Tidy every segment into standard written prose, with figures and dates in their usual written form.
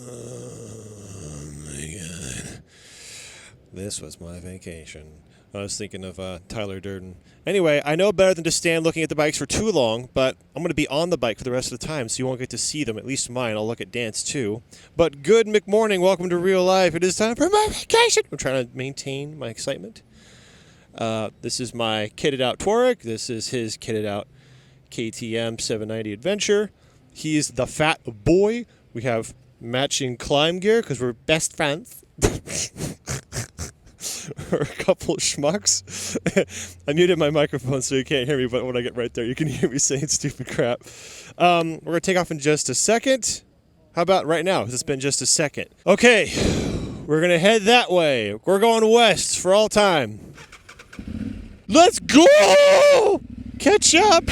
Oh my god. This was my vacation. I was thinking of Tyler Durden. Anyway, I know better than to stand looking at the bikes for too long, but I'm going to be on the bike for the rest of the time, so you won't get to see them, at least mine. I'll look at Dan's too. But good McMorning, welcome to real life. It is time for my vacation. I'm trying to maintain my excitement. This is my kitted out Touareg. This is his kitted out KTM 790 Adventure. He's the fat boy. We have matching climb gear because we're best friends. We're a couple of schmucks. I muted my microphone so you can't hear me, but when I get right there, you can hear me saying stupid crap. We're going to take off in just a second. How about right now? It's been just a second. Okay, we're going to head that way. We're going west for all time. Let's go! Catch up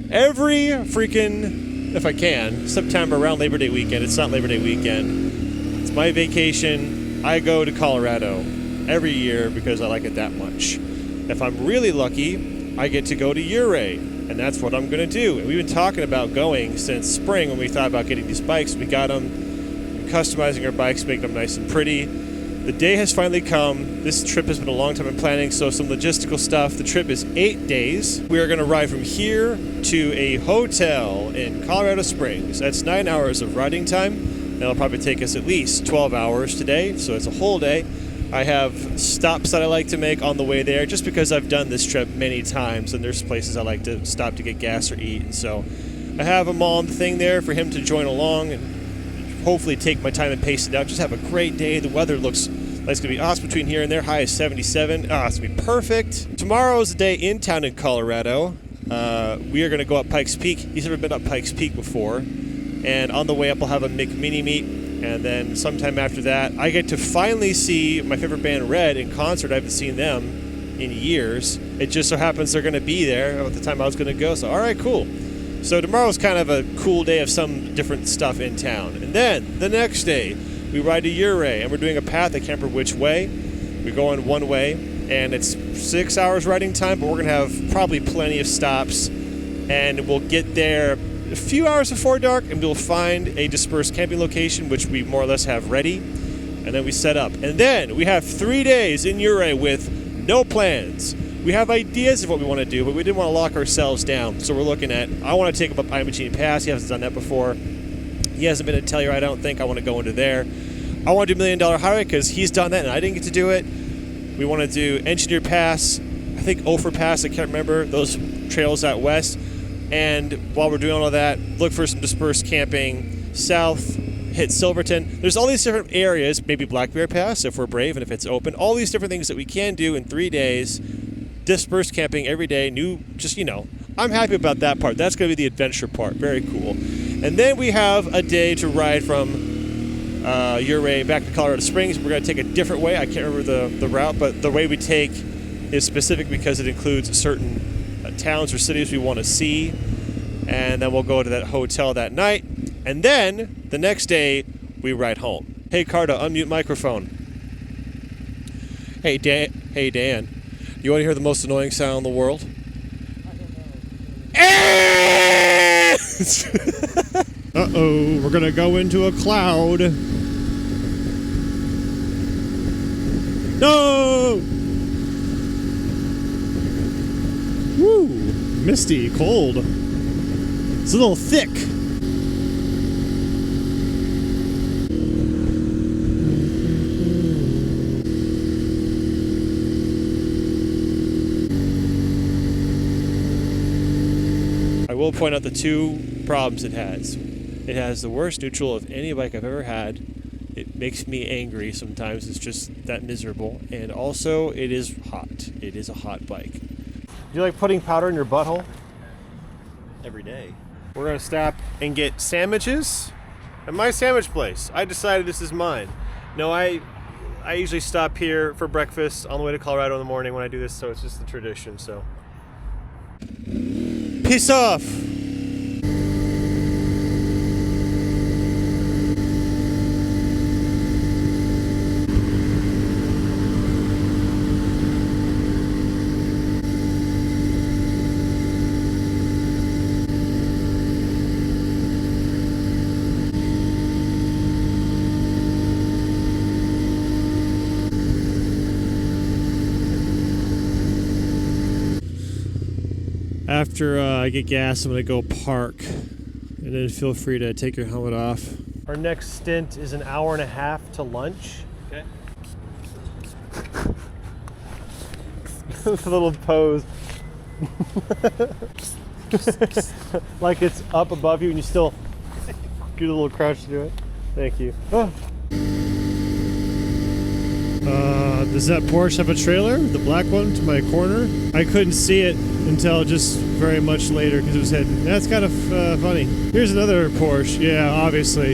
every freaking, if I can, September around Labor Day weekend. It's not Labor Day weekend. It's my vacation. I go to Colorado every year because I like it that much. If I'm really lucky, I get to go to Ouray, and that's what I'm going to do. And we've been talking about going since spring when we thought about getting these bikes. We got them, customizing our bikes, making them nice and pretty. The day has finally come. This trip has been a long time in planning, so some logistical stuff. The trip is 8 days. We are going to ride from here to a hotel in Colorado Springs. That's 9 hours of riding time. That'll probably take us at least 12 hours today, so it's a whole day. I have stops that I like to make on the way there just because I've done this trip many times and there's places I like to stop to get gas or eat. And so I have them all on the thing there for him to join along and hopefully take my time and pace it out. Just have a great day. The weather looks like it's going to be awesome between here and there. High is 77. It's going to be perfect. Tomorrow is the day in town in Colorado. We are going to go up Pikes Peak. He's never been up Pikes Peak before. And on the way up, I'll have a McMini meet. And then sometime after that, I get to finally see my favorite band, Red, in concert. I haven't seen them in years. It just so happens they're going to be there at the time I was going to go. So, all right, cool. So tomorrow's kind of a cool day of some different stuff in town. And then the next day, we ride to Ouray, and we're doing a path. I can't remember which way. We're going one way, and it's 6 hours riding time, but we're going to have probably plenty of stops. And we'll get there a few hours before dark, and we'll find a dispersed camping location, which we more or less have ready, and then we set up. And then we have 3 days in Ouray with no plans. We have ideas of what we want to do, but we didn't want to lock ourselves down. So we're looking at, I want to take him up Imogene Pass. He hasn't done that before. He hasn't been to Telluride, I don't think. I want to go into there. I want to do $1 Million Highway because he's done that and I didn't get to do it. We want to do Engineer Pass, I think Ophir Pass, I can't remember, those trails out west. And while we're doing all of that, look for some dispersed camping south, hit Silverton. There's all these different areas, maybe Black Bear Pass if we're brave and if it's open. All these different things that we can do in 3 days. Dispersed camping every day, I'm happy about that part. That's going to be the adventure part. Very cool. And then we have a day to ride from Ouray back to Colorado Springs. We're going to take a different way. I can't remember the route, but the way we take is specific because it includes certain towns or cities we want to see, and then we'll go to that hotel that night, and then the next day we ride home. Hey Carta, unmute microphone. Hey Dan, you want to hear the most annoying sound in the world? Uh-oh, we're gonna go into a cloud. No! Woo! Misty, cold. It's a little thick. I will point out the two problems it has. It has the worst neutral of any bike I've ever had. It makes me angry sometimes. It's just that miserable. And also, it is hot. It is a hot bike. Do you like putting powder in your butthole? Every day. We're going to stop and get sandwiches at my sandwich place. I decided this is mine. No, I usually stop here for breakfast on the way to Colorado in the morning when I do this, so it's just the tradition, so. Peace off! After I get gas, I'm going to go park. And then feel free to take your helmet off. Our next stint is an hour and a half to lunch. Okay. This little pose. Like it's up above you and you still do a little crouch to do it. Thank you. Oh. Does that Porsche have a trailer? The black one to my corner? I couldn't see it until just very much later because it was hidden. That's kind of funny. Here's another Porsche. Yeah, obviously.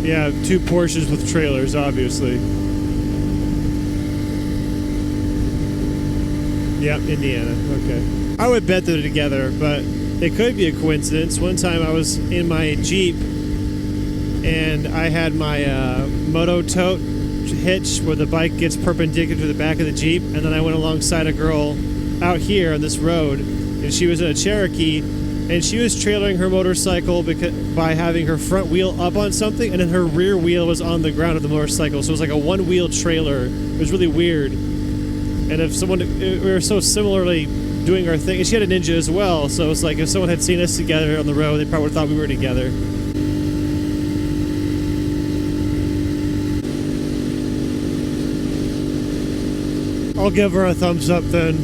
Yeah, 2 Porsches with trailers, obviously. Yep, Indiana. Okay. I would bet they're together, but it could be a coincidence. One time I was in my Jeep and I had my moto tote hitch where the bike gets perpendicular to the back of the Jeep, and then I went alongside a girl out here on this road, and she was in a Cherokee, and she was trailering her motorcycle by having her front wheel up on something, and then her rear wheel was on the ground of the motorcycle, so it was like a one-wheel trailer. It was really weird. And if someone, we were so similarly doing our thing, and she had a Ninja as well, so it's like if someone had seen us together on the road, they probably would have thought we were together. I'll give her a thumbs up then.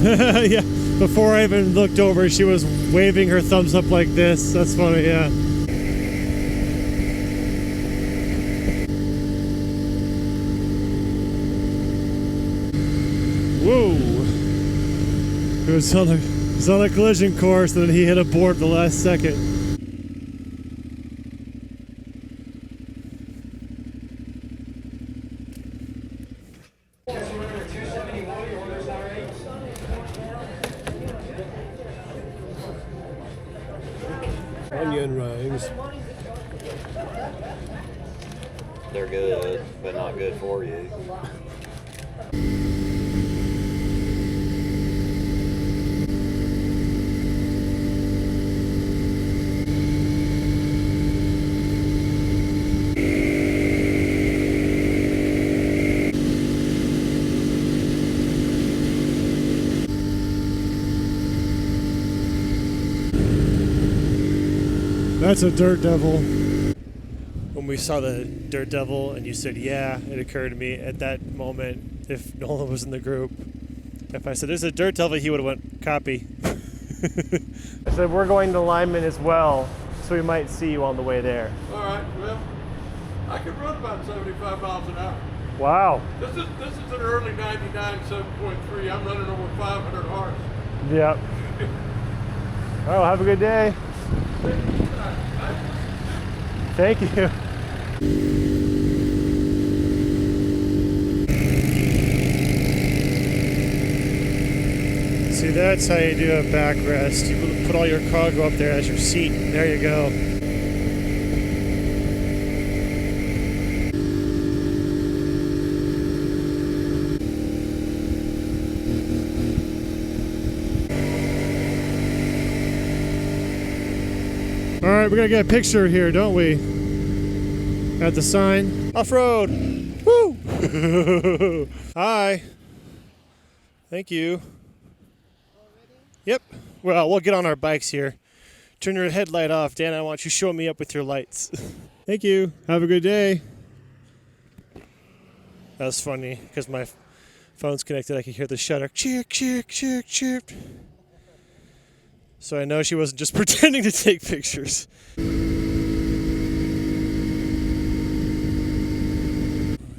Yeah, before I even looked over, she was waving her thumbs up like this. That's funny, yeah. Whoa! It was on a collision course, and then he hit a board at the last second. Onion rings. They're good, but not good for you. That's a Dirt Devil. When we saw the Dirt Devil and you said, yeah, it occurred to me at that moment, if Nolan was in the group, if I said, there's a Dirt Devil, he would have went, copy. I said, we're going to Lyman as well, so we might see you on the way there. All right, well, I can run about 75 miles an hour. Wow. This is an early 99 7.3. I'm running over 500 horse. Yep. Oh, have a good day. Thank you. See, that's how you do a backrest. You put all your cargo up there as your seat. There you go. All right, we're gonna get a picture here, don't we? At the sign. Off-road. Woo! Hi. Thank you. Yep. Well, we'll get on our bikes here. Turn your headlight off, Dan. I want you to show me up with your lights. Thank you. Have a good day. That was funny because my phone's connected. I could hear the shutter. Chirk, chirk, chirk, chirp. So I know she wasn't just pretending to take pictures. I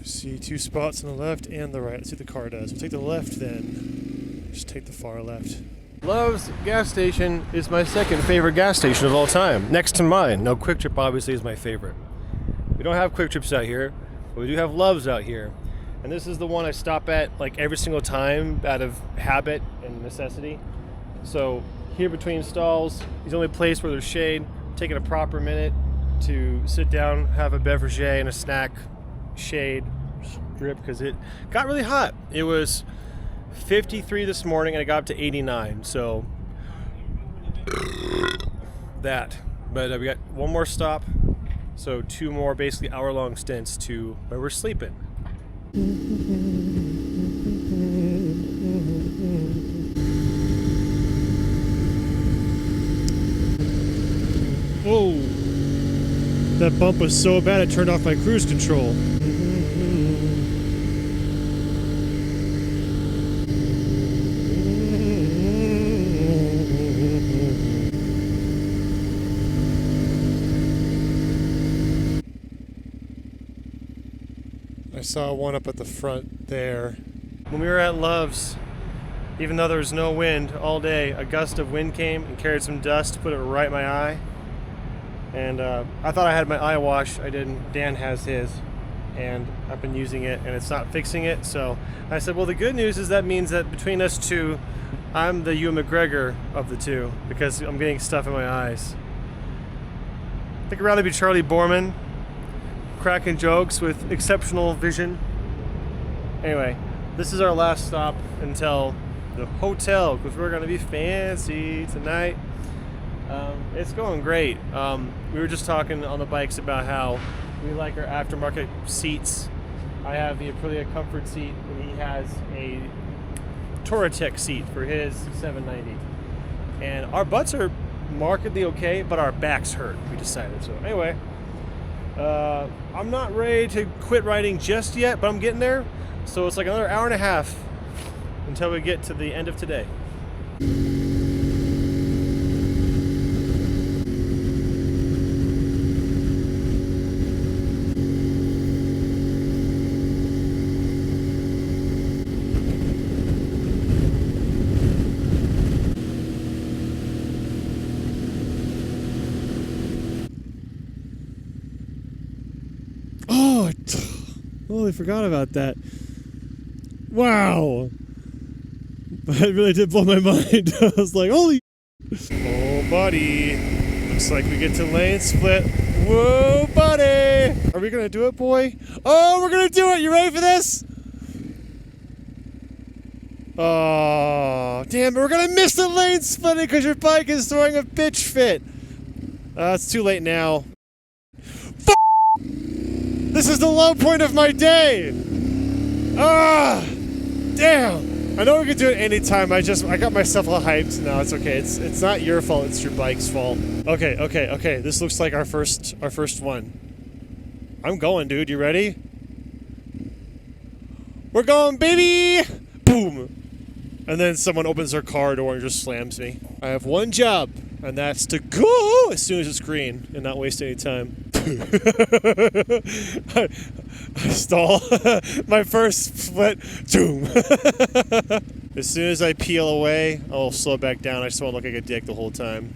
see 2 spots on the left and the right. Let's see what the car does. We'll take the left then. Just take the far left. Love's gas station is my second favorite gas station of all time. Next to mine. No, Quick Trip obviously is my favorite. We don't have Quick Trips out here, but we do have Love's out here. And this is the one I stop at like every single time out of habit and necessity. So here between stalls is the only place where there's shade. Taking a proper minute to sit down, have a beverage and a snack, shade, drip, because it got really hot. It was 53 this morning and it got up to 89, so that. But we got one more stop, so 2 more basically hour-long stints to where we're sleeping. That bump was so bad it turned off my cruise control. I saw one up at the front there. When we were at Love's, even though there was no wind all day, a gust of wind came and carried some dust, put it right in my eye. And I thought I had my eye wash. I didn't. Dan has his. And I've been using it and it's not fixing it. So I said, well, the good news is that means that between us two, I'm the Ewan McGregor of the two because I'm getting stuff in my eyes. I think I'd rather be Charlie Borman, cracking jokes with exceptional vision. Anyway, this is our last stop until the hotel because we're gonna be fancy tonight. It's going great. We were just talking on the bikes about how we like our aftermarket seats. I have the Aprilia Comfort seat and he has a Touratech seat for his 790. And our butts are markedly okay, but our backs hurt, we decided. So anyway, I'm not ready to quit riding just yet, but I'm getting there. So it's like another hour and a half until we get to the end of today. Oh, I totally forgot about that. Wow. It really did blow my mind. I was like, holy. Oh, buddy. Looks like we get to lane split. Whoa, buddy. Are we going to do it, boy? Oh, we're going to do it. You ready for this? Oh, damn it. We're going to miss the lane splitting because your bike is throwing a bitch fit. It's too late now. This is the low point of my day. Ah, damn. I know we can do it anytime. I got myself all hyped. No, it's okay. It's not your fault. It's your bike's fault. Okay. This looks like our first one. I'm going, dude. You ready? We're going, baby. Boom. And then someone opens their car door and just slams me. I have one job, and that's to go as soon as it's green and not waste any time. I stall. My first split. Boom. As soon as I peel away, I'll slow back down. I just want to look like a dick the whole time.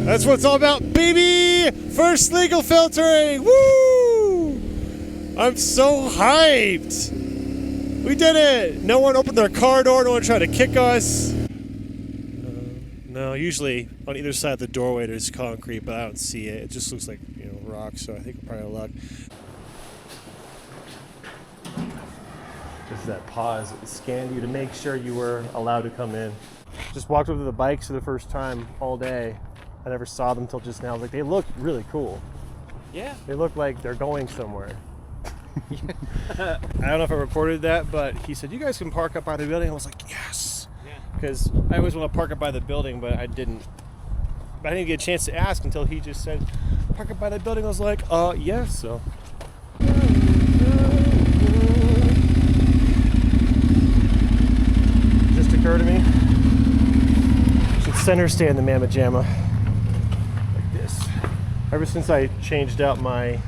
That's what it's all about, baby! First legal filtering! Woo! I'm so hyped! We did it! No one opened their car door, no one tried to kick us. No, usually on either side of the doorway there's concrete, but I don't see it. It just looks like, rock, so I think we're probably luck. This is that pause. It scanned you to make sure you were allowed to come in. Just walked over to the bikes for the first time all day. I never saw them until just now. Like, they look really cool. Yeah. They look like they're going somewhere. I don't know if I reported that, but he said, you guys can park up by the building. I was like, yes. Because I always want to park up by the building, but I didn't get a chance to ask until he just said, park up by the building. I was like, yes, so. Just occurred to me, I should center stand the Mamma Jamma like this. Ever since I changed out my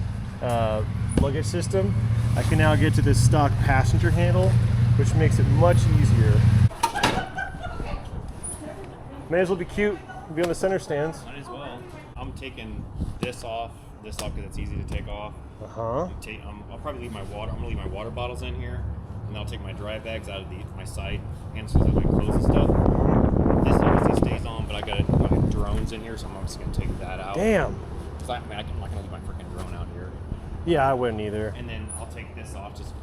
luggage system, I can now get to this stock passenger handle, which makes it much easier. May as well be cute, be on the center stands. Might as well. I'm taking this off because it's easy to take off. I'll probably leave my water. I'm gonna leave my water bottles in here, and I'll take my dry bags out of my side, and so that my clothes and stuff. This obviously stays on, but I got drones in here, so I'm just gonna take that out. Damn. Because I'm not gonna leave my freaking drone out here. Yeah, I wouldn't either. And then I'll take this off just.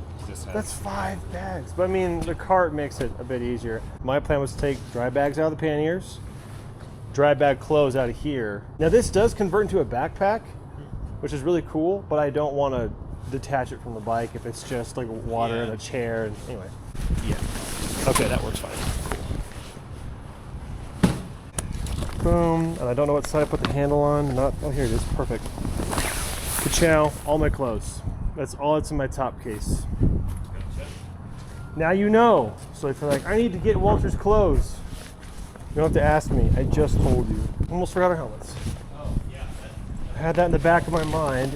That's 5 bags. But I mean, the cart makes it a bit easier. My plan was to take dry bags out of the panniers, dry bag clothes out of here. Now this does convert into a backpack, which is really cool, but I don't want to detach it from the bike if it's just like water and a chair. And anyway. Yeah. Okay, that works fine. Boom. And I don't know what side I put the handle on. Not. Oh, here it is. Perfect. Ka-chow. All my clothes. That's all that's in my top case. Now you know. So if you're like, I need to get Walter's clothes, you don't have to ask me. I just told you. Almost forgot our helmets. Oh, yeah. I had that in the back of my mind.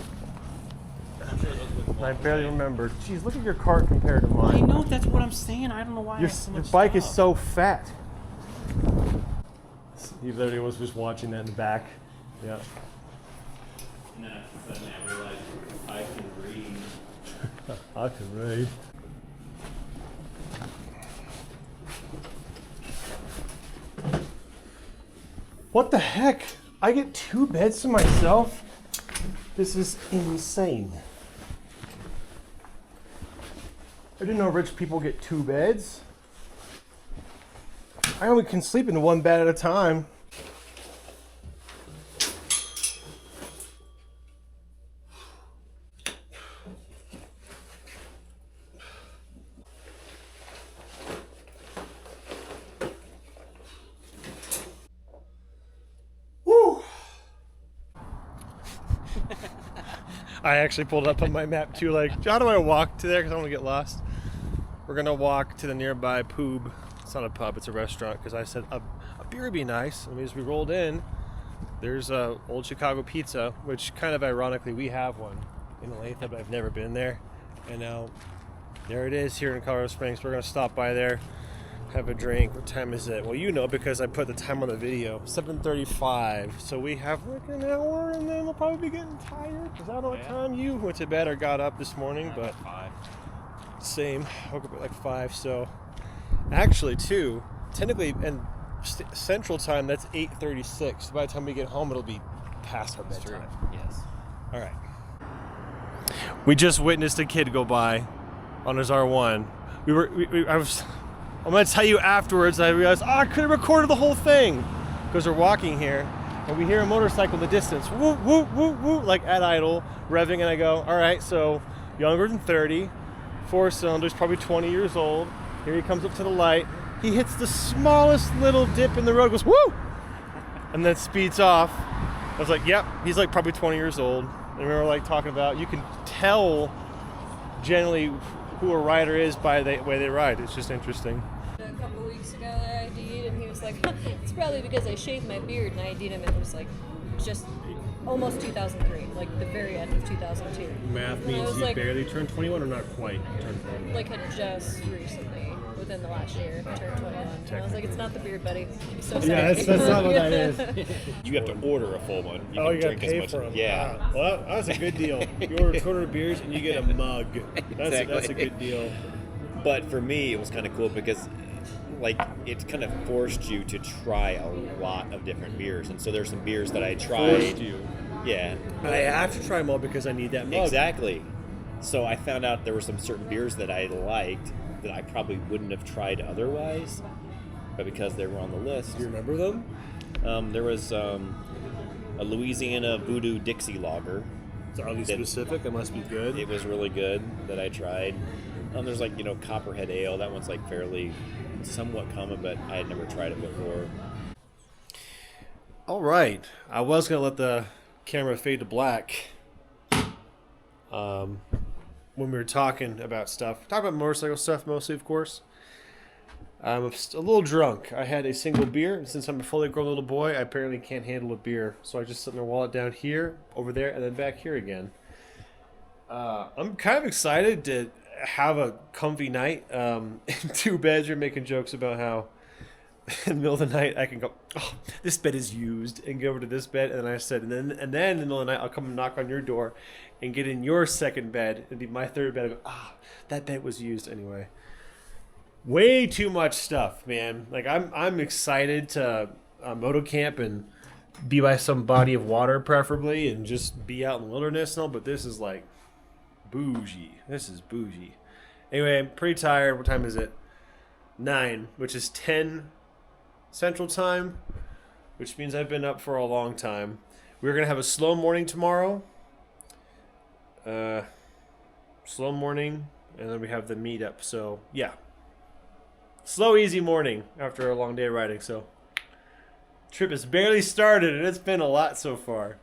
I barely remembered. Jeez, look at your cart compared to mine. I know, that's what I'm saying. I don't know why Your bike is so fat. He literally was just watching that in the back. Yeah. And then suddenly I realized I can read. I can read. What the heck? I get 2 beds to myself? This is insane. I didn't know rich people get 2 beds. I only can sleep in 1 bed at a time. Woo! I actually pulled up on my map too, like, how do I walk to there? Because I don't want to get lost. We're going to walk to the nearby pub. It's not a pub, it's a restaurant, because I said a beer would be nice. I mean, as we rolled in, there's a Old Chicago Pizza, which kind of ironically, we have one in Olathe, but I've never been there. And now, there it is here in Colorado Springs. We're going to stop by there, have a drink. What time is it? Well, you know, because I put the time on the video, 7:35. So we have like an hour, and then we'll probably be getting tired, because I don't know what time you went to bed or got up this morning, but 5. same. Woke up at like 5, so actually too, technically, and central time, that's 8:36. So by the time we get home, it'll be past our bedtime. Yes. All right. We just witnessed a kid go by on his R1. I'm gonna tell you afterwards. I realized, I could have recorded the whole thing, because we're walking here and we hear a motorcycle in the distance, woo woo woo woo, like at idle, revving, and I go, all right, so younger than 30, 4 cylinders, probably 20 years old. Here he comes up to the light. He hits the smallest little dip in the road, goes woo, and then speeds off. I was like, yep, he's like probably 20 years old. And we were like talking about, you can tell generally who a rider is by the way they ride. It's just interesting. A couple of weeks ago I ID'd, and he was like, it's probably because I shaved my beard, and I ID'd him. It was like just almost 2003, like the very end of 2002. Math And I means was you like, barely turned 21 or not quite turned 21? like had just recently, within the last year, turned 21. And I was like, it's not the beard, buddy. I'm so sorry. Yeah, that's not what that is. You have to order a full one. Oh, you gotta drink pay as for much. them. Yeah. Ah, well, that's a good deal. You order 200 beers and you get a mug. That's Exactly. a good deal. But for me, it was kind of cool because, like, it kind of forced you to try a lot of different beers. And so there's some beers that I tried. Forced you. Yeah. And I have to try them all because I need that mug. Exactly. So I found out there were some certain beers that I liked that I probably wouldn't have tried otherwise, but because they were on the list. Do you remember them? There was a Louisiana Voodoo Dixie Lager. It's oddly specific. It must be good. It was really good that I tried. There's like, Copperhead Ale. That one's like fairly somewhat common, but I had never tried it before. All right. I was going to let the camera fade to black when we were talking about stuff. Talk about motorcycle stuff mostly, of course. I'm a little drunk. I had a single beer, and since I'm a fully grown little boy, I apparently can't handle a beer. So I just set my wallet down here, over there, and then back here again. I'm kind of excited to have a comfy night. In 2 beds, you're making jokes about how in the middle of the night I can go, oh, this bed is used, and go over to this bed. And then I said, and then in the middle of the night I'll come and knock on your door and get in your second bed. It'd be my 3rd bed. I go, that bed was used anyway. Way too much stuff, man. Like I'm excited to moto camp and be by some body of water, preferably, and just be out in the wilderness and all. But this is like bougie. This is bougie. Anyway, I'm pretty tired. What time is it? 9, which is 10 Central Time, which means I've been up for a long time. We're gonna have a slow morning tomorrow. Slow morning, and then we have the meetup. So yeah, slow, easy morning after a long day of riding. So Trip has barely started and it's been a lot so far.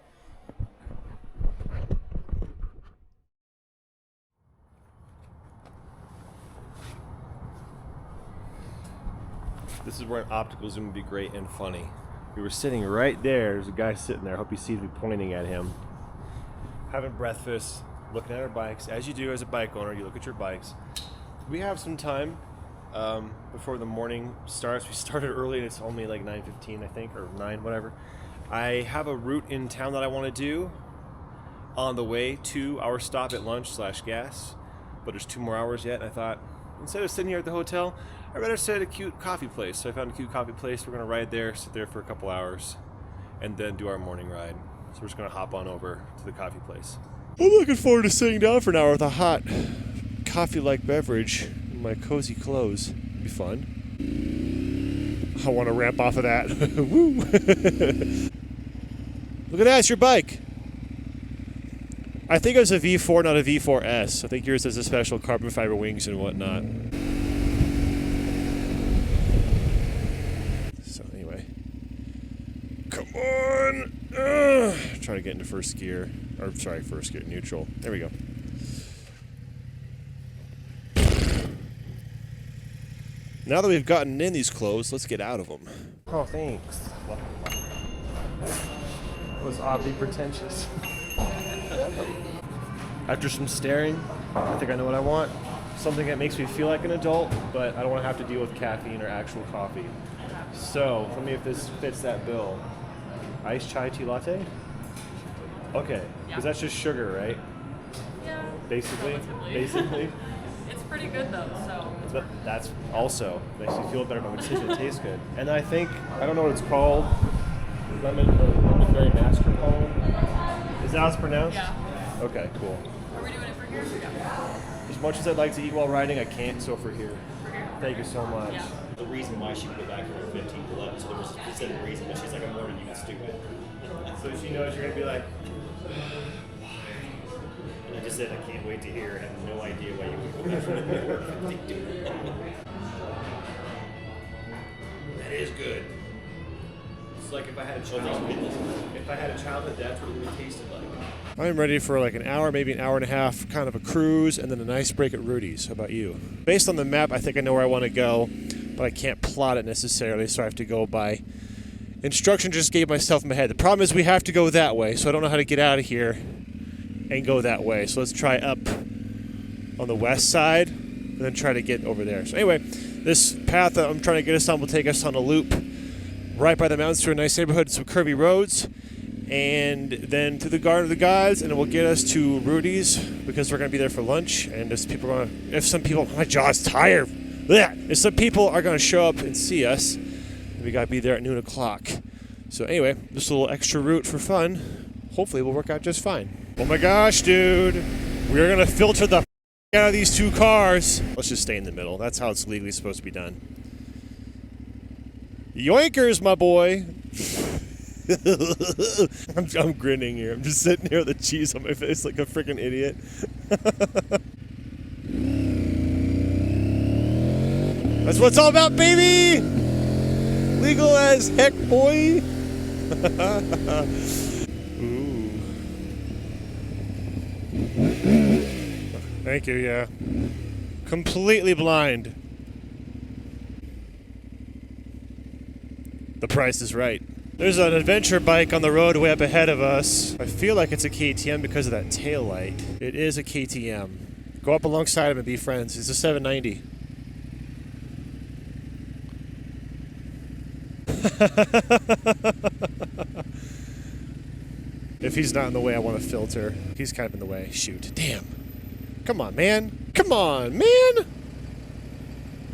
This is where an optical zoom would be great and funny. We were sitting right there. There's a guy sitting there. I hope he sees me pointing at him. Having breakfast, looking at our bikes. As you do as a bike owner, you look at your bikes. We have some time before the morning starts. We started early and it's only like 9:15, I think, or 9, whatever. I have a route in town that I want to do on the way to our stop at lunch/gas, but there's 2 more hours yet, and I thought, instead of sitting here at the hotel, I'd rather sit at a cute coffee place. So I found a cute coffee place. We're going to ride there, sit there for a couple hours, and then do our morning ride. So we're just going to hop on over to the coffee place. I'm looking forward to sitting down for an hour with a hot coffee-like beverage in my cozy clothes. It'll be fun. I want to ramp off of that. Woo! Look at that, it's your bike. I think it was a V4, not a V4S. I think yours has a special carbon fiber wings and whatnot. So anyway. Come on! Trying to get into first gear. Or sorry, first gear, neutral. There we go. Now that we've gotten in these clothes, let's get out of them. Oh, thanks. That was oddly pretentious. After some staring, I think I know what I want. Something that makes me feel like an adult, but I don't want to have to deal with caffeine or actual coffee. So, tell me if this fits that bill. Iced chai tea latte? Okay, because that's just sugar, right? Yeah. Basically? Relatively. Basically? It's pretty good though, so. But that's also makes you feel better about it. It tastes good. And I think, I don't know what it's called, lemonberry mascarpone. Is that how it's pronounced? Yeah. Okay, cool. Are we doing it for here? Yeah. As much as I'd like to eat while riding, I can't, so for here. For here. Thank you so much. Yeah. The reason why she would go back to 15 to 11, so there was a specific reason, but she's like, I'm warning you, it's stupid. So she knows you're going to be like, And I just said, I can't wait to hear. I have no idea why you would go back from That is good. it's like if I had a child. If I had a childhood, that's what it would have tasted like. I'm ready for like an hour, maybe an hour and a half, kind of a cruise, and then a nice break at Rudy's. How about you? Based on the map, I think I know where I want to go, but I can't plot it necessarily, so I have to go by instruction just gave myself in my head. The problem is we have to go that way, so I don't know how to get out of here and go that way. So let's try up on the west side and then try to get over there. So anyway, this path that I'm trying to get us on will take us on a loop right by the mountains through a nice neighborhood, some curvy roads, and then through the Garden of the Gods, and it will get us to Rudy's because we're going to be there for lunch. And if some people, my jaw's tired. Blech. If some people are going to show up and see us, we got to be there at noon o'clock. So anyway, just a little extra route for fun. Hopefully it will work out just fine. Oh my gosh, dude. We're going to filter the out of these two cars. Let's just stay in the middle. That's how it's legally supposed to be done. Yoinkers, my boy. I'm grinning here. I'm just sitting here with the cheese on my face like a freaking idiot. That's what it's all about, baby! Legal as heck, boy! Ooh. Thank you, yeah. Completely blind. The price is right. There's an adventure bike on the road way up ahead of us. I feel like it's a KTM because of that tail light. It is a KTM. Go up alongside him and be friends. It's a 790. If he's not in the way, I want to filter. He's kind of in the way. Shoot. Damn. Come on, man. Come on, man!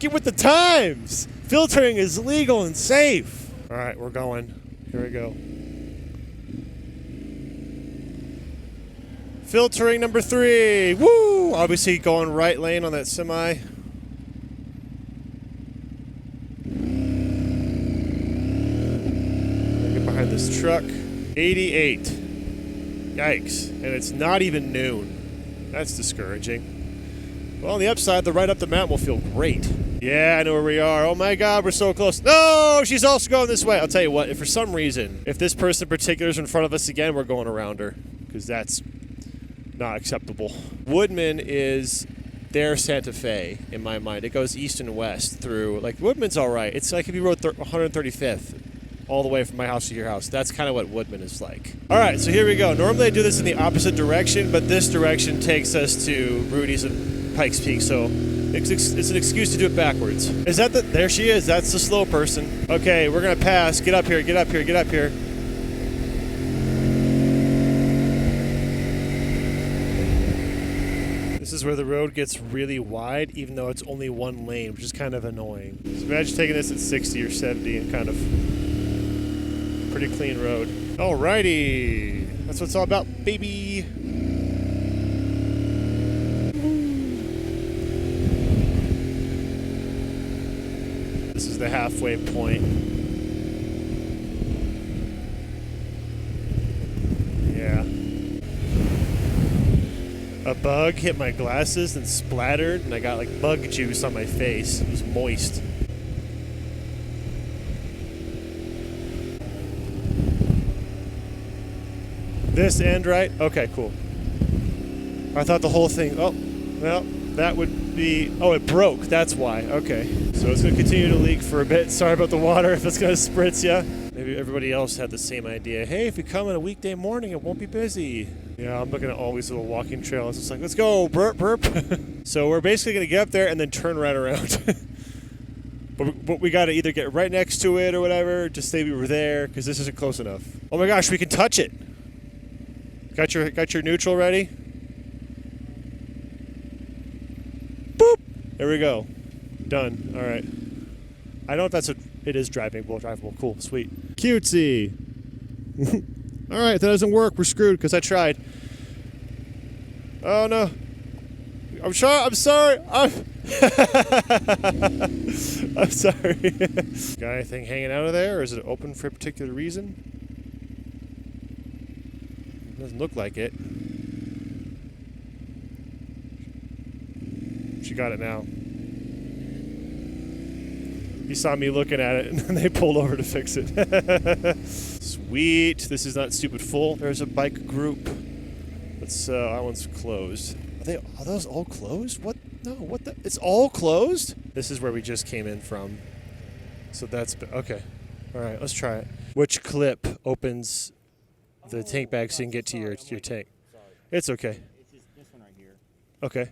Get with the times! Filtering is legal and safe. Alright, we're going. Here we go. Filtering number 3. Woo! Obviously going right lane on that semi. Get behind this truck. 88. Yikes. And it's not even noon. That's discouraging. Well, on the upside, the ride up the mountain will feel great. Yeah, I know where we are. Oh my God, we're so close. No, she's also going this way. I'll tell you what, if for some reason, if this person in particular is in front of us again, we're going around her, because that's not acceptable. Woodman is their Santa Fe, in my mind. It goes east and west through, like, Woodman's all right. It's like if you rode 135th all the way from my house to your house. That's kind of what Woodman is like. All right, so here we go. Normally I do this in the opposite direction, but this direction takes us to Rudy's and Pikes Peak, so it's an excuse to do it backwards. Is that the, there she is, that's the slow person. Okay, we're gonna pass, get up here, get up here, get up here. This is where the road gets really wide, even though it's only one lane, which is kind of annoying. So imagine taking this at 60 or 70 and kind of pretty clean road. Alrighty, that's what it's all about, baby. This is the halfway point. Yeah. A bug hit my glasses and splattered, and I got like bug juice on my face. It was moist. This end right? Okay, cool. I thought the whole thing, oh, well, that would be, oh, it broke, that's why, okay. So it's gonna continue to leak for a bit. Sorry about the water if it's gonna spritz ya. Maybe everybody else had the same idea. Hey, if you come on a weekday morning, it won't be busy. Yeah, I'm looking at all these little walking trails. It's like, let's go, burp, burp. So we're basically gonna get up there and then turn right around. But we gotta either get right next to it or whatever, just say we were there, because this isn't close enough. Oh my gosh, we can touch it. Got your neutral ready? Boop! There we go. Done. All right. I don't know if that's it is drivable. Cool. Sweet. Cutesy. All right. If that doesn't work, we're screwed because I tried. Oh no. I'm sorry. I'm sorry. Got anything hanging out of there, or is it open for a particular reason? Doesn't look like it. She got it now. He saw me looking at it, and then they pulled over to fix it. Sweet. This is not stupid full. There's a bike group. Let's. That one's closed. Are those all closed? What? No. What the? It's all closed. This is where we just came in from. So that's okay. All right. Let's try it. Which clip opens the tank bag so you can get to your tank? It's okay. It's just this one right here. Okay.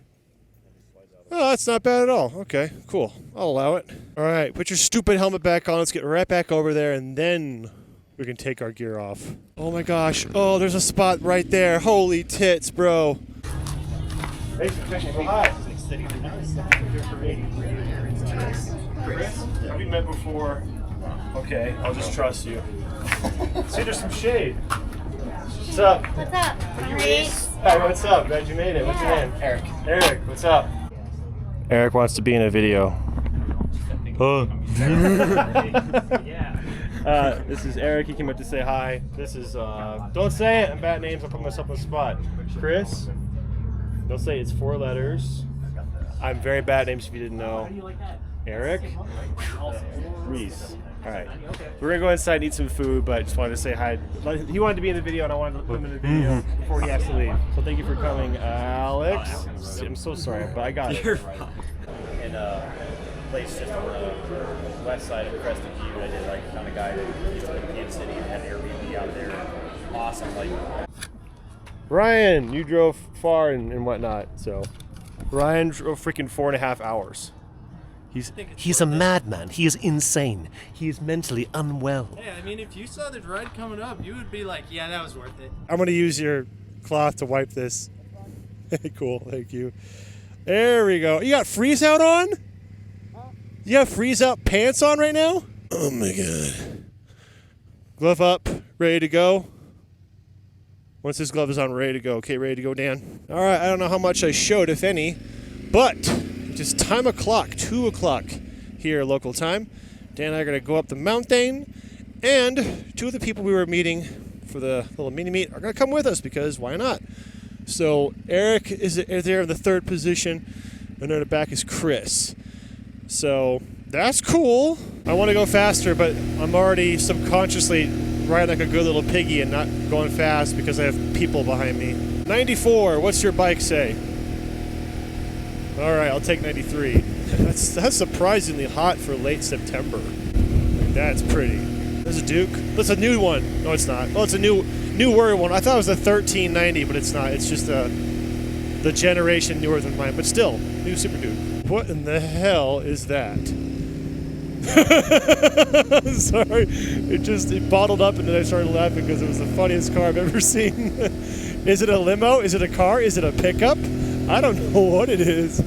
Oh, that's not bad at all. Okay, cool. I'll allow it. All right, put your stupid helmet back on. Let's get right back over there, and then we can take our gear off. Oh my gosh. Oh, there's a spot right there. Holy tits, bro. Hey, hi. Chris, have we met before? Okay, I'll just trust you. See, there's some shade. What's up? What's up? Hi, what's up? Glad you made it. What's your name? Eric. Eric, what's up? Eric wants to be in a video. This is Eric. He came up to say hi. This is, don't say it. I'm bad names. I'll put myself on the spot. Chris. Don't say it's 4 letters. I'm very bad names if you didn't know. Eric. Reese. All right. We're going to go inside and eat some food, but just wanted to say hi. He wanted to be in the video, and I wanted to put him in the video before he has to leave. So thank you for coming, Alex. I'm so sorry, but I got it. In a place just on the west side of Crested View, I did like kind of guy that used to live in Kansas City and had an Airbnb out there. Awesome, like. Ryan, you drove far and whatnot, so. Ryan drove freaking 4.5 hours. He's a madman. He is insane. He is mentally unwell. Hey, I mean, if you saw the ride coming up, you would be like, yeah, that was worth it. I'm going to use your cloth to wipe this. Cool, thank you. There we go. You got freeze out on? You have freeze out pants on right now? Oh my god. Glove up, ready to go. Once this glove is on, ready to go. Okay, ready to go, Dan. All right, I don't know how much I showed, if any, but it is time o'clock, 2 o'clock here local time. Dan and I are going to go up the mountain, and 2 of the people we were meeting for the little mini meet are going to come with us because why not? So Eric is there in the 3rd position, and then the back is Chris. So that's cool. I want to go faster, but I'm already subconsciously riding like a good little piggy and not going fast because I have people behind me. 94, what's your bike say? All right, I'll take 93. That's surprisingly hot for late September. Like, that's pretty. There's a Duke. That's a new one. No, it's not. Oh, it's a newer one. I thought it was a 1390, but it's not. It's just the generation newer than mine, but still, new Super Duke. What in the hell is that? Sorry, it bottled up and then I started laughing because it was the funniest car I've ever seen. Is it a limo? Is it a car? Is it a pickup? I don't know what it is.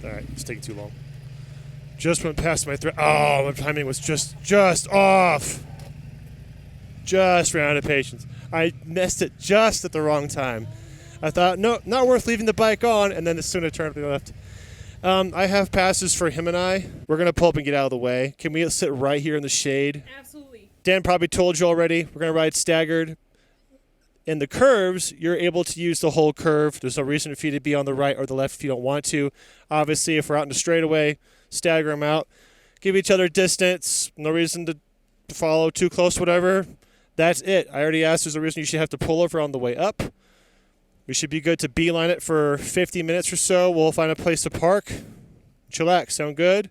Alright, it's taking too long. Just went past my threat. Oh, my timing was just off. Just ran out of patience. I missed it just at the wrong time. I thought, no, not worth leaving the bike on, and then as soon as I turned to the left. I have passes for him and I. We're going to pull up and get out of the way. Can we sit right here in the shade? Absolutely. Dan probably told you already. We're going to ride staggered. In the curves, you're able to use the whole curve. There's no reason for you to be on the right or the left if you don't want to. Obviously, if we're out in the straightaway, stagger them out. Give each other distance. No reason to follow too close, whatever. That's it. I already asked there's a reason you should have to pull over on the way up. We should be good to beeline it for 50 minutes or so. We'll find a place to park. Chillax. Sound good?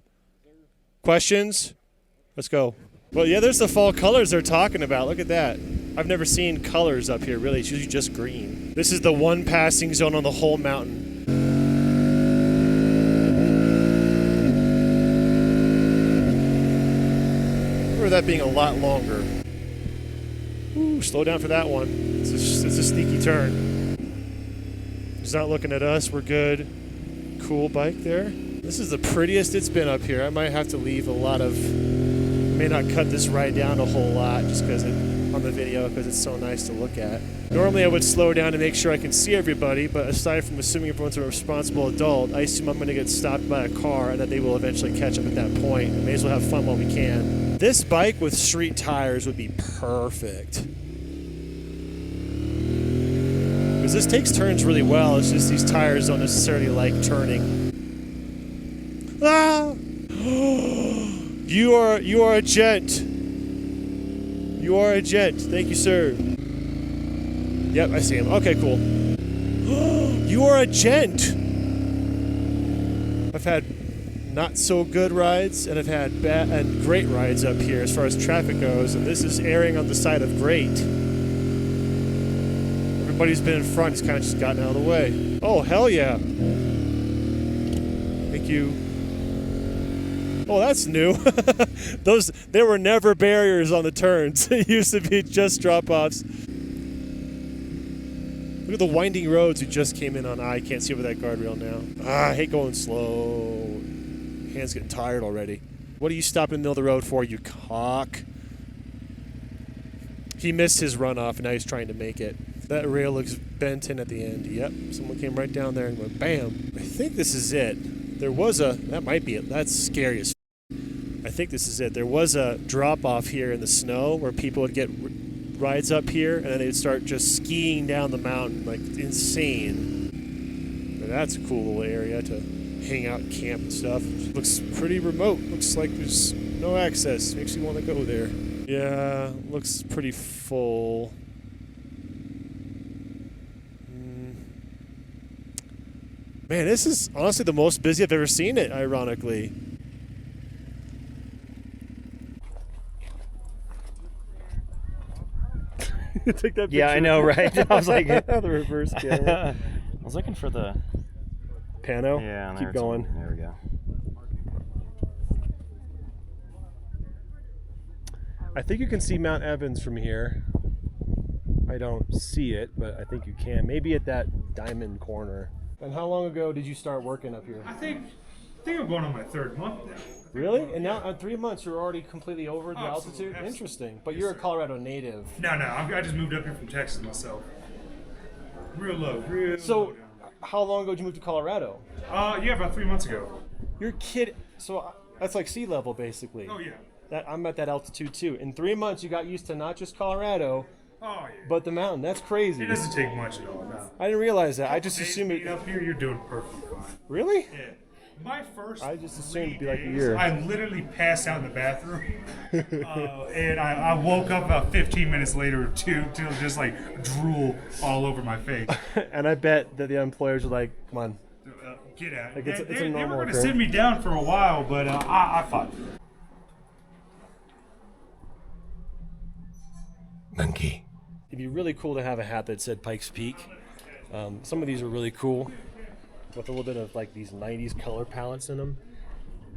Questions? Let's go. Well, yeah, there's the fall colors they're talking about. Look at that. I've never seen colors up here, really. It's usually just green. This is the one passing zone on the whole mountain. Remember that being a lot longer. Ooh, slow down for that one. It's a sneaky turn. He's not looking at us. We're good. Cool bike there. This is the prettiest it's been up here. I might have to leave a lot of... I may not cut this ride down a whole lot just because on the video because it's so nice to look at. Normally I would slow down to make sure I can see everybody, but aside from assuming everyone's a responsible adult, I assume I'm going to get stopped by a car and that they will eventually catch up at that point. We may as well have fun while we can. This bike with street tires would be perfect. Because this takes turns really well, it's just these tires don't necessarily like turning. Ah! You are a gent. You are a gent. Thank you, sir. Yep, I see him. Okay, cool. You are a gent. I've had not so good rides, and I've had bad and great rides up here as far as traffic goes, and this is erring on the side of great. Everybody who's been in front has kind of just gotten out of the way. Oh, hell yeah. Thank you. Oh, that's new. There were never barriers on the turns. It used to be just drop-offs. Look at the winding roads we just came in on. I can't see over that guardrail now. I hate going slow. Hands getting tired already. What are you stopping in the middle of the road for, you cock? He missed his runoff, and now he's trying to make it. That rail looks bent in at the end. Yep, someone came right down there and went bam. I think this is it. There was that might be it. That's scary as I think this is it. There was a drop-off here in the snow where people would get rides up here, and then they'd start just skiing down the mountain like insane. But that's a cool little area to hang out and camp and stuff. Looks pretty remote. Looks like there's no access. Makes you want to go there. Yeah, looks pretty full. Man, this is honestly the most busy I've ever seen it, ironically. Take that picture. Yeah, I know, right? I was like, the reverse camera. I was looking for the Pano? Yeah, Keep going. There we go. I think you can see Mount Evans from here. I don't see it, but I think you can. Maybe at that diamond corner. And how long ago did you start working up here? I think I'm going on my third month now. Really? And now in 3 months you're already completely over the altitude? Absolutely. Interesting. But you're a Colorado native. No, I just moved up here from Texas myself. Real low, real So low down. how long ago did you move to Colorado? Yeah, about 3 months ago. You're kidding. So that's like sea level basically. Oh, yeah. I'm at that altitude too. In 3 months you got used to not just Colorado, Oh, yeah. But the mountain, that's crazy. It doesn't take much at all, no. I didn't realize that. I just assumed it. Up here, you're doing perfectly fine. Really? Yeah. My first I just assumed it'd be 3 like a days, year. I literally passed out in the bathroom. And I woke up about 15 minutes later to just like drool all over my face. And I bet that the employers are like, come on. Get out. Like, it's a they normal were going to occurrence. sit me down for a while, but I fought. Monkey. It'd be really cool to have a hat that said Pikes Peak. Some of these are really cool with a little bit of like these 90s color palettes in them.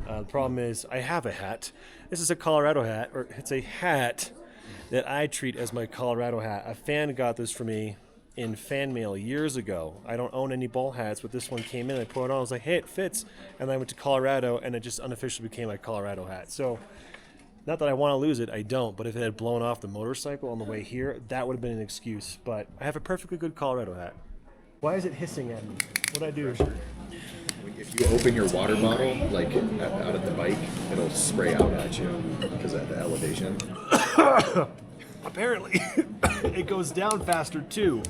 The problem is I have a hat. This is a Colorado hat, or it's a hat that I treat as my Colorado hat. A fan got this for me in fan mail years ago. I don't own any ball hats, but this one came in, I put it on, I was like, hey, it fits. And then I went to Colorado, and it just unofficially became my Colorado hat. So, not that I want to lose it, I don't, but if it had blown off the motorcycle on the way here, that would have been an excuse. But I have a perfectly good Colorado hat. Why is it hissing at me? What'd I do? If you open your water bottle, like out of the bike, it'll spray out at you because of the elevation. Apparently, it goes down faster too.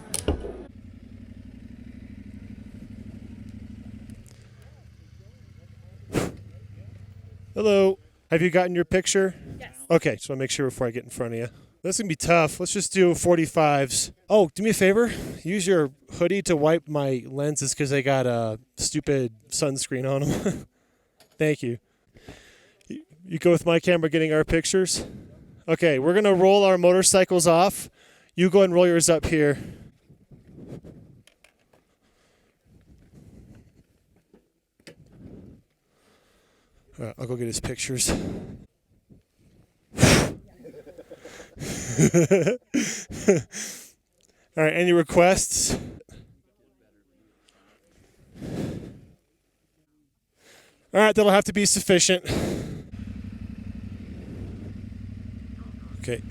Hello. Have you gotten your picture? Yes. Okay, just want to make sure before I get in front of you. This is going to be tough. Let's just do 45s. Oh, do me a favor. Use your hoodie to wipe my lenses because they got a stupid sunscreen on them. Thank you. You go with my camera getting our pictures? Okay, we're going to roll our motorcycles off. You go and roll yours up here. All right, I'll go get his pictures. All right, any requests? All right, that'll have to be sufficient. Okay.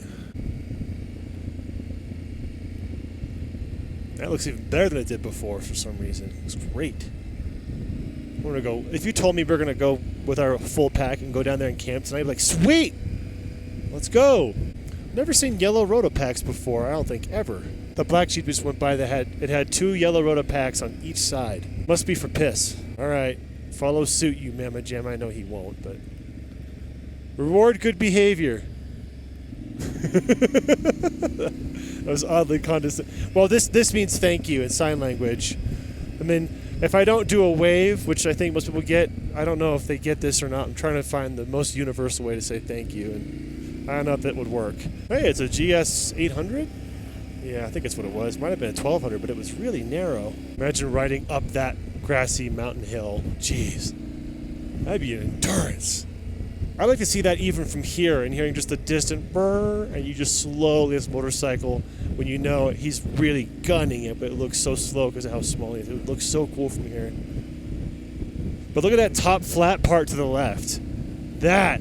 That looks even better than it did before for some reason. It looks great. We're gonna go. If you told me we're gonna go with our full pack and go down there and camp tonight, I'd be like, sweet! Let's go! Never seen yellow Rotopacks before, I don't think ever. The black Jeep just went by it had 2 yellow Rotopacks on each side. Must be for piss. Alright. Follow suit, you Mamma Jam. I know he won't, but reward good behavior. That was oddly condescending. Well, this means thank you in sign language. I mean, if I don't do a wave, which I think most people get, I don't know if they get this or not. I'm trying to find the most universal way to say thank you, and I don't know if that would work. Hey, it's a GS 800? Yeah, I think that's what it was. Might have been a 1200, but it was really narrow. Imagine riding up that grassy mountain hill. Jeez. That'd be an endurance. I like to see that even from here and hearing just the distant brrr, and you just slowly this motorcycle when you know he's really gunning it, but it looks so slow because of how small he is. It looks so cool from here. But look at that top flat part to the left. That.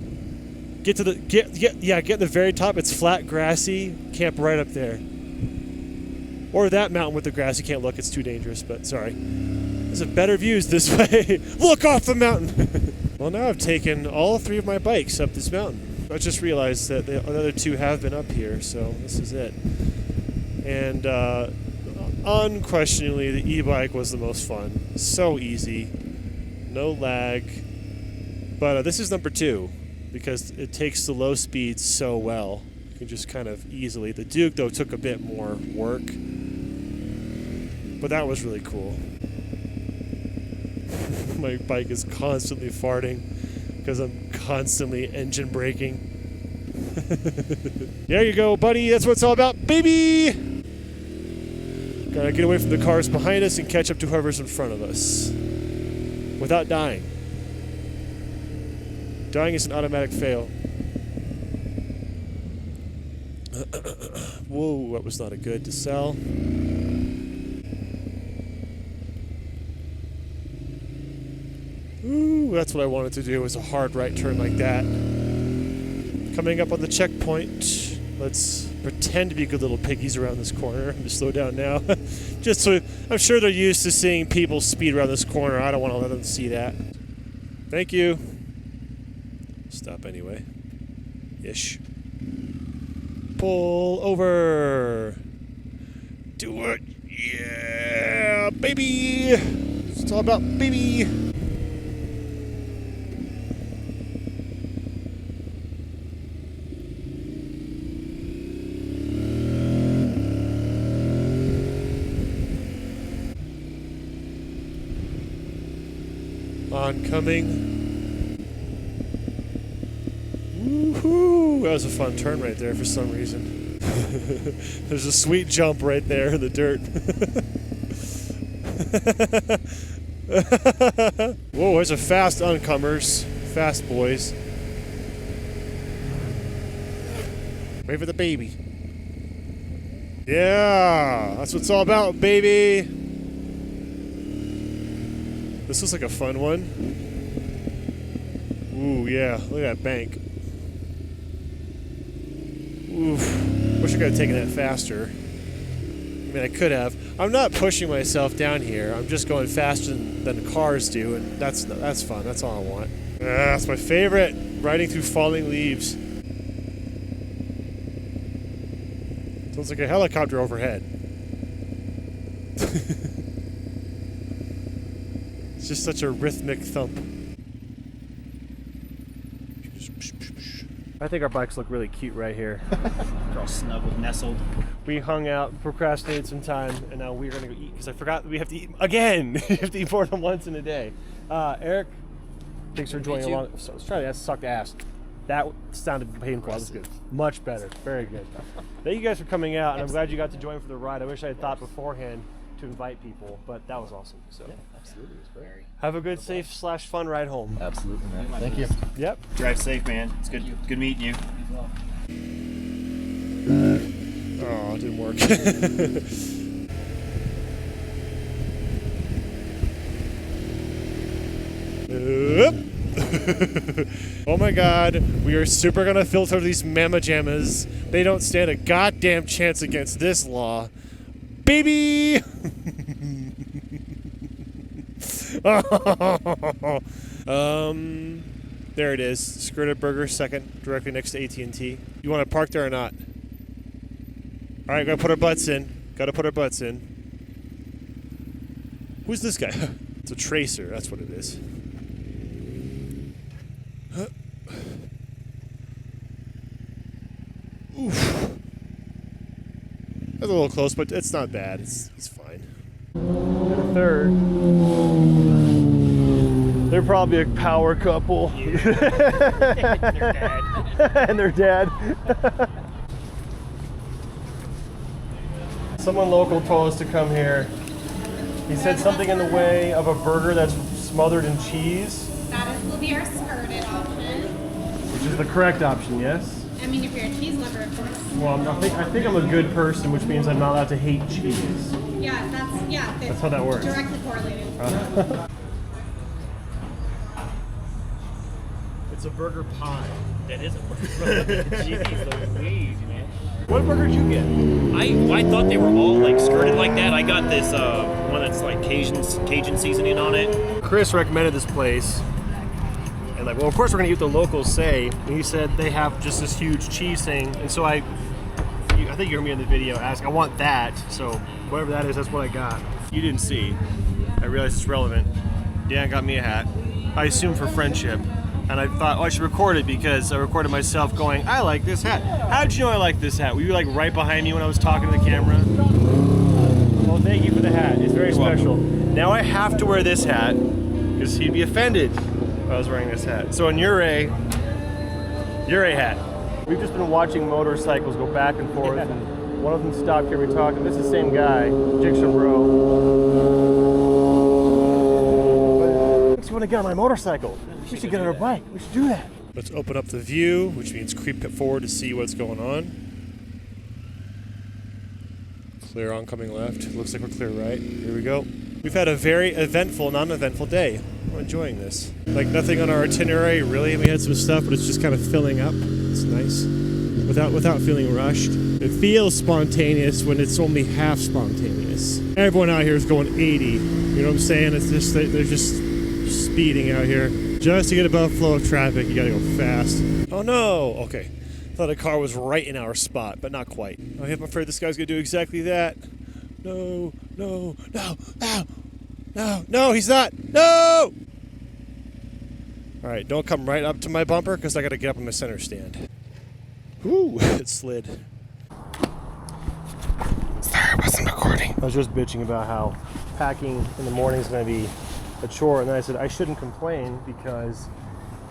Get to the get in the very top. It's flat, grassy. Camp right up there. Or that mountain with the grass. You can't look. It's too dangerous. But sorry. There's a better views this way. Look off the mountain. Well, now I've taken all 3 of my bikes up this mountain. I just realized that the other 2 have been up here, so this is it. And unquestionably, the e-bike was the most fun. So easy, no lag. But this is number 2 because it takes the low speeds so well. You can just kind of easily. The Duke, though, took a bit more work, but that was really cool. My bike is constantly farting because I'm constantly engine braking. There you go, buddy. That's what it's all about, baby! Gotta get away from the cars behind us and catch up to whoever's in front of us without dying. Dying is an automatic fail. Whoa, that was not a good to sell. Ooh, that's what I wanted to do, was a hard right turn like that. Coming up on the checkpoint. Let's pretend to be good little piggies around this corner. I'm going to slow down now. Just so I'm sure they're used to seeing people speed around this corner. I don't want to let them see that. Thank you. Stop anyway. Ish. Pull over. Do it. Yeah, baby. It's all about baby. Oncoming. Woohoo! That was a fun turn right there for some reason. There's a sweet jump right there in the dirt. Whoa, there's a fast oncomers. Fast boys. Wait for the baby. Yeah, that's what it's all about, baby. This looks like a fun one. Ooh, yeah, look at that bank. Oof. Wish I could have taken that faster. I mean, I could have. I'm not pushing myself down here. I'm just going faster than cars do, and that's fun. That's all I want. That's my favorite. Riding through falling leaves. Sounds like a helicopter overhead. It's just such a rhythmic thump. I think our bikes look really cute right here. They're all snuggled, nestled. We hung out, procrastinated some time, and now we're gonna go eat because I forgot we have to eat again. You have to eat more than once in a day. Eric, thanks for joining along. So let's try that. Sucked ass. That sounded painful. That was good. Much better. Very good. Thank you guys for coming out, and I'm glad you got to join for the ride. I wish I had thought beforehand to invite people, but that was awesome. So Yeah, absolutely. It was great. have a good, safe/fun ride home. Absolutely, man. Thank you. Yep. Drive safe, man. It's good. Good meeting you. Oh, it didn't work. Oh my god, we are super gonna filter these mamma jammas. They don't stand a goddamn chance against this law. Baby! There it is. Skirted Burger, second, directly next to AT&T. You want to park there or not? All right, gotta put our butts in. Gotta put our butts in. Who's this guy? It's a tracer. That's what it is. Oof. That's a little close, but it's not bad. It's fine. And a third. They're probably a power couple. Their dad. And their dad. Someone local told us to come here. He said something in the way of a burger that's smothered in cheese, Will be our skirted option. which is the correct option, yes? I mean, if you're a cheese lover, of course. Well, I think I'm a good person, which means I'm not allowed to hate cheese. Yeah, That's how that works. Directly correlated. It's a burger pie. That is a burger. Jeez Louise, man. What burger did you get? I thought they were all like skirted like that. I got this one that's like Cajun seasoning on it. Chris recommended this place. And like, well, of course we're gonna eat what the locals say. And he said they have just this huge cheese thing. And so I think you heard me in the video ask, I want that. So whatever that is, that's what I got. You didn't see. I realized it's relevant. Dan got me a hat. I assume for friendship. And I thought, oh, I should record it because I recorded myself going, I like this hat. How did you know I like this hat? Were you like right behind me when I was talking to the camera? Well, thank you for the hat. It's very special. Now I have to wear this hat because he'd be offended if I was wearing this hat. So in your A hat. We've just been watching motorcycles go back and forth, and one of them stopped here. We talked, and this is the same guy, Jigsaw Bro. Makes you want to get on my motorcycle. We should get on our bike. We should do that. Let's open up the view, which means creep forward to see what's going on. Clear oncoming left. Looks like we're clear right. Here we go. We've had a very eventful, non-eventful day. I'm enjoying this. Like nothing on our itinerary, really. We had some stuff, but it's just kind of filling up. It's nice. Without feeling rushed. It feels spontaneous when it's only half spontaneous. Everyone out here is going 80. You know what I'm saying? It's just they're just speeding out here. Just to get above flow of traffic, you gotta go fast. Oh no! Okay. Thought a car was right in our spot, but not quite. I'm afraid this guy's gonna do exactly that. No, no, no, no, no, no, he's not. No! All right, don't come right up to my bumper because I gotta get up on my center stand. Ooh, it slid. Sorry, I wasn't recording. I was just bitching about how packing in the morning is gonna be a chore, and then I said I shouldn't complain because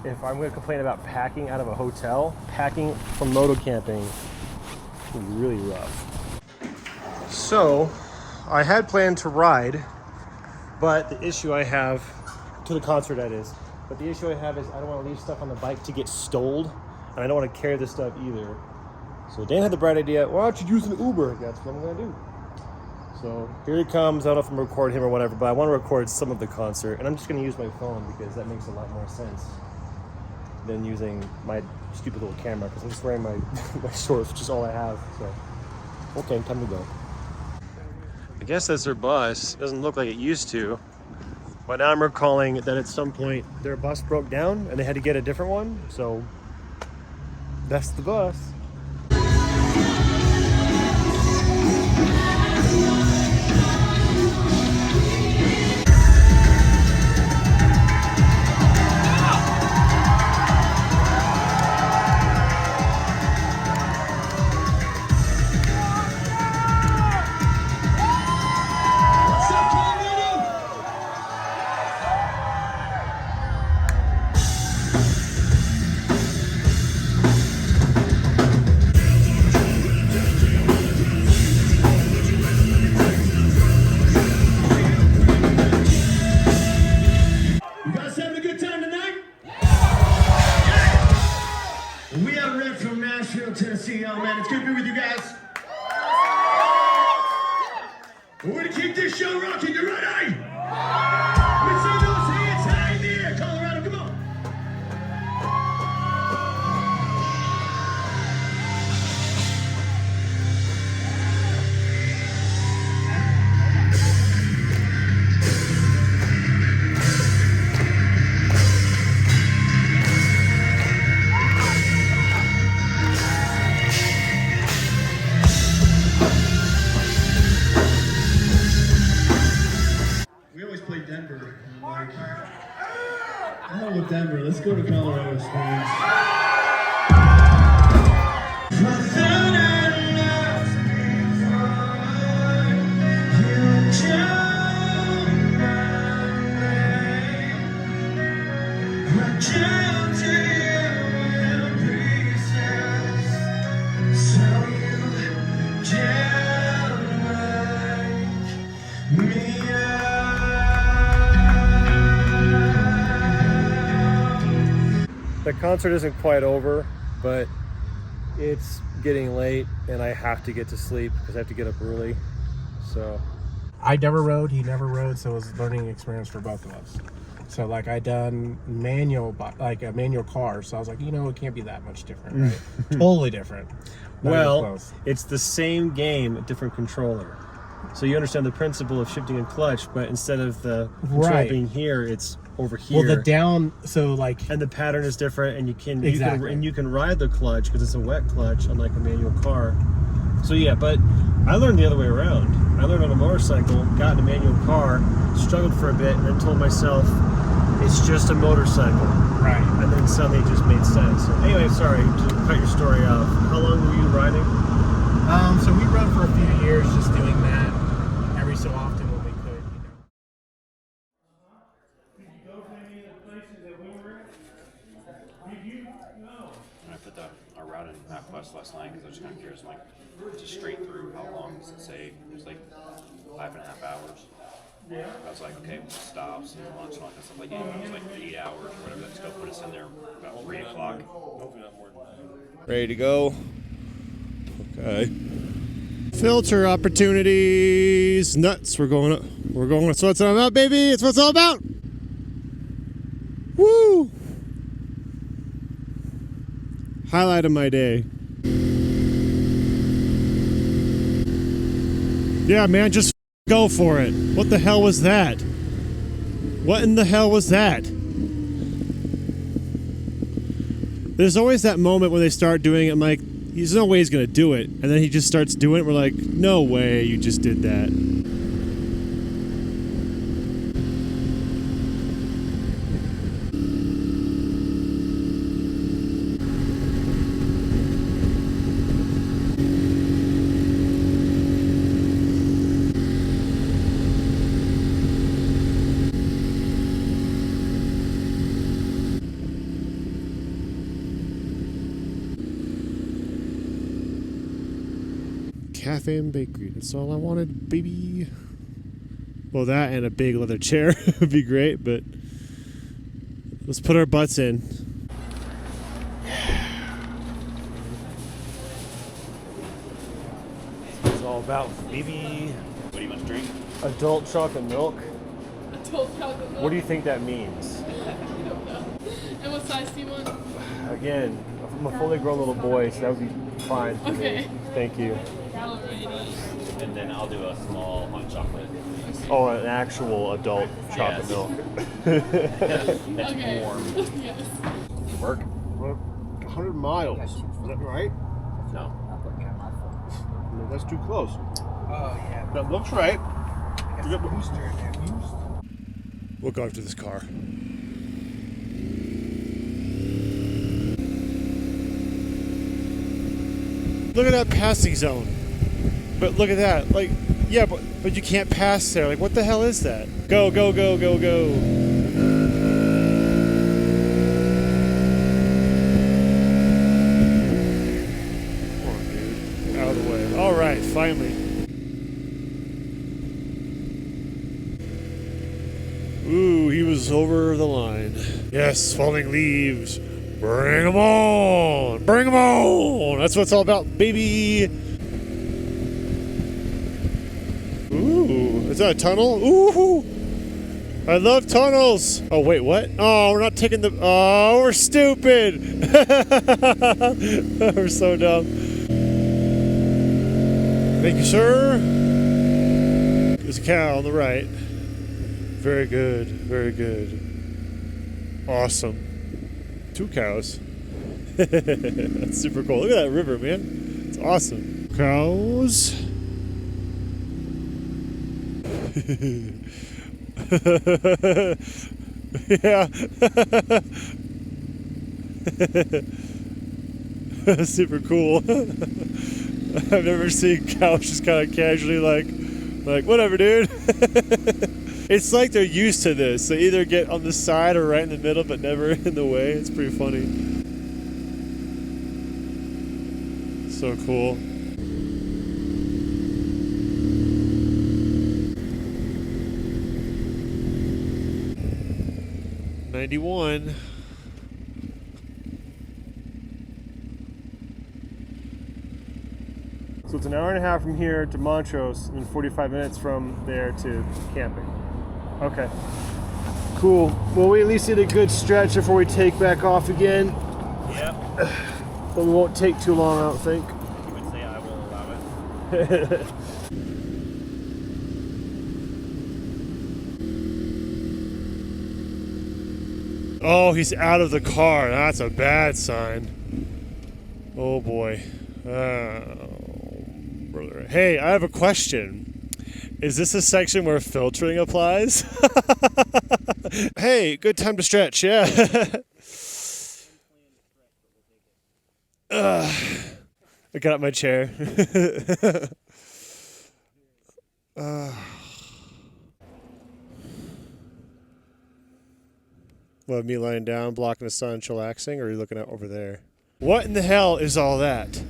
if I'm gonna complain about packing out of a hotel, packing from moto camping would be really rough. So, I had planned to ride, but the issue I have, to the concert that is, but the issue I have is I don't want to leave stuff on the bike to get stoled, and I don't want to carry this stuff either. So Dan had the bright idea, why don't you use an Uber? That's what I'm gonna do. So here he comes. I don't know if I'm gonna record him or whatever, but I want to record some of the concert, and I'm just gonna use my phone because that makes a lot more sense than using my stupid little camera because I'm just wearing my, my shorts, which is all I have. So, okay, time to go. I guess that's their bus. It doesn't look like it used to. But now I'm recalling that at some point their bus broke down and they had to get a different one. So that's the bus. Tennessee, oh man, it's good to be with you guys. We're gonna keep this show rocking. You ready? We see those hands high in the air, Colorado. Come on. Denver. I'm like, hell with Denver. Let's go to Colorado Springs. The concert isn't quite over, but it's getting late and I have to get to sleep because I have to get up early. So I never rode, he never rode, so it was a learning experience for both of us. So like I done manual, like a manual car, so I was like, you know, it can't be that much different, right? Totally different. Not well, it's the same game, different controller. So you understand the principle of shifting and clutch, but instead of the control being here, it's over here. Well, the down, so like, and the pattern is different, and you can exactly. you can ride the clutch because it's a wet clutch, unlike a manual car. So yeah, but I learned the other way around. I learned on a motorcycle, got in a manual car, struggled for a bit, and then told myself it's just a motorcycle. Right. And then suddenly it just made sense. So anyway, sorry to cut your story off. How long were you riding? So we rode for a few years, just doing that every so often when we could, you know. Did you go to any of the places that we were at? Did you? No. I put our route in MapQuest last night because I was just kind of curious, like, just straight through, how long does it say? It was like 5.5 hours. Yeah. I was like, okay, stops and lunch and all that stuff. Like, yeah, it was like 8 hours or whatever. That still put us in there about 3 o'clock. Hopefully not more than that. Ready to go. Okay. Filter opportunities. Nuts. We're going up. We're going. It's what it's all about, baby. It's what it's all about. Woo! Highlight of my day. Yeah, man, just go for it. What the hell was that? What in the hell was that? There's always that moment when they start doing it, I'm like, there's no way he's going to do it. And then he just starts doing it. We're like, no way you just did that. Cafe and bakery. That's all I wanted, baby. Well, that and a big leather chair would be great, but let's put our butts in. It's all about, baby. What do you want to drink? Adult chocolate milk. Adult chocolate milk. What do you think that means? I don't know. And what size do you want? Again, I'm a fully grown little boy, so that would be fine for me. Thank you. Alrighty. And then I'll do a small hot chocolate. Oh, an actual adult chocolate milk. That's Okay. warm. Yes. Work? 100 miles. Is that right? No. No, that's too close. Oh, yeah. That looks right. Booster. We'll go after this car. Look at that passing zone. But look at that. Like, yeah, but you can't pass there. Like, what the hell is that? Go, go, go, go, go. Come on, dude. Out of the way. All right, finally. Ooh, he was over the line. Yes, falling leaves. Bring them on! Bring them on! That's what it's all about, baby! Ooh, is that a tunnel? Ooh! I love tunnels! Oh, wait, what? Oh, we're not taking the... Oh, we're stupid! We're so dumb. Thank you, sir. There's a cow on the right. Very good, very good. Awesome. 2 cows. That's super cool. Look at that river, man. It's awesome. Cows. Yeah. Super cool. I've never seen cows just kind of casually like whatever, dude. It's like they're used to this. They either get on the side or right in the middle, but never in the way. It's pretty funny. So cool. '91. So it's an hour and a half from here to Montrose, and 45 minutes from there to camping. Okay. Cool. Well, we at least did a good stretch before we take back off again. Yep. But we won't take too long, I don't think. You would say I will allow it. Oh, he's out of the car. That's a bad sign. Oh boy. Brother. Hey, I have a question. Is this a section where filtering applies? Hey, good time to stretch, yeah. I got out my chair. What, me lying down, blocking the sun, chillaxing, or are you looking at over there? What in the hell is all that?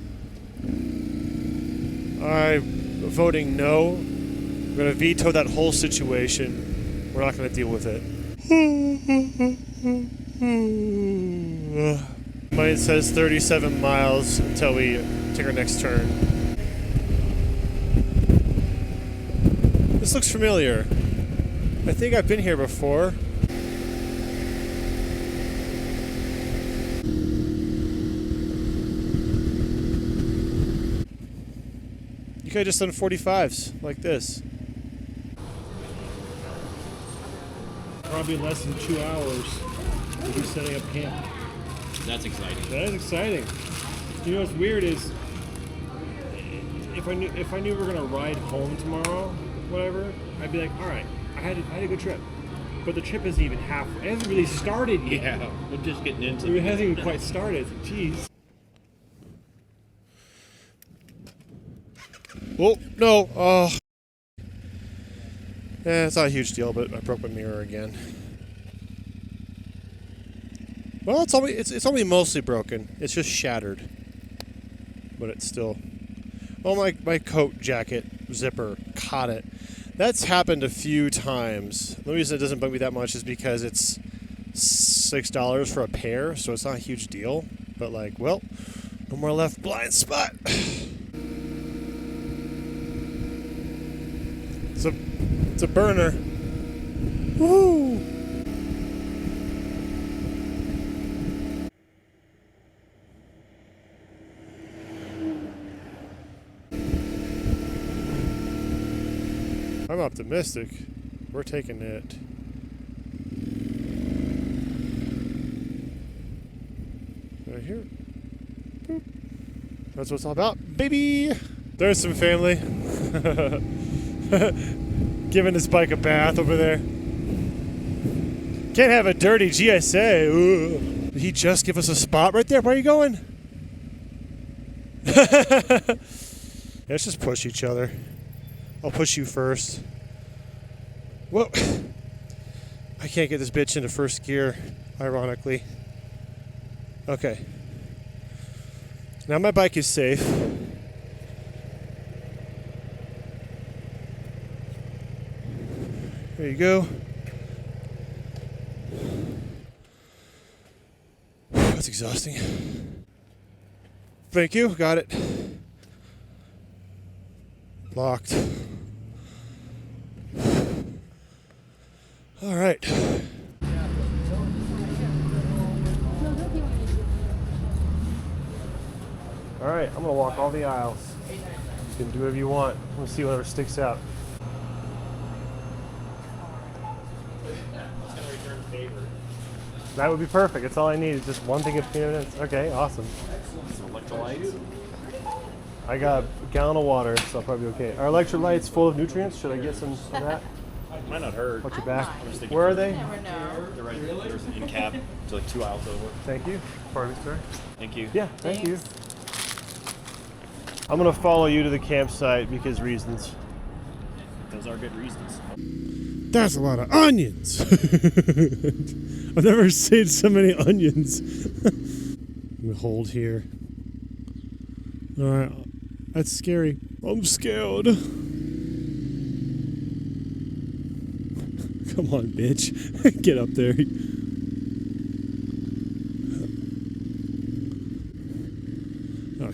I'm voting no. I'm going to veto that whole situation. We're not going to deal with it. Mine says 37 miles until we take our next turn. This looks familiar. I think I've been here before. You could have just done 45s like this. Probably less than 2 hours to be setting up camp. That's exciting. That is exciting. You know what's weird is if I knew we were gonna ride home tomorrow, whatever, I'd be like, all right, I had a good trip, but the trip isn't even halfway. It hasn't really started yet. Yeah, we're just getting into It it. hasn't even quite started. Jeez. Oh no! Oh. Yeah, it's not a huge deal, but I broke my mirror again. Well, it's only mostly broken. It's just shattered, but it's still. Oh, my coat jacket zipper caught it. That's happened a few times. The reason it doesn't bug me that much is because it's $6 for a pair, so it's not a huge deal. But like, well, no more left blind spot. It's a burner. Woo! I'm optimistic. We're taking it. Right here. Boop. That's what it's all about, baby. There's some family. Giving this bike a bath over there. Can't have a dirty GSA. Ooh. Did he just give us a spot right there? Where are you going? Let's just push each other. I'll push you first. Whoa. I can't get this bitch into first gear, ironically. Okay. Now my bike is safe. There you go. That's exhausting. Thank you. Got it. Locked. All right. All right, I'm gonna walk all the aisles. You can do whatever you want. We'll see whatever sticks out. That would be perfect. That's all I need. Just one thing of peanut minutes. Okay, awesome. Some electrolytes. I got a gallon of water, so I'll probably be okay. Are electrolytes full of nutrients? Should I get some of that? Might not hurt. Watch your back. Where are they? They're right there. There's an in cab. It's like 2 aisles over. Thank you. Pardon me, sir. Thank you. Yeah, thank you. I'm gonna follow you to the campsite because reasons. Those are good reasons. That's a lot of onions. I've never seen so many onions. Let me hold here. All right, that's scary. I'm scared. Come on, bitch. Get up there. Oh,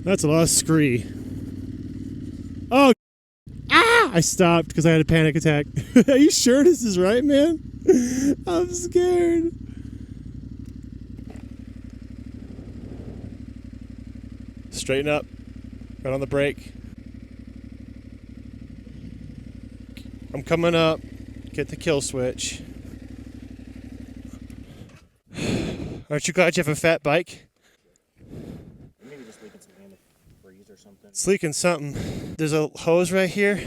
that's a lot of scree. Oh, ah! I stopped because I had a panic attack. Are you sure this is right, man? I'm scared. Straighten up. Right on the brake. I'm coming up. Get the kill switch. Aren't you glad you have a fat bike? Maybe just leaking some antifreeze or something. It's leaking something. There's a hose right here.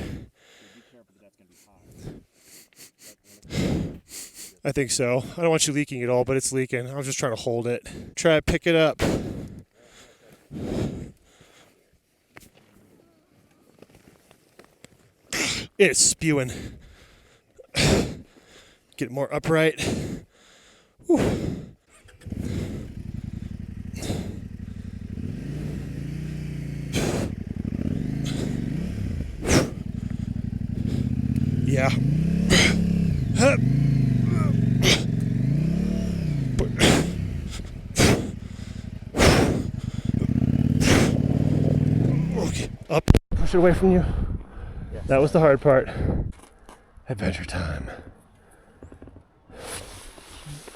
I think so. I don't want you leaking at all, but it's leaking. I was just trying to hold it. Try to pick it up. It's spewing. Get it more upright. Whew. Yeah. Okay, up. Push it away from you. Yes. That was the hard part. Adventure time.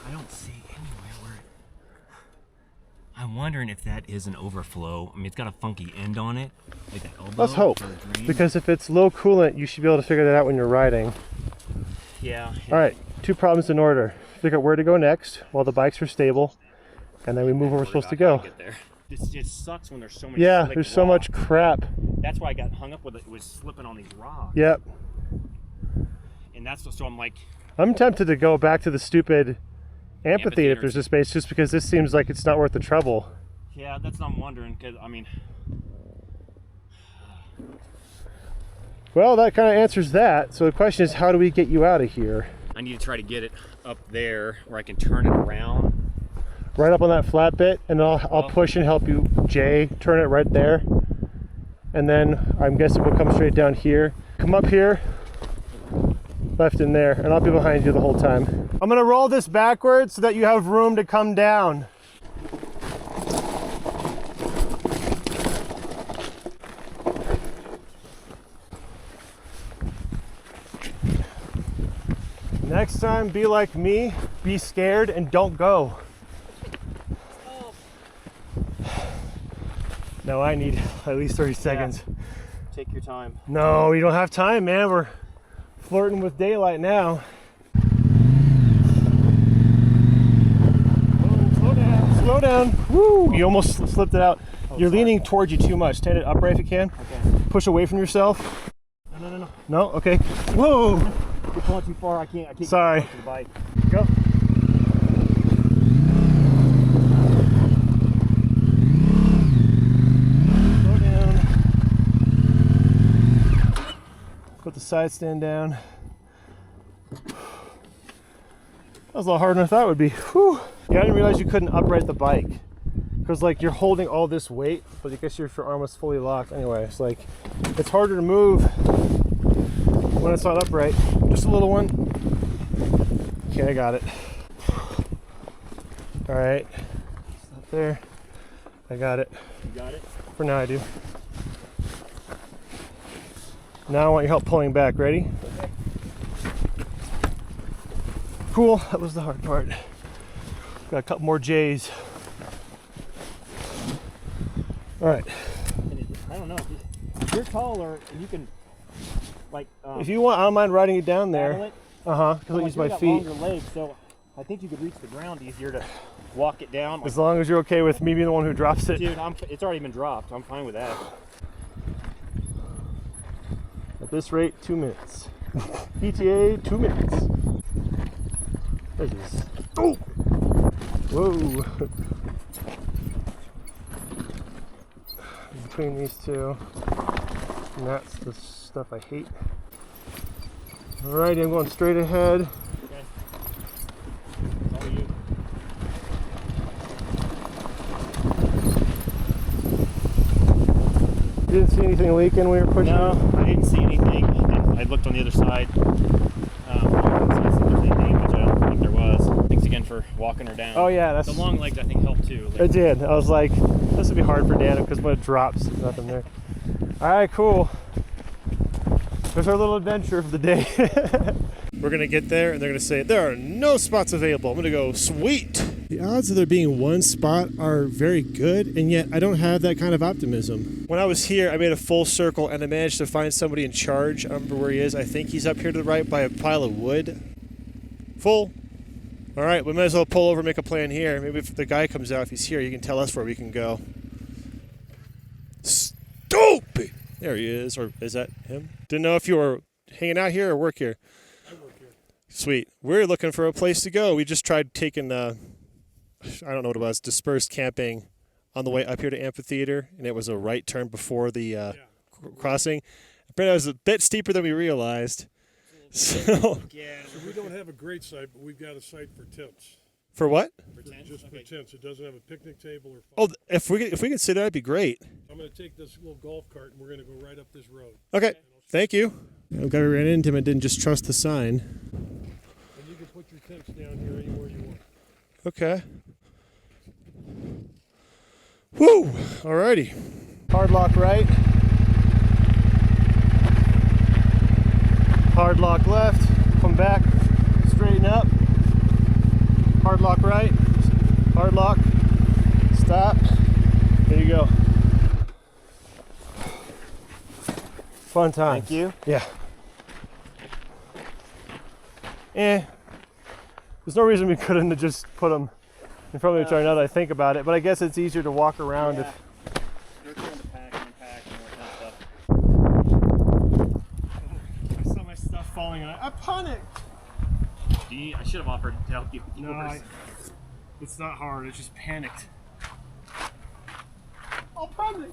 I don't see anywhere where. I'm wondering if that is an overflow. I mean, it's got a funky end on it, like an elbow. Let's hope, because if it's low coolant, you should be able to figure that out when you're riding. Yeah. All right, 2 problems in order. figure out where to go next while the bikes are stable, and then we move where we're supposed to go. Get there. It sucks when there's so many. Yeah, slick there's so much rocks. crap. That's why I got hung up with it. It was slipping on these rocks. Yep. And that's so I'm like. I'm tempted to go back to the stupid amphitheater if there's a space, just because this seems like it's not worth the trouble. Yeah, that's what I'm wondering, because I mean. Well, that kind of answers that. So the question is, how do we get you out of here? I need to try to get it up there where I can turn it around. Right up on that flat bit, and I'll push and help you, Jay, turn it right there. And then I'm guessing we'll come straight down here. Come up here, left in there, and I'll be behind you the whole time. I'm gonna roll this backwards so that you have room to come down. Next time, be like me, be scared, and don't go. No, I need at least 30 seconds. Take your time. No, you don't have time, man. We're flirting with daylight now. Slow down. Slow down. Woo! You almost slipped it out. You're leaning towards you too much. Stand it upright if you can. Okay. Push away from yourself. No. No? Okay. Whoa! You're pulling too far. I can't Sorry. get to the bike. Go. Slow down. Put the side stand down. That was a lot harder than I thought it would be. Whew. Yeah, I didn't realize you couldn't upright the bike. Because like you're holding all this weight, but I guess your arm is fully locked. Anyway, it's like, it's harder to move when it's not upright. Just a little one. Okay, I got it. All right, up there. I got it. You got it? For now I do. Now I want your help pulling back. Ready? Okay. Cool, that was the hard part. Got a couple more J's. All right. I don't know. If you're taller, you can, like. If you want, I don't mind riding it down there. Because I'll use my feet. Longer legs, so I think you could reach the ground easier to walk it down. As long as you're okay with me being the one who drops it. Dude, it's already been dropped. I'm fine with that. At this rate, 2 minutes. ETA, 2 minutes. There it is. Oh! Whoa! Between these two, and that's the stuff I hate. Alrighty, I'm going straight ahead. Okay. It's all you. You didn't see anything leaking when we were pushing? No, I didn't see anything. I looked on the other side. I didn't see anything, which I don't think there was. Thanks again for walking her down. Oh yeah, that's the long legs I think helped too. It did. I was like, this would be hard for Dan because when it drops, there's nothing there. All right, cool. There's our little adventure of the day. We're gonna get there and they're gonna say, there are no spots available. I'm gonna go, sweet. The odds of there being one spot are very good, and yet I don't have that kind of optimism. When I was here, I made a full circle and I managed to find somebody in charge. I don't remember where he is. I think he's up here to the right by a pile of wood. Full. All right, we might as well pull over and make a plan here. Maybe if the guy comes out, if he's here, he can tell us where we can go. Stupid! There he is, or is that him? Didn't know if you were hanging out here or work here. I work here. Sweet. We're looking for a place to go. We just tried taking, I don't know what it was, dispersed camping on the way up here to Amphitheater, and it was a right turn before the crossing. Apparently it was a bit steeper than we realized. So we don't have a great site, but we've got a site for tents. For what? Just for tents. It doesn't have a picnic table or. Oh, if we could sit there, that'd be great. I'm going to take this little golf cart and we're going to go right up this road. Okay, thank you. I'm glad we ran into him and didn't just trust the sign. And you can put your tents down here anywhere you want. Okay. Woo! Alrighty. Hard lock right. Hard lock left. Come back. Straighten up. Hard lock right. Hard lock. Stop. There you go. Fun time. Thank you. Yeah. There's no reason we couldn't have just put them in front of each other now that I think about it, but I guess it's easier to walk around if... They're trying to pack and unpack and all that kind of stuff. I saw my stuff falling and I panicked! I should have offered to help you with yours. It's not hard, it's just panicked. I'll panic!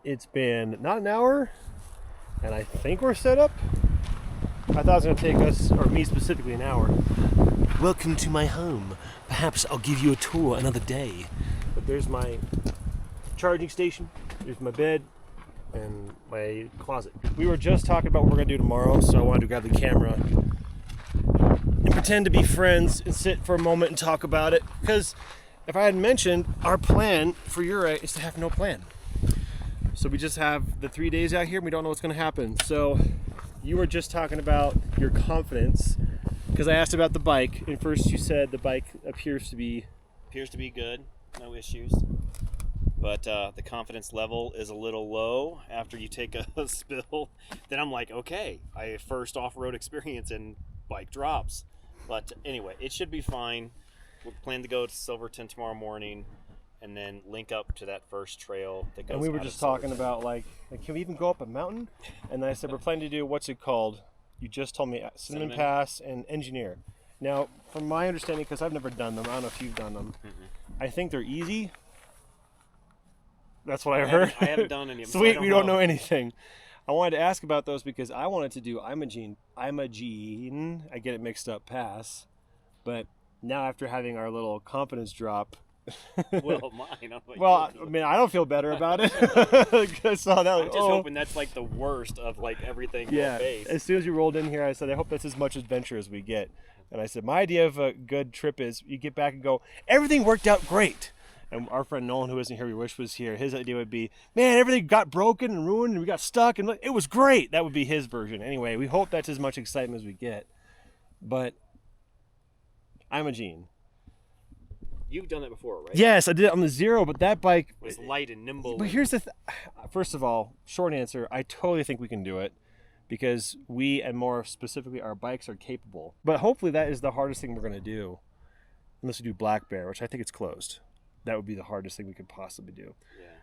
It's been not an hour, and I think we're set up. I thought it was going to take us, or me specifically, an hour. Welcome to my home. Perhaps I'll give you a tour another day. But there's my charging station, there's my bed, and my closet. We were just talking about what we're going to do tomorrow, so I wanted to grab the camera and pretend to be friends and sit for a moment and talk about it. Because if I had mentioned, our plan for Uri is to have no plan. So we just have the 3 days out here and we don't know what's going to happen. So you were just talking about your confidence because I asked about the bike, and first you said the bike appears to be good, no issues. But the confidence level is a little low after you take a spill. Then I'm like, okay, I first off-road experience and bike drops. But anyway, it should be fine. We plan to go to Silverton tomorrow morning and then link up to that first trail that goes. And we were just talking about like can we even go up a mountain? And I said we're planning to do, what's it called? You just told me Cinnamon Pass and Engineer. Now, from my understanding, because I've never done them, I don't know if you've done them. I think they're easy. That's what I heard. I haven't done any of them. Sweet, we don't know anything. I wanted to ask about those because I wanted to do Imogene. I get it mixed up, pass. But now after having our little confidence drop. Well, mine. Well, I mean, I don't feel better about it. I saw that. I'm just hoping that's like the worst of like everything you'll face. As soon as you rolled in here, I said, I hope that's as much adventure as we get. And I said, my idea of a good trip is you get back and go, everything worked out great. And our friend Nolan, who isn't here, we wish was here, his idea would be, man, everything got broken and ruined and we got stuck and it was great. That would be his version. Anyway, we hope that's as much excitement as we get. But Imogene. You've done it before, right? Yes, I did it on the Zero, but that bike was light and nimble. But here's the first of all, short answer, I totally think we can do it because we, and more specifically our bikes, are capable. But hopefully that is the hardest thing we're going to do, unless we do Black Bear, which I think it's closed. That would be the hardest thing we could possibly do. Yeah.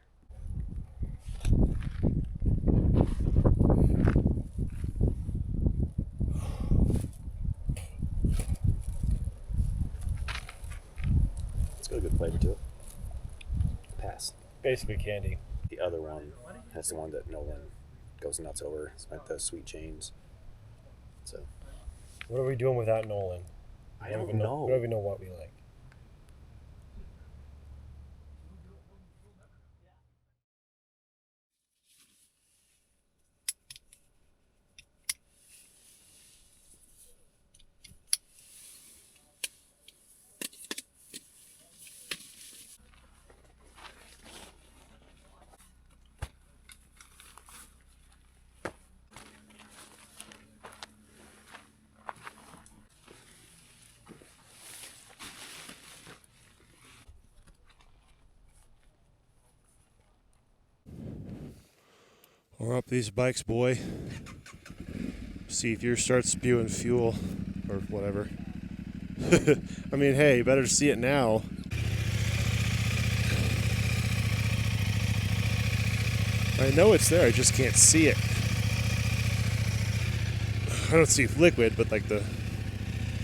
It's got a good flavor to it. Pass. Basically candy. The other one, that's the one that Nolan goes nuts over. It's like the sweet chains. So. What are we doing without Nolan? I don't know. We don't even know what we like. We're up these bikes, boy. See if yours starts spewing fuel or whatever. I mean, hey, you better see it now. I know it's there, I just can't see it. I don't see liquid, but like the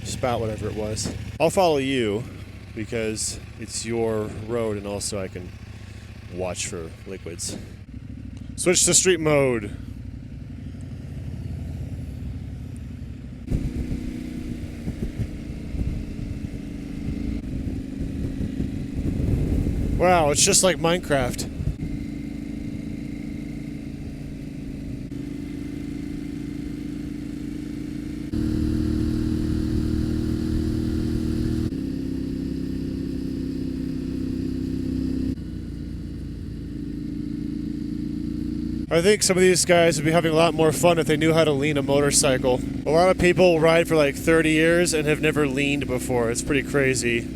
spout, whatever it was. I'll follow you because it's your road and also I can watch for liquids. Switch to street mode. Wow, it's just like Minecraft. I think some of these guys would be having a lot more fun if they knew how to lean a motorcycle. A lot of people ride for like 30 years and have never leaned before. It's pretty crazy.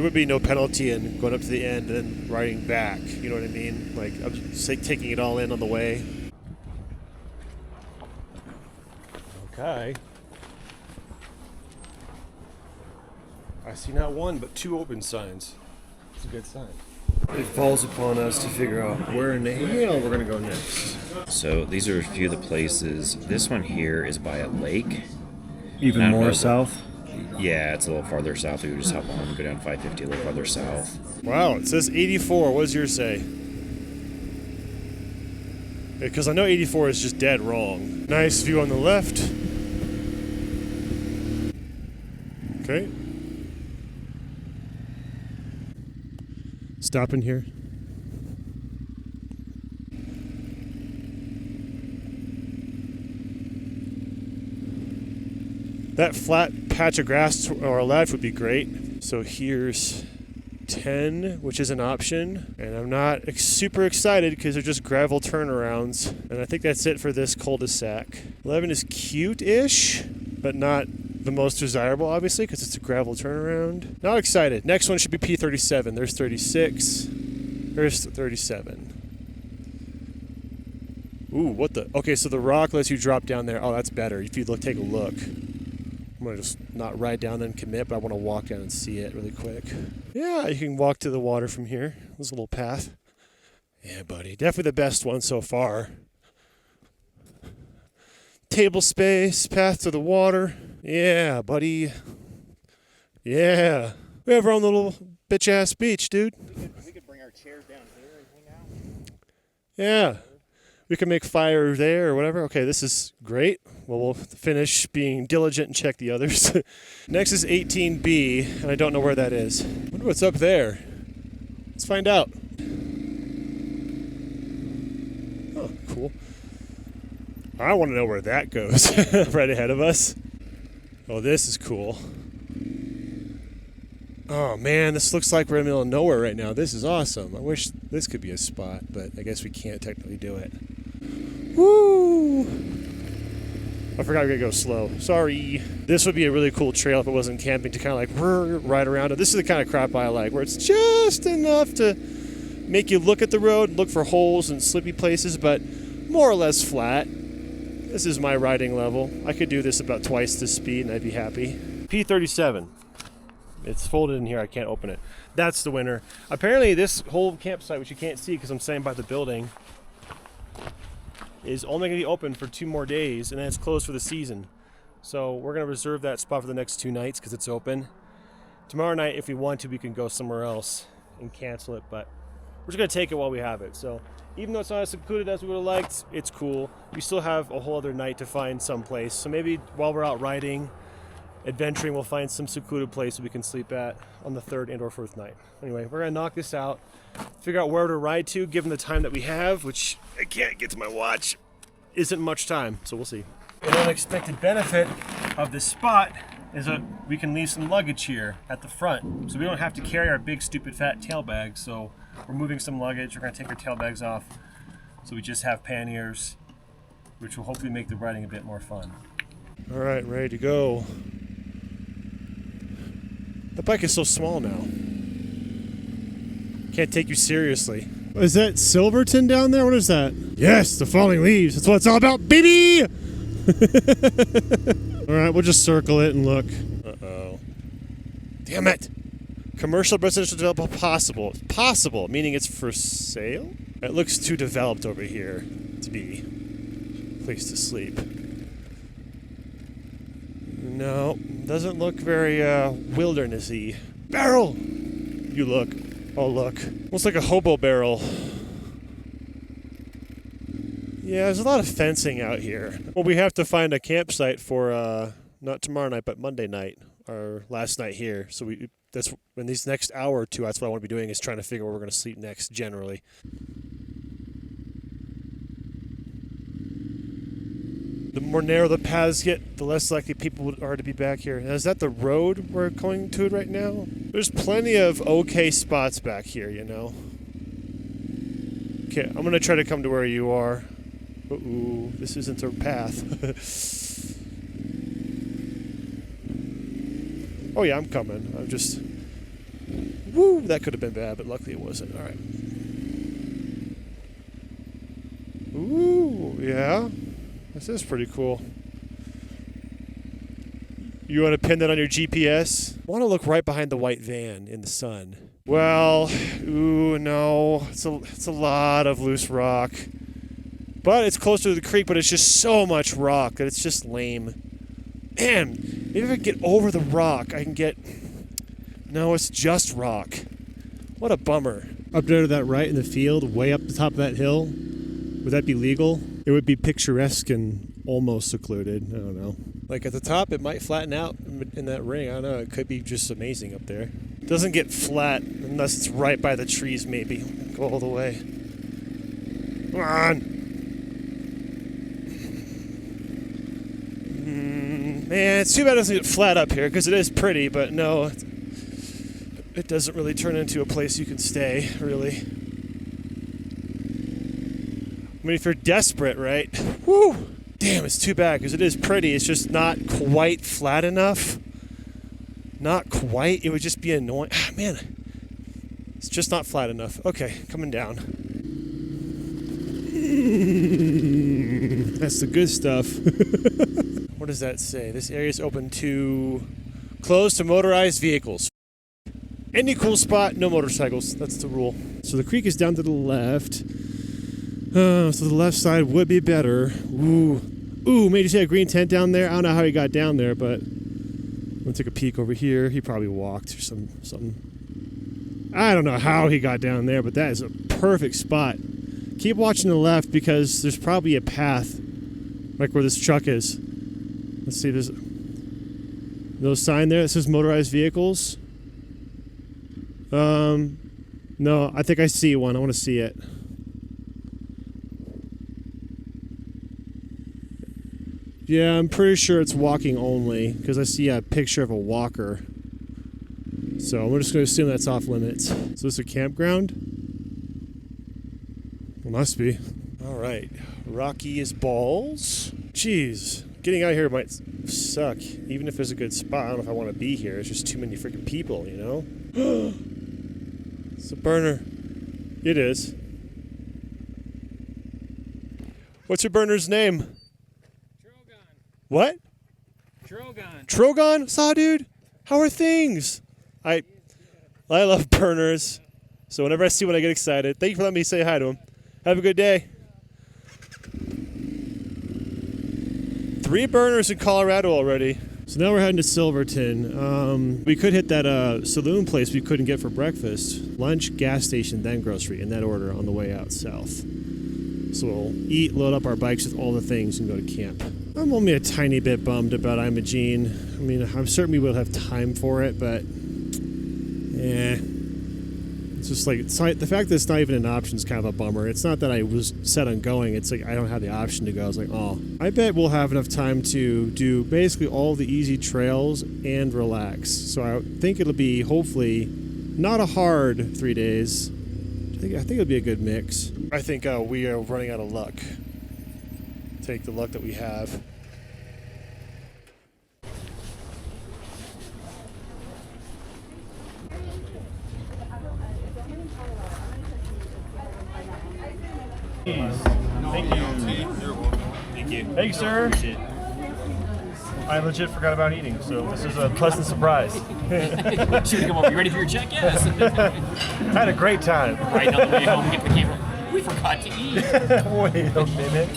there would be no penalty in going up to the end and then riding back. You know what I mean? Like, I'm just taking it all in on the way. Okay. I see not one, but 2 open signs. It's a good sign. It falls upon us to figure out where in the hell we're going to go next. So these are a few of the places. This one here is by a lake. Even more south? Yeah, it's a little farther south. We would just hop on and go down 550 a little farther south. Wow, it says 84. What does yours say? Because I know 84 is just dead wrong. Nice view on the left. Okay. Stop in here. That flat patch of grass to our left would be great. So here's 10, which is an option. And I'm not super excited because they're just gravel turnarounds. And I think that's it for this cul-de-sac. 11 is cute-ish, but not the most desirable, obviously, because it's a gravel turnaround. Not excited. Next one should be P37. There's 36. There's 37. Ooh, what the? Okay, so the rock lets you drop down there. Oh, that's better. If you look, take a look. I'm going to just not ride down and commit, but I want to walk down and see it really quick. Yeah, you can walk to the water from here. There's a little path. Yeah, buddy. Definitely the best one so far. Table space, path to the water. Yeah, buddy. Yeah. We have our own little bitch-ass beach, dude. We could bring our chairs down here and hang out. Yeah. We can make fire there or whatever. Okay, this is great. Well, we'll finish being diligent and check the others. Next is 18B, and I don't know where that is. I wonder what's up there. Let's find out. Oh, cool. I want to know where that goes. Right ahead of us. Oh, this is cool. Oh, man, this looks like we're in the middle of nowhere right now. This is awesome. I wish this could be a spot, but I guess we can't technically do it. Woo! I forgot we gotta go slow. Sorry. This would be a really cool trail if it wasn't camping to kind of like ride around it. This is the kind of crap I like, where it's just enough to make you look at the road and look for holes and slippy places, but more or less flat. This is my riding level. I could do this about twice the speed and I'd be happy. P37. It's folded in here. I can't open it. That's the winner. Apparently this whole campsite, which you can't see because I'm standing by the building, is only going to be open for 2 more days, and then it's closed for the season. So we're going to reserve that spot for the next 2 nights because it's open. Tomorrow night, if we want to, we can go somewhere else and cancel it, but we're just going to take it while we have it. So even though it's not as secluded as we would have liked, it's cool. We still have a whole other night to find someplace. So maybe while we're out riding, adventuring, we'll find some secluded place we can sleep at on the 3rd and or 4th night. Anyway, we're going to knock this out, figure out where to ride to given the time that we have, which I can't get to my watch. Isn't much time, so we'll see. An unexpected benefit of this spot is that we can leave some luggage here at the front, so we don't have to carry our big stupid fat tail bags. So we're moving some luggage. We're going to take our tail bags off, so we just have panniers, which will hopefully make the riding a bit more fun. All right, ready to go. The bike is so small now. Can't take you seriously. Is that Silverton down there? What is that? Yes, the falling leaves. That's what it's all about, baby! All right, we'll just circle it and look. Uh-oh. Damn it! Commercial residential development possible. Possible, meaning it's for sale? It looks too developed over here to be a place to sleep. No, doesn't look very wildernessy. Barrel! You look. Oh, look. Looks like a hobo barrel. Yeah, there's a lot of fencing out here. Well, we have to find a campsite for, not tomorrow night, but Monday night. Our last night here. So that's in these next hour or 2, that's what I want to be doing, is trying to figure where we're going to sleep next, generally. The more narrow the paths get, the less likely people are to be back here. Now, is that the road we're going to right now? There's plenty of okay spots back here, you know. Okay, I'm going to try to come to where you are. Uh-oh, this isn't a path. Oh yeah, I'm coming. I'm just Woo, that could have been bad, but luckily it wasn't. All right. Ooh, yeah. This is pretty cool. You want to pin that on your GPS? I want to look right behind the white van in the sun. Well, ooh, no. It's a lot of loose rock. But it's closer to the creek, but it's just so much rock that it's just lame. Man, maybe if I can get over the rock, I can get... No, it's just rock. What a bummer. Up there to that right in the field, way up the top of that hill, would that be legal? It would be picturesque and almost secluded. I don't know. Like at the top, it might flatten out in that ring. I don't know. It could be just amazing up there. It doesn't get flat unless it's right by the trees, maybe. Go all the way. Come on. Man, it's too bad it doesn't get flat up here because it is pretty, but no, it doesn't really turn into a place you can stay, really. I mean, if you're desperate, right? Woo! Damn, it's too bad because it is pretty. It's just not quite flat enough. Not quite. It would just be annoying. Ah, man, it's just not flat enough. Okay, coming down. That's the good stuff. What does that say? This area is open to... closed to motorized vehicles. Any cool spot, no motorcycles. That's the rule. So the creek is down to the left. So the left side would be better. Ooh. Ooh, made you see a green tent down there? I don't know how he got down there, but... I'm gonna take a peek over here. He probably walked or something. I don't know how he got down there, but that is a perfect spot. Keep watching the left because there's probably a path like where this truck is. Let's see, there's no sign there that says motorized vehicles. No, I think I see one. I want to see it. Yeah, I'm pretty sure it's walking only because I see a picture of a walker. So we're just going to assume that's off limits. So this is a campground? It must be. All right. Rocky as balls. Jeez. Getting out here might suck. Even if there's a good spot, I don't know if I want to be here. There's just too many freaking people, you know? It's a burner. It is. What's your burner's name? Trogon. What? Trogon. Trogon? Saw, dude? How are things? I love burners. So whenever I see one, I get excited. Thank you for letting me say hi to him. Have a good day. 3 burners in Colorado already. So now we're heading to Silverton. We could hit that saloon place we couldn't get for breakfast. Lunch, gas station, then grocery, in that order on the way out south. So we'll eat, load up our bikes with all the things, and go to camp. I'm only a tiny bit bummed about Imogene. I mean, I'm certain we will have time for it, but... It's just like, the fact that it's not even an option is kind of a bummer. It's not that I was set on going, it's like I don't have the option to go. I was like, oh, I bet we'll have enough time to do basically all the easy trails and relax. So I think it'll be, hopefully, not a hard 3 days. I think it'll be a good mix. I think we are running out of luck. Take the luck that we have. Thank you. Thank you. Thank you, sir. Appreciate it. I legit forgot about eating, so this is a pleasant surprise. Should we come over? You ready for your check? Yes. Had a great time. Right on the way home, get the camera. We forgot to eat. Wait a minute.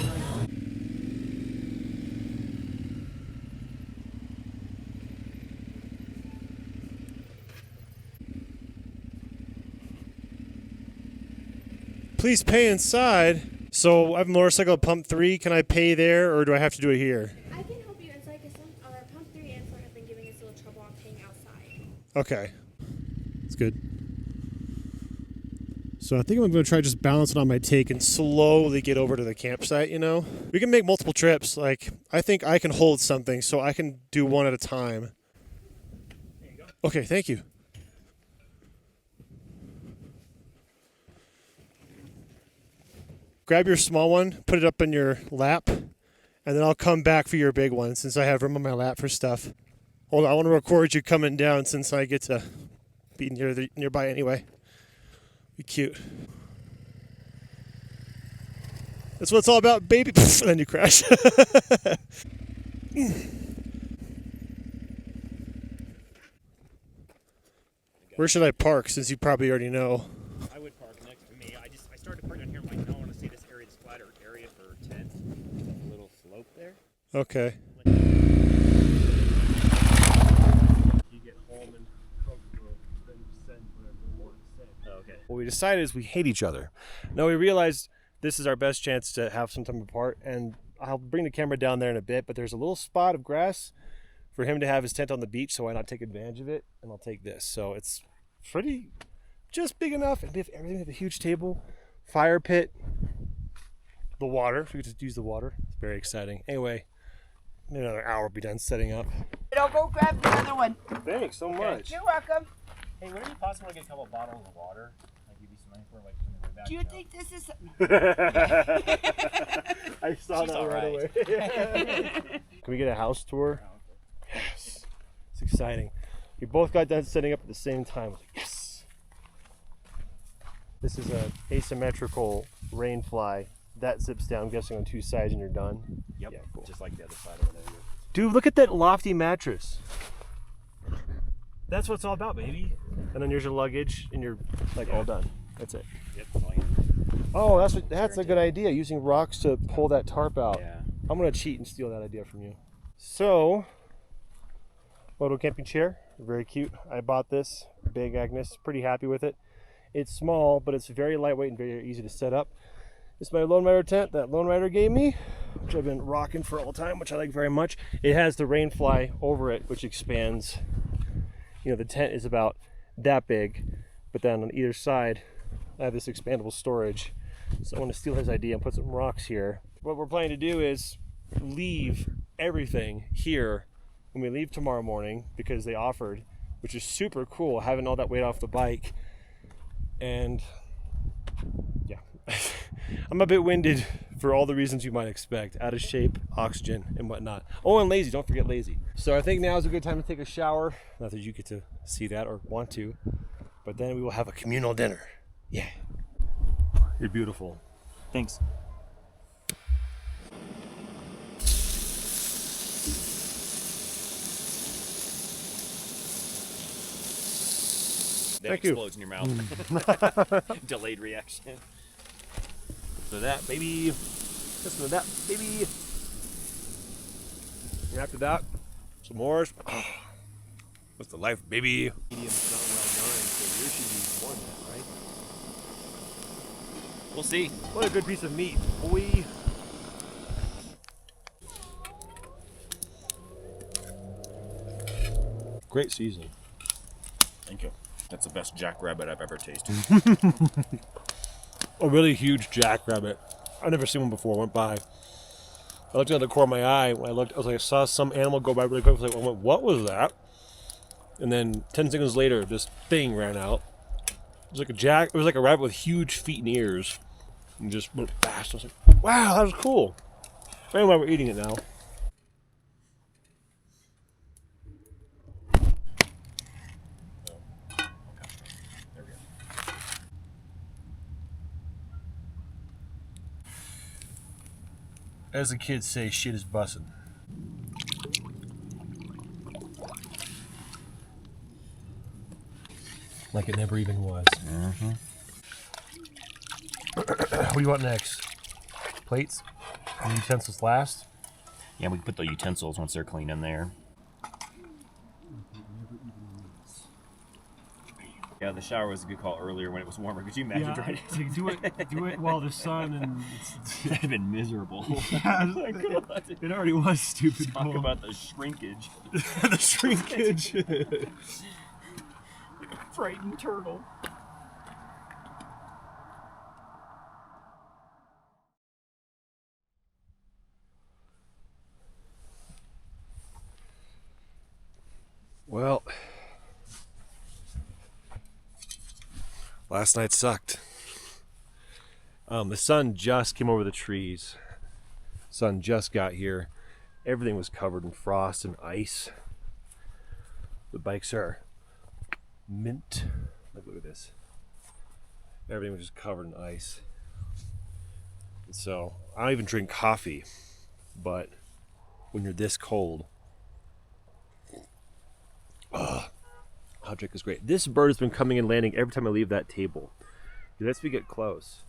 Please pay inside. So I have a motorcycle at pump 3. Can I pay there, or do I have to do it here? I can help you inside because pump 3 and 4 have been giving us a little trouble on paying outside. Okay. That's good. So I think I'm going to try just balance it on my take and slowly get over to the campsite, you know? We can make multiple trips. Like, I think I can hold something so I can do one at a time. There you go. Okay, thank you. Grab your small one, put it up in your lap, and then I'll come back for your big one since I have room on my lap for stuff. Hold on, I want to record you coming down since I get to Be nearby anyway. Be cute. That's what it's all about, baby. And then you crash. Where should I park, since you probably already know? I would park next to me. I started to park down here. I'm like, no, I want to see this area, this flatter area for tents. A little slope there. Okay. You get home and comfortable, then send whatever you want to send. Oh, okay. What we decided is we hate each other. Now we realized this is our best chance to have some time apart, and I'll bring the camera down there in a bit, but there's a little spot of grass for him to have his tent on the beach, so why not take advantage of it? And I'll take this. So it's pretty, just big enough, and we have everything. We have a huge table, fire pit, the water. We could just use the water. It's very exciting. Anyway, maybe another hour will be done setting up. I'll go grab the other one. Thanks so much. You're welcome. Hey, would it be possible to get a couple bottles of water? I'll give you some money for like when we're back. Do you think this is? I saw She's that all right away. Can we get a house tour? Yes. It's exciting. We both got done setting up at the same time. I was like, yes. This is a asymmetrical rain fly. That zips down, I'm guessing, on two sides and you're done. Yep. Yeah, cool. Just like the other side over there. Dude, look at that lofty mattress. That's what it's all about, baby. And then here's your luggage and you're like all done. That's it. Yep. Oh, that's a good idea, using rocks to pull that tarp out. Yeah. I'm gonna cheat and steal that idea from you. So, photo camping chair, very cute. I bought this, big Agnes, pretty happy with it. It's small, but it's very lightweight and very easy to set up. This is my Lone Rider tent that Lone Rider gave me, which I've been rocking for all time, which I like very much. It has the rain fly over it, which expands. You know, the tent is about that big, but then on either side, I have this expandable storage. So I want to steal his idea and put some rocks here. What we're planning to do is leave everything here when we leave tomorrow morning, because they offered, which is super cool, having all that weight off the bike. And yeah, I'm a bit winded for all the reasons you might expect. Out of shape, oxygen, and whatnot. Oh, and lazy, don't forget lazy. So I think now is a good time to take a shower. Not that you get to see that or want to, but then we will have a communal dinner. Yeah. You're beautiful. Thanks. That Thank you. explodes in your mouth. Delayed reaction. So that, baby. Listen to that, baby. And after that, some more. Oh, what's the life, baby? Medium's not around 9, so yours should be 1, right? We'll see. What a good piece of meat, boy. Great seasoning. Thank you. That's the best jackrabbit I've ever tasted. A really huge jackrabbit. I've never seen one before. I went by. I looked at the corner of my eye. When I looked, I was like, I saw some animal go by really quick. I was like, what was that? And then 10 seconds later, this thing ran out. It was like it was like a rabbit with huge feet and ears, and just went fast. I was like, wow, that was cool. Anyway, we're eating it now. As the kids say, shit is bussin'. Like it never even was. Mm-hmm. What do you want next? Plates? And utensils last? Yeah, we can put the utensils once they're clean in there. Yeah, the shower was a good call earlier when it was warmer. Could you imagine trying to do it while the sun and It'd have been miserable. yeah, it already was stupid. Talk about the shrinkage. The shrinkage. Frightened turtle. Well, last night sucked. The sun just came over the trees. Sun just got here. Everything was covered in frost and ice. The bikes are mint. Look at this. Everything was just covered in ice. So I don't even drink coffee, but when you're this cold, hot drink is great. This bird has been coming and landing every time I leave that table. It lets me get close.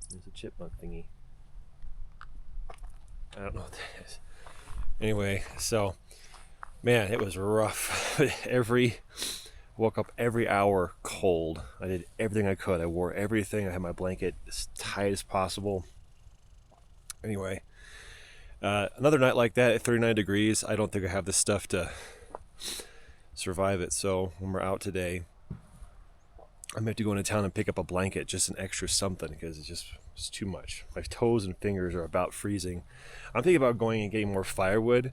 There's a chipmunk thingy. I don't know what that is. Anyway, so man, it was rough. Woke up every hour cold. I did everything I could. I wore everything. I had my blanket as tight as possible. Anyway, another night like that at 39 degrees, I don't think I have the stuff to survive it. So when we're out today, I'm gonna have to go into town and pick up a blanket, just an extra something, because it's too much. My toes and fingers are about freezing. I'm thinking about going and getting more firewood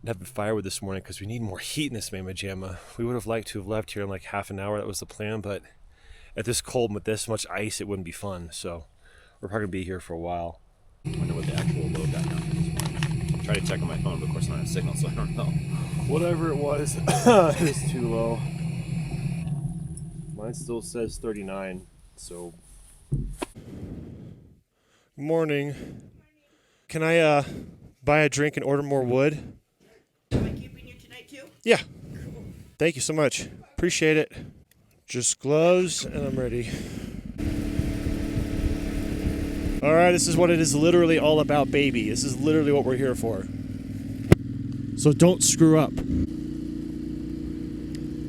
and having firewood this morning because we need more heat in this Mama Jamma. We would have liked to have left here in like half an hour. That was the plan, but at this cold and with this much ice, it wouldn't be fun. So we're probably gonna be here for a while. I wonder what the actual load got down is. I'm trying to check on my phone, but of course I don't have signal, so I don't know. Whatever it was, it's too low. Mine still says 39, so. Morning. Can I buy a drink and order more wood? Am I keeping you tonight too? Yeah. Thank you so much. Appreciate it. Just gloves and I'm ready. All right, this is what it is literally all about, baby. This is literally what we're here for. So don't screw up.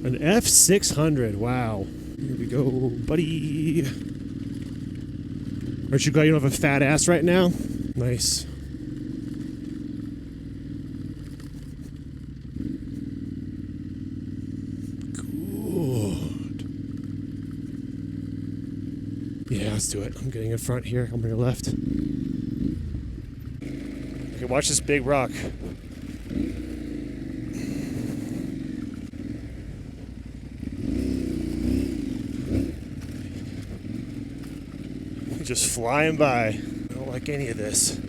An F600, wow. Here we go, buddy. Aren't you glad you don't have a fat ass right now? Nice. Good. Yeah, let's do it. I'm getting in front here. I'm going to left. Okay, watch this big rock. Just flying by. I don't like any of this.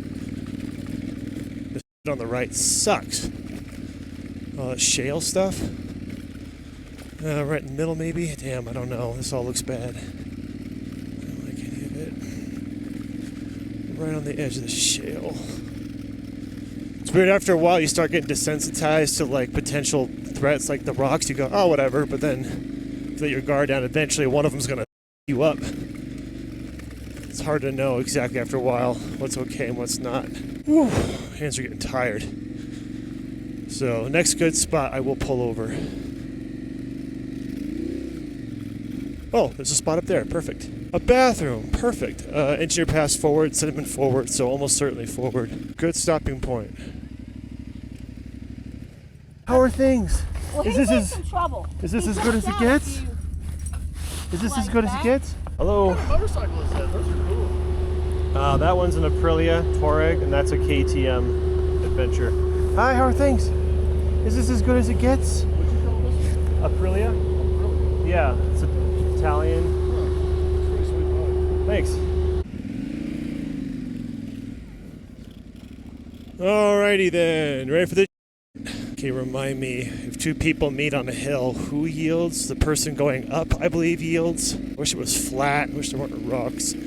This on the right sucks. All that shale stuff. Right in the middle, maybe. Damn, I don't know. This all looks bad. I don't like any of it. Right on the edge of the shale. It's weird. After a while, you start getting desensitized to like potential threats, like the rocks. You go, oh, whatever. But then, if you let your guard down, eventually one of them's gonna you up. It's hard to know exactly after a while what's okay and what's not. Whew, hands are getting tired. So next good spot, I will pull over. Oh, there's a spot up there. Perfect. A bathroom. Perfect. Engineer pass forward, sentiment forward, so almost certainly forward. Good stopping point. How are things? Well, Is this as good as it gets? Is this as good as it gets? Hello. What motorcycle is that? Those are cool. That one's an Aprilia Touareg, and that's a KTM Adventure. Hi, how are things? Is this as good as it gets? What'd you call this one? Aprilia? Aprilia. Yeah, it's Italian. Huh. Pretty sweet bike. Thanks. Alrighty then, ready for the. Okay, remind me, if two people meet on a hill, who yields? The person going up, I believe, yields. I wish it was flat. I wish there weren't rocks. I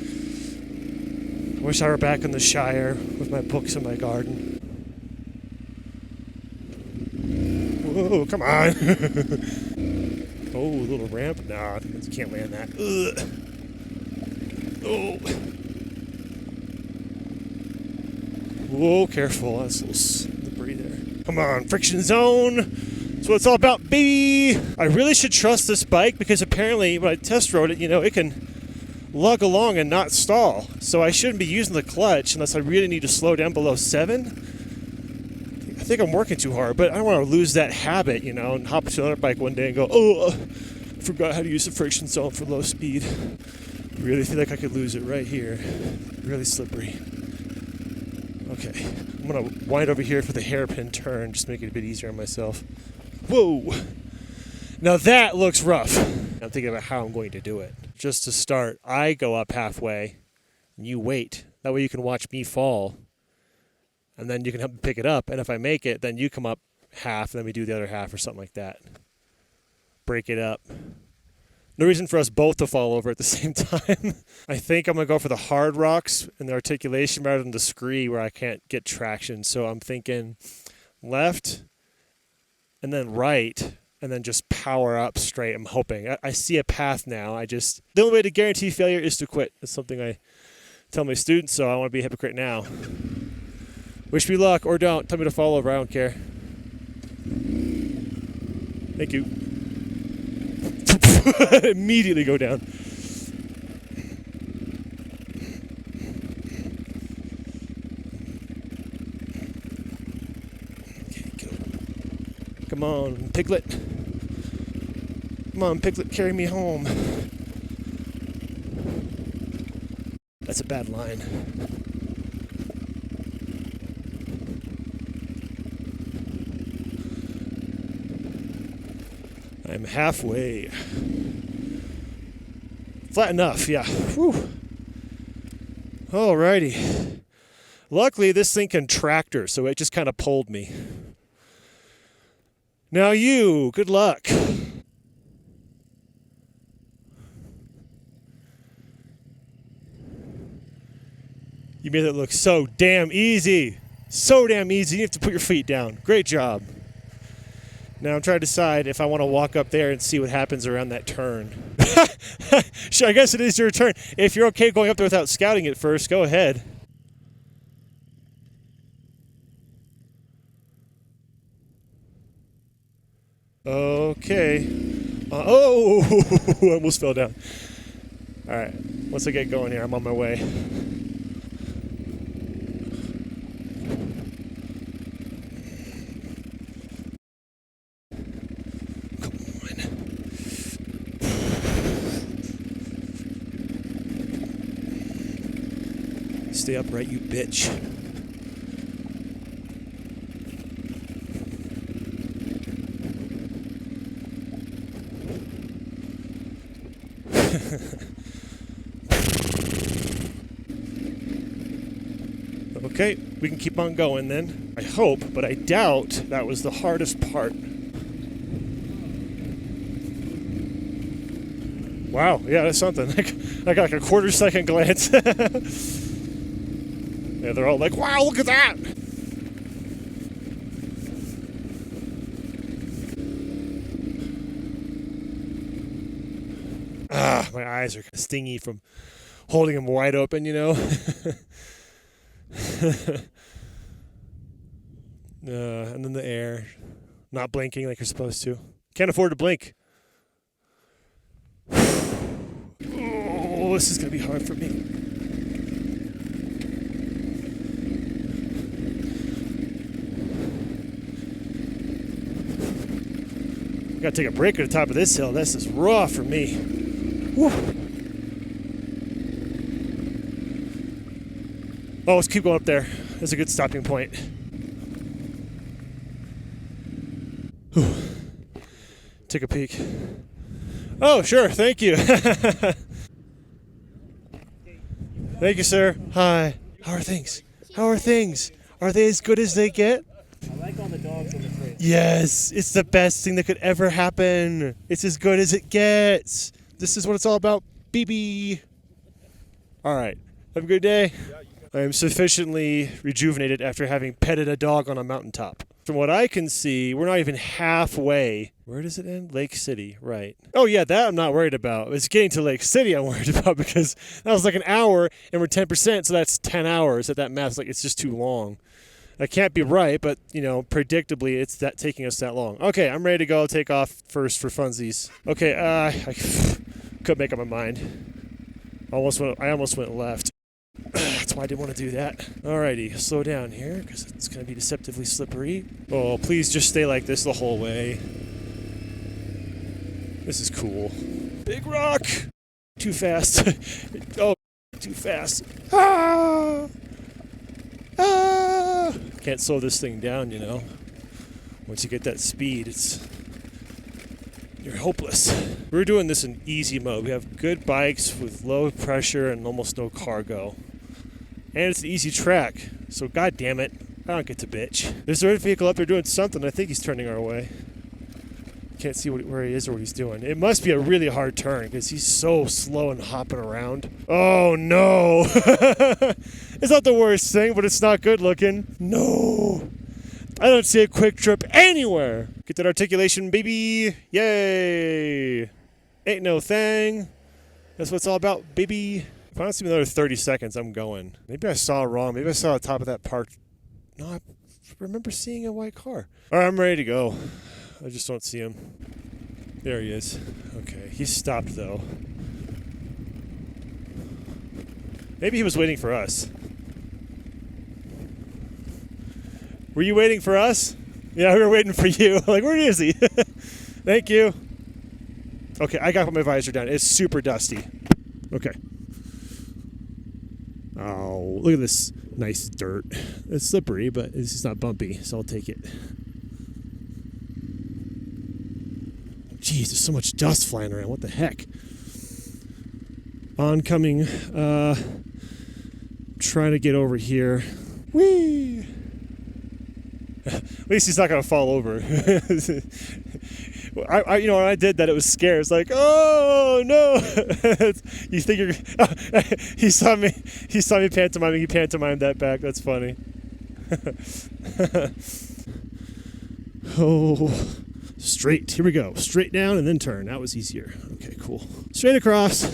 wish I were back in the Shire with my books in my garden. Whoa, come on. Oh, a little ramp? Nah, you can't land that. Ugh. Oh. Whoa, careful. That's a little slippery there. Come on, friction zone. That's what it's all about, baby. I really should trust this bike because apparently when I test rode it, it can lug along and not stall. So I shouldn't be using the clutch unless I really need to slow down below 7. I think I'm working too hard, but I don't want to lose that habit, and hop into another bike one day and go, oh, forgot how to use the friction zone for low speed. Really feel like I could lose it right here. Really slippery. Okay, I'm gonna wind over here for the hairpin turn, just make it a bit easier on myself. Whoa! Now that looks rough. I'm thinking about how I'm going to do it. just to start. I go up halfway, and you wait. That way you can watch me fall, and then you can help me pick it up. And if I make it, then you come up half, and then we do the other half or something like that. Break it up. No reason for us both to fall over at the same time. I think I'm going to go for the hard rocks and the articulation rather than the scree where I can't get traction. So I'm thinking left and then right and then just power up straight. I'm hoping. I see a path now. The only way to guarantee failure is to quit. That's something I tell my students, so I want to be a hypocrite now. Wish me luck or don't. Tell me to fall over. I don't care. Thank you. Immediately go down. Okay, go. Come on, Piglet. Come on, Piglet, carry me home. That's a bad line. I'm halfway. Flat enough, yeah. Whew. Alrighty. Luckily, this thing can tractor, so it just kind of pulled me. Now you, good luck. You made it look so damn easy. So damn easy. You have to put your feet down. Great job. Now I'm trying to decide if I want to walk up there and see what happens around that turn. Sure, I guess it is your turn. If you're okay going up there without scouting it first, go ahead. Okay. Oh, I almost fell down. All right, once I get going here, I'm on my way. Stay upright, you bitch. Okay, we can keep on going then. I hope, but I doubt that was the hardest part. Wow, yeah, that's something. I got like a quarter-second glance. Yeah, they're all like, wow, look at that! Ah, my eyes are stingy from holding them wide open, you know? And then the air. Not blinking like you're supposed to. Can't afford to blink. Oh, this is going to be hard for me. I gotta take a break at the top of this hill. This is rough for me. Whew. Oh, let's keep going up there. That's a good stopping point. Whew. Take a peek. Oh, sure. Thank you. Thank you, sir. Hi. How are things? How are things? Are they as good as they get? I like all the dogs on the trail. Yes, it's the best thing that could ever happen. It's as good as it gets. This is what it's all about, BB. All right. Have a good day. I am sufficiently rejuvenated after having petted a dog on a mountaintop. From what I can see, we're not even halfway. Where does it end? Lake City, right. Oh, yeah, that I'm not worried about. It's getting to Lake City I'm worried about because that was like an hour and we're 10%, so that's 10 hours. At that math, it's just too long. That can't be right, but, you know, predictably, it's that taking us that long. Okay, I'm ready to go. Take off first for funsies. Okay, I couldn't make up my mind. I almost went left. That's why I didn't want to do that. Alrighty, slow down here, because it's going to be deceptively slippery. Oh, please just stay like this the whole way. This is cool. Big rock! Too fast. Oh, too fast. Ah! Ah! Can't slow this thing down, you know. Once you get that speed, it's You're hopeless. We're doing this in easy mode. We have good bikes with low pressure and almost no cargo. And it's an easy track. So god damn it, I don't get to bitch. There's a red vehicle up there doing something. I think he's turning our way. Can't see where he is or what he's doing. It must be a really hard turn because he's so slow and hopping around. Oh no! It's not the worst thing, but it's not good looking. No! I don't see a quick trip anywhere! Get that articulation, baby! Yay! Ain't no thing. That's what it's all about, baby. If I don't see another 30 seconds, I'm going. Maybe I saw it wrong. Maybe I saw the top of that park. No, I remember seeing a white car. All right, I'm ready to go. I just don't see him. There he is. Okay, he's stopped though. Maybe he was waiting for us. Were you waiting for us? Yeah, we were waiting for you. Like, where is he? Thank you. Okay, I got to put my visor down. It's super dusty. Okay. Oh, look at this nice dirt. It's slippery, but it's just not bumpy, so I'll take it. Jeez, there's so much dust flying around. What the heck? Oncoming. Trying to get over here. Whee! At least he's not going to fall over. I when I did that, it was scary. It's like, oh no! You think you're? He saw me pantomiming. He pantomimed that back. That's funny. Oh, straight. Here we go. Straight down and then turn. That was easier. Okay, cool. Straight across.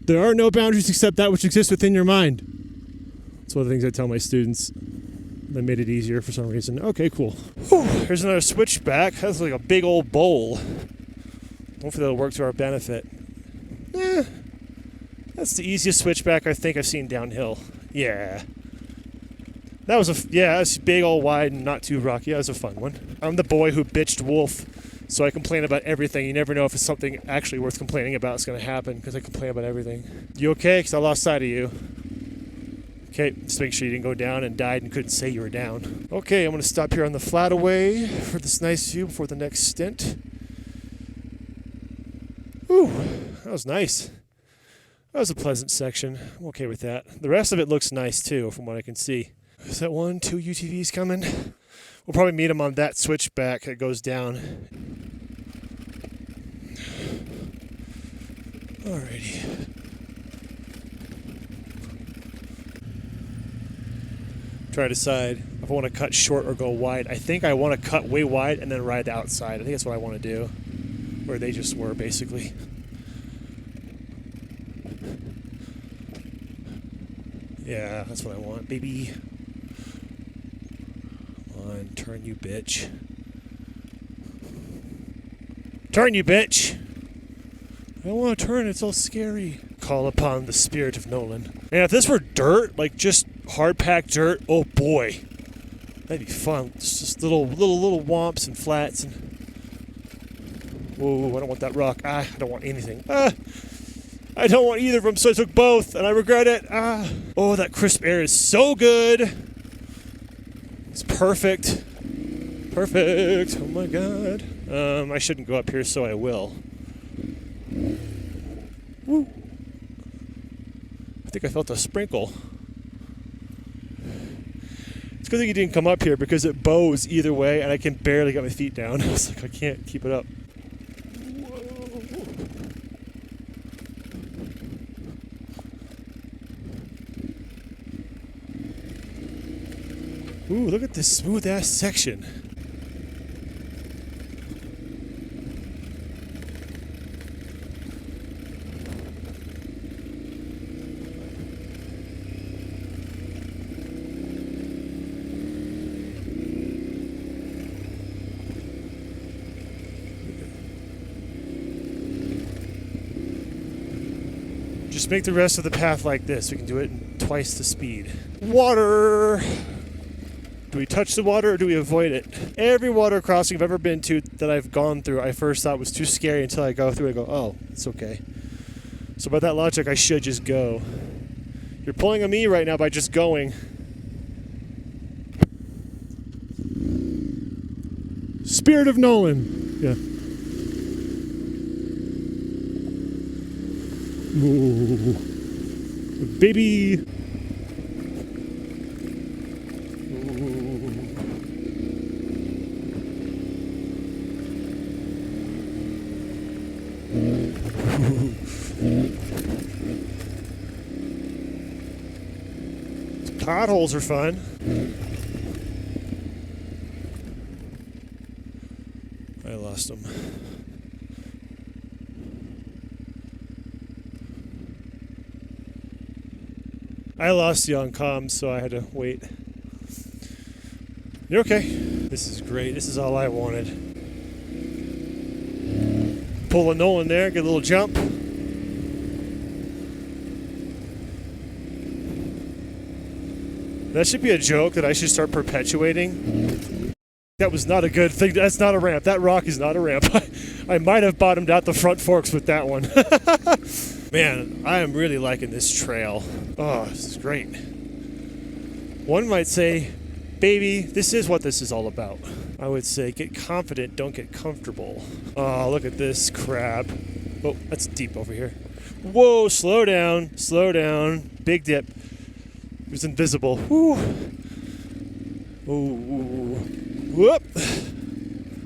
There are no boundaries except that which exists within your mind. That's one of the things I tell my students. They made it easier for some reason. Okay, cool. Whew, here's another switchback. That's like a big old bowl. Hopefully that'll work to our benefit. That's the easiest switchback I think I've seen downhill. Yeah. That was that's big, old wide, and not too rocky. That was a fun one. I'm the boy who bitched Wolf, so I complain about everything. You never know if it's something actually worth complaining about is going to happen because I complain about everything. You okay? Because I lost sight of you. Okay, just make sure you didn't go down and died and couldn't say you were down. Okay, I'm going to stop here on the flataway for this nice view before the next stint. Whew, that was nice. That was a pleasant section. I'm okay with that. The rest of it looks nice too, from what I can see. Is that 1, 2 UTVs coming? We'll probably meet them on that switchback that goes down. Alrighty. Try to decide if I want to cut short or go wide. I think I want to cut way wide and then ride the outside. I think that's what I want to do. Where they just were, basically. Yeah, that's what I want, baby. Come on, turn you bitch. Turn you bitch! I don't want to turn, it's all scary. Call upon the spirit of Nolan. And if this were dirt, like just hard-packed dirt, oh boy. That'd be fun. It's just little womps and flats and... Whoa, I don't want that rock. I don't want anything. I don't want either of them, so I took both, and I regret it. Oh, that crisp air is so good. It's perfect. Perfect. Oh my god. I shouldn't go up here, so I will. Woo. I think I felt a sprinkle. It's a good thing you didn't come up here because it bows either way and I can barely get my feet down. I was like, I can't keep it up. Whoa. Ooh, look at this smooth ass section. Just make the rest of the path like this. We can do it in twice the speed. Water! Do we touch the water or do we avoid it? Every water crossing I've ever been to that I've gone through, I first thought was too scary until I go through and go, oh, it's okay. So by that logic, I should just go. You're pulling on me right now by just going. Spirit of Nolan. Yeah. Ooh. Baby. Potholes are fun. I lost them. I lost you on comms, so I had to wait. You're okay. This is great. This is all I wanted. Pull a Nolan there, get a little jump. That should be a joke that I should start perpetuating. That was not a good thing. That's not a ramp. That rock is not a ramp. I might have bottomed out the front forks with that one. Man, I am really liking this trail. Oh, this is great. One might say, baby, this is what this is all about. I would say, get confident, don't get comfortable. Oh, look at this crab. Oh, that's deep over here. Whoa, slow down, slow down. Big dip. It was invisible. Whew. Ooh. Whoop.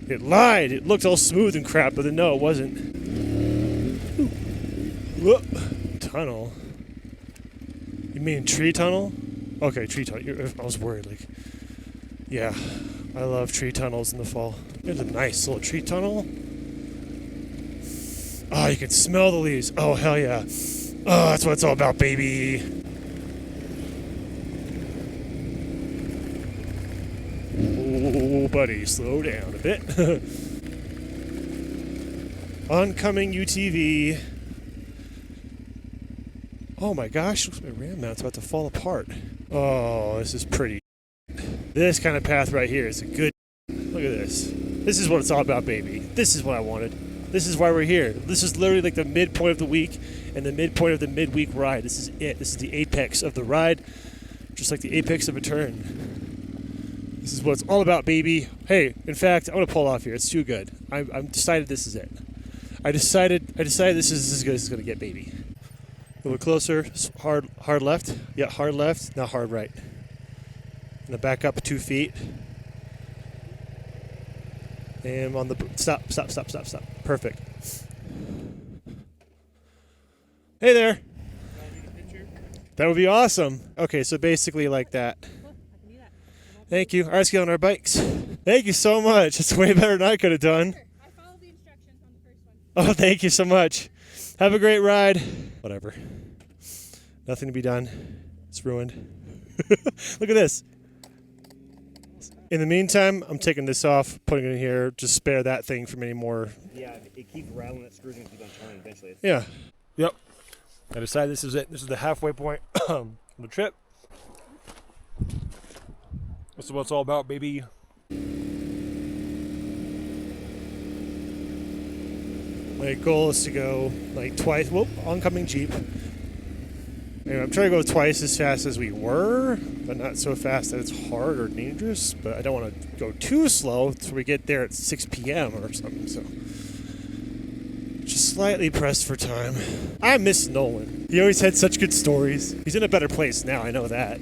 It lied. It looked all smooth and crap, but then no, it wasn't. Whoop. Tunnel. You mean tree tunnel? Okay, tree tunnel. I was worried. Like, yeah, I love tree tunnels in the fall. There's a nice little tree tunnel. Oh, you can smell the leaves. Oh, hell yeah. Oh, that's what it's all about, baby. Oh, buddy, slow down a bit. Oncoming UTV. Oh my gosh, looks like my ram mount's about to fall apart. Oh, this is pretty. This kind of path right here is a good. Look at this. This is what it's all about, baby. This is what I wanted. This is why we're here. This is literally like the midpoint of the week and the midpoint of the midweek ride. This is it. This is the apex of the ride, just like the apex of a turn. This is what it's all about, baby. Hey, in fact, I'm gonna pull off here. It's too good. I'm decided this is it. I decided this is as good as it's gonna get, baby. A little closer. Hard left. Yeah, hard left. Now hard right. And then back up 2 feet. And on the stop. Perfect. Hey there. That would be awesome. Okay, so basically like that. Thank you. All right, let's get on our bikes. Thank you so much. It's way better than I could have done. I followed the instructions on the first one. Oh, thank you so much. Have a great ride. Whatever. Nothing to be done. It's ruined. Look at this. In the meantime, I'm taking this off, putting it in here, just spare that thing from any more. Yeah, it keeps rattling, it screws and keeps on turning eventually. Yeah. Yep. I decided this is it. This is the halfway point of the trip. This is what it's all about, baby. My goal is to go like twice. Whoop, oncoming Jeep. Anyway, I'm trying to go twice as fast as we were, but not so fast that it's hard or dangerous. But I don't want to go too slow so we get there at 6 p.m. or something. So just slightly pressed for time. I miss Nolan. He always had such good stories. He's in a better place now, I know that.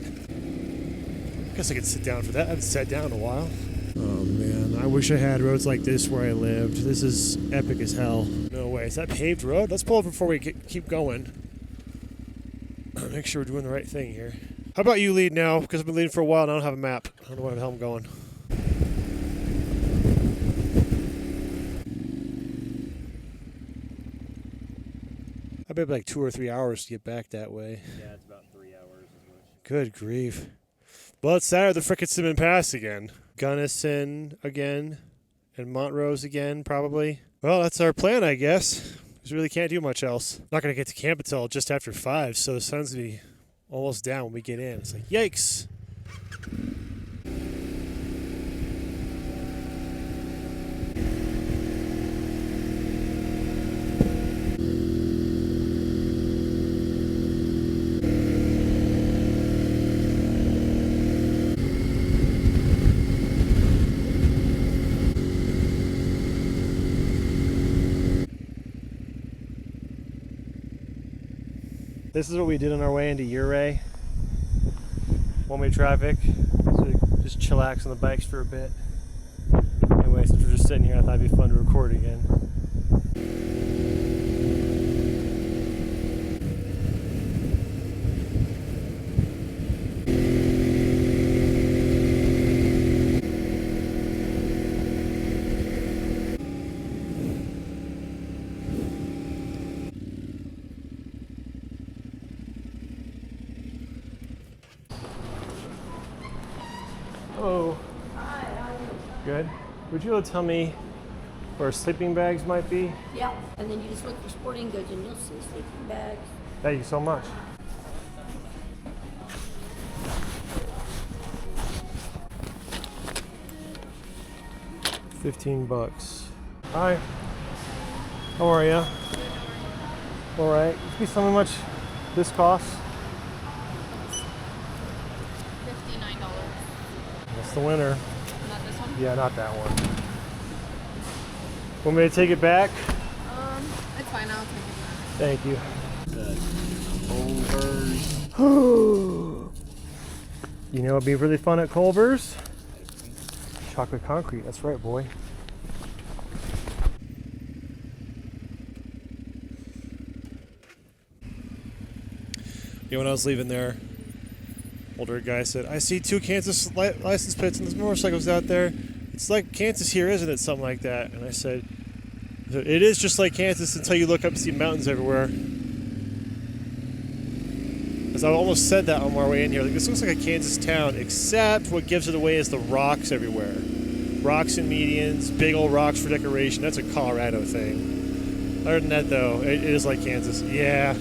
Guess I could sit down for that. I haven't sat down in a while. Oh man, I wish I had roads like this where I lived. This is epic as hell. No way. Is that paved road? Let's pull over before we keep going. Make sure we're doing the right thing here. How about you lead now? Because I've been leading for a while and I don't have a map. I don't know where the hell I'm going. I bet like 2 or 3 hours to get back that way. Yeah, it's about 3 hours. Good grief. Well, it's Saturday, the frickin' Cinnamon Pass again. Gunnison again. And Montrose again, probably. Well, that's our plan, I guess. We really can't do much else. Not going to get to camp until just after 5, so the sun's going to be almost down when we get in. It's like, yikes. This is what we did on our way into Ouray. One-way traffic. So just chillax on the bikes for a bit. Anyway, since we're just sitting here, I thought it'd be fun to record again. Hello. Hi, how are you? Good. Would you tell me where sleeping bags might be? Yeah, and then you just look for sporting goods and you'll see sleeping bags. Thank you so much. $15. Hi. How are you? All right. Can you tell me how much this costs? $59. That's the winner. Not this one? Yeah, not that one. Want me to take it back? It's fine. I'll take it back. Thank you. You know what'd be really fun at Culver's? Chocolate concrete. That's right, boy. Yeah, when I was leaving there, older guy said, "I see 2 Kansas license plates and there's motorcycles out there. It's like Kansas here, isn't it?" Something like that. And I said, "It is just like Kansas until you look up and see mountains everywhere." Because I almost said that on our way in here. Like, this looks like a Kansas town, except what gives it away is the rocks everywhere. Rocks and medians, big old rocks for decoration. That's a Colorado thing. Other than that, though, it is like Kansas. Yeah.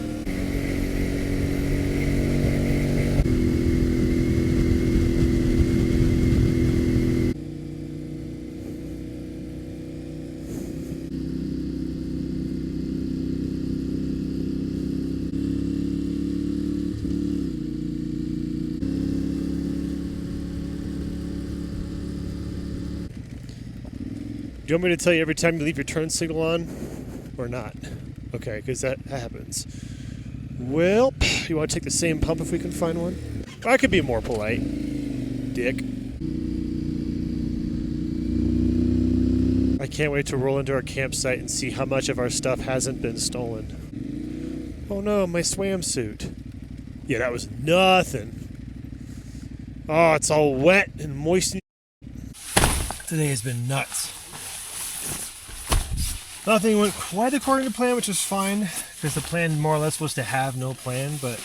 Do you want me to tell you every time you leave your turn signal on or not? Okay, because that happens. Well, you want to take the same pump if we can find one? I could be more polite, dick. I can't wait to roll into our campsite and see how much of our stuff hasn't been stolen. Oh no, my swam suit. Yeah, that was nothing. Oh, it's all wet and moist. Today has been nuts. Nothing went quite according to plan, which is fine, because the plan more or less was to have no plan, but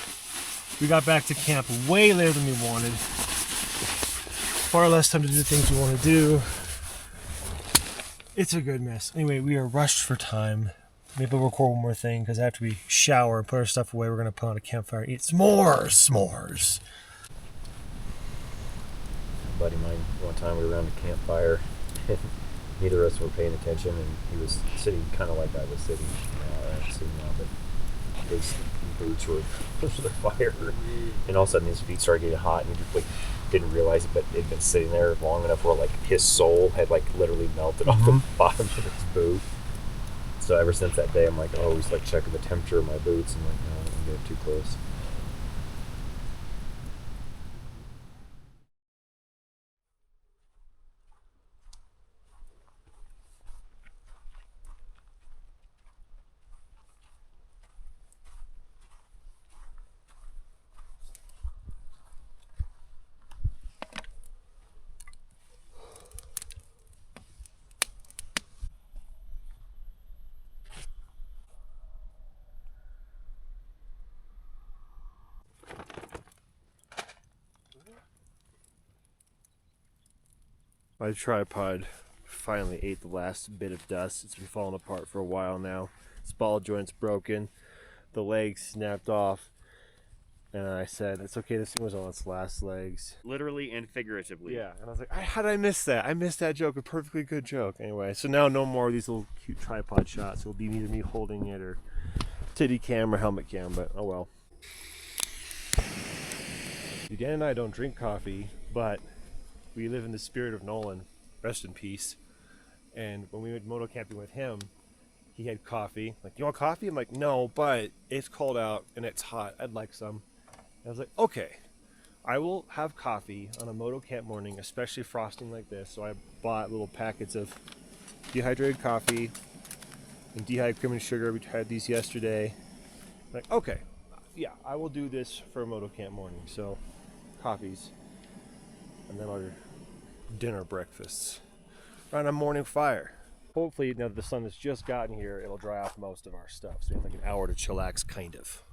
we got back to camp way later than we wanted. Far less time to do the things we want to do. It's a good mess. Anyway, we are rushed for time. Maybe we'll record one more thing, because after we shower and put our stuff away, we're going to put on a campfire and eat s'mores. A buddy of mine, one time we were around a campfire, and neither of us were paying attention, and he was sitting kind of like I was sitting now, but his boots were close to the fire, and all of a sudden his feet started getting hot, and he just, like, didn't realize it, but it'd been sitting there long enough where, like, his soul had, like, literally melted off the bottom of his boot. So ever since that day, I'm like, always, like, checking the temperature of my boots, and like, no, I don't get too close. My tripod finally ate the last bit of dust. It's been falling apart for a while now. This ball joint's broken. The legs snapped off. And I said, it's okay, this thing was on its last legs. Literally and figuratively. Yeah, and I was like, how did I miss that? I missed that joke, a perfectly good joke. Anyway, so now no more of these little cute tripod shots. It'll be either me holding it or titty cam or helmet cam, but oh well. Dan and I don't drink coffee, but we live in the spirit of Nolan, rest in peace. And when we went moto camping with him, he had coffee. Like, you want coffee? I'm like, no, but it's cold out and it's hot. I'd like some. And I was like, okay, I will have coffee on a moto camp morning, especially frosting like this. So I bought little packets of dehydrated coffee and dehydrated cream and sugar. We had these yesterday. Like, okay, yeah, I will do this for a moto camp morning. So coffees, and then our dinner breakfasts around a morning fire. Hopefully, now that the sun has just gotten here, it'll dry off most of our stuff. So we have like an hour to chillax, kind of.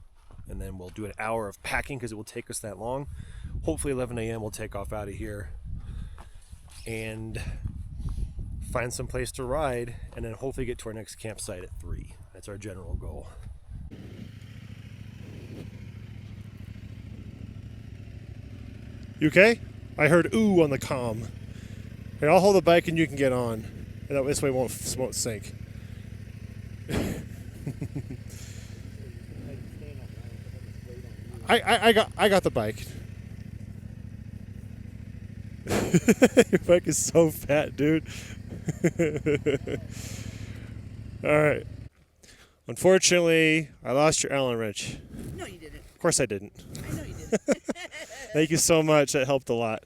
And then we'll do an hour of packing because it will take us that long. Hopefully 11 a.m. we'll take off out of here and find some place to ride, and then hopefully get to our next campsite at 3. That's our general goal. You okay? I heard ooh on the comm. Here, I'll hold the bike and you can get on. And that this way it won't sink. I got the bike. Your bike is so fat, dude. Alright. Unfortunately, I lost your Allen wrench. No, you didn't. Of course I didn't. I know you didn't. Thank you so much. That helped a lot.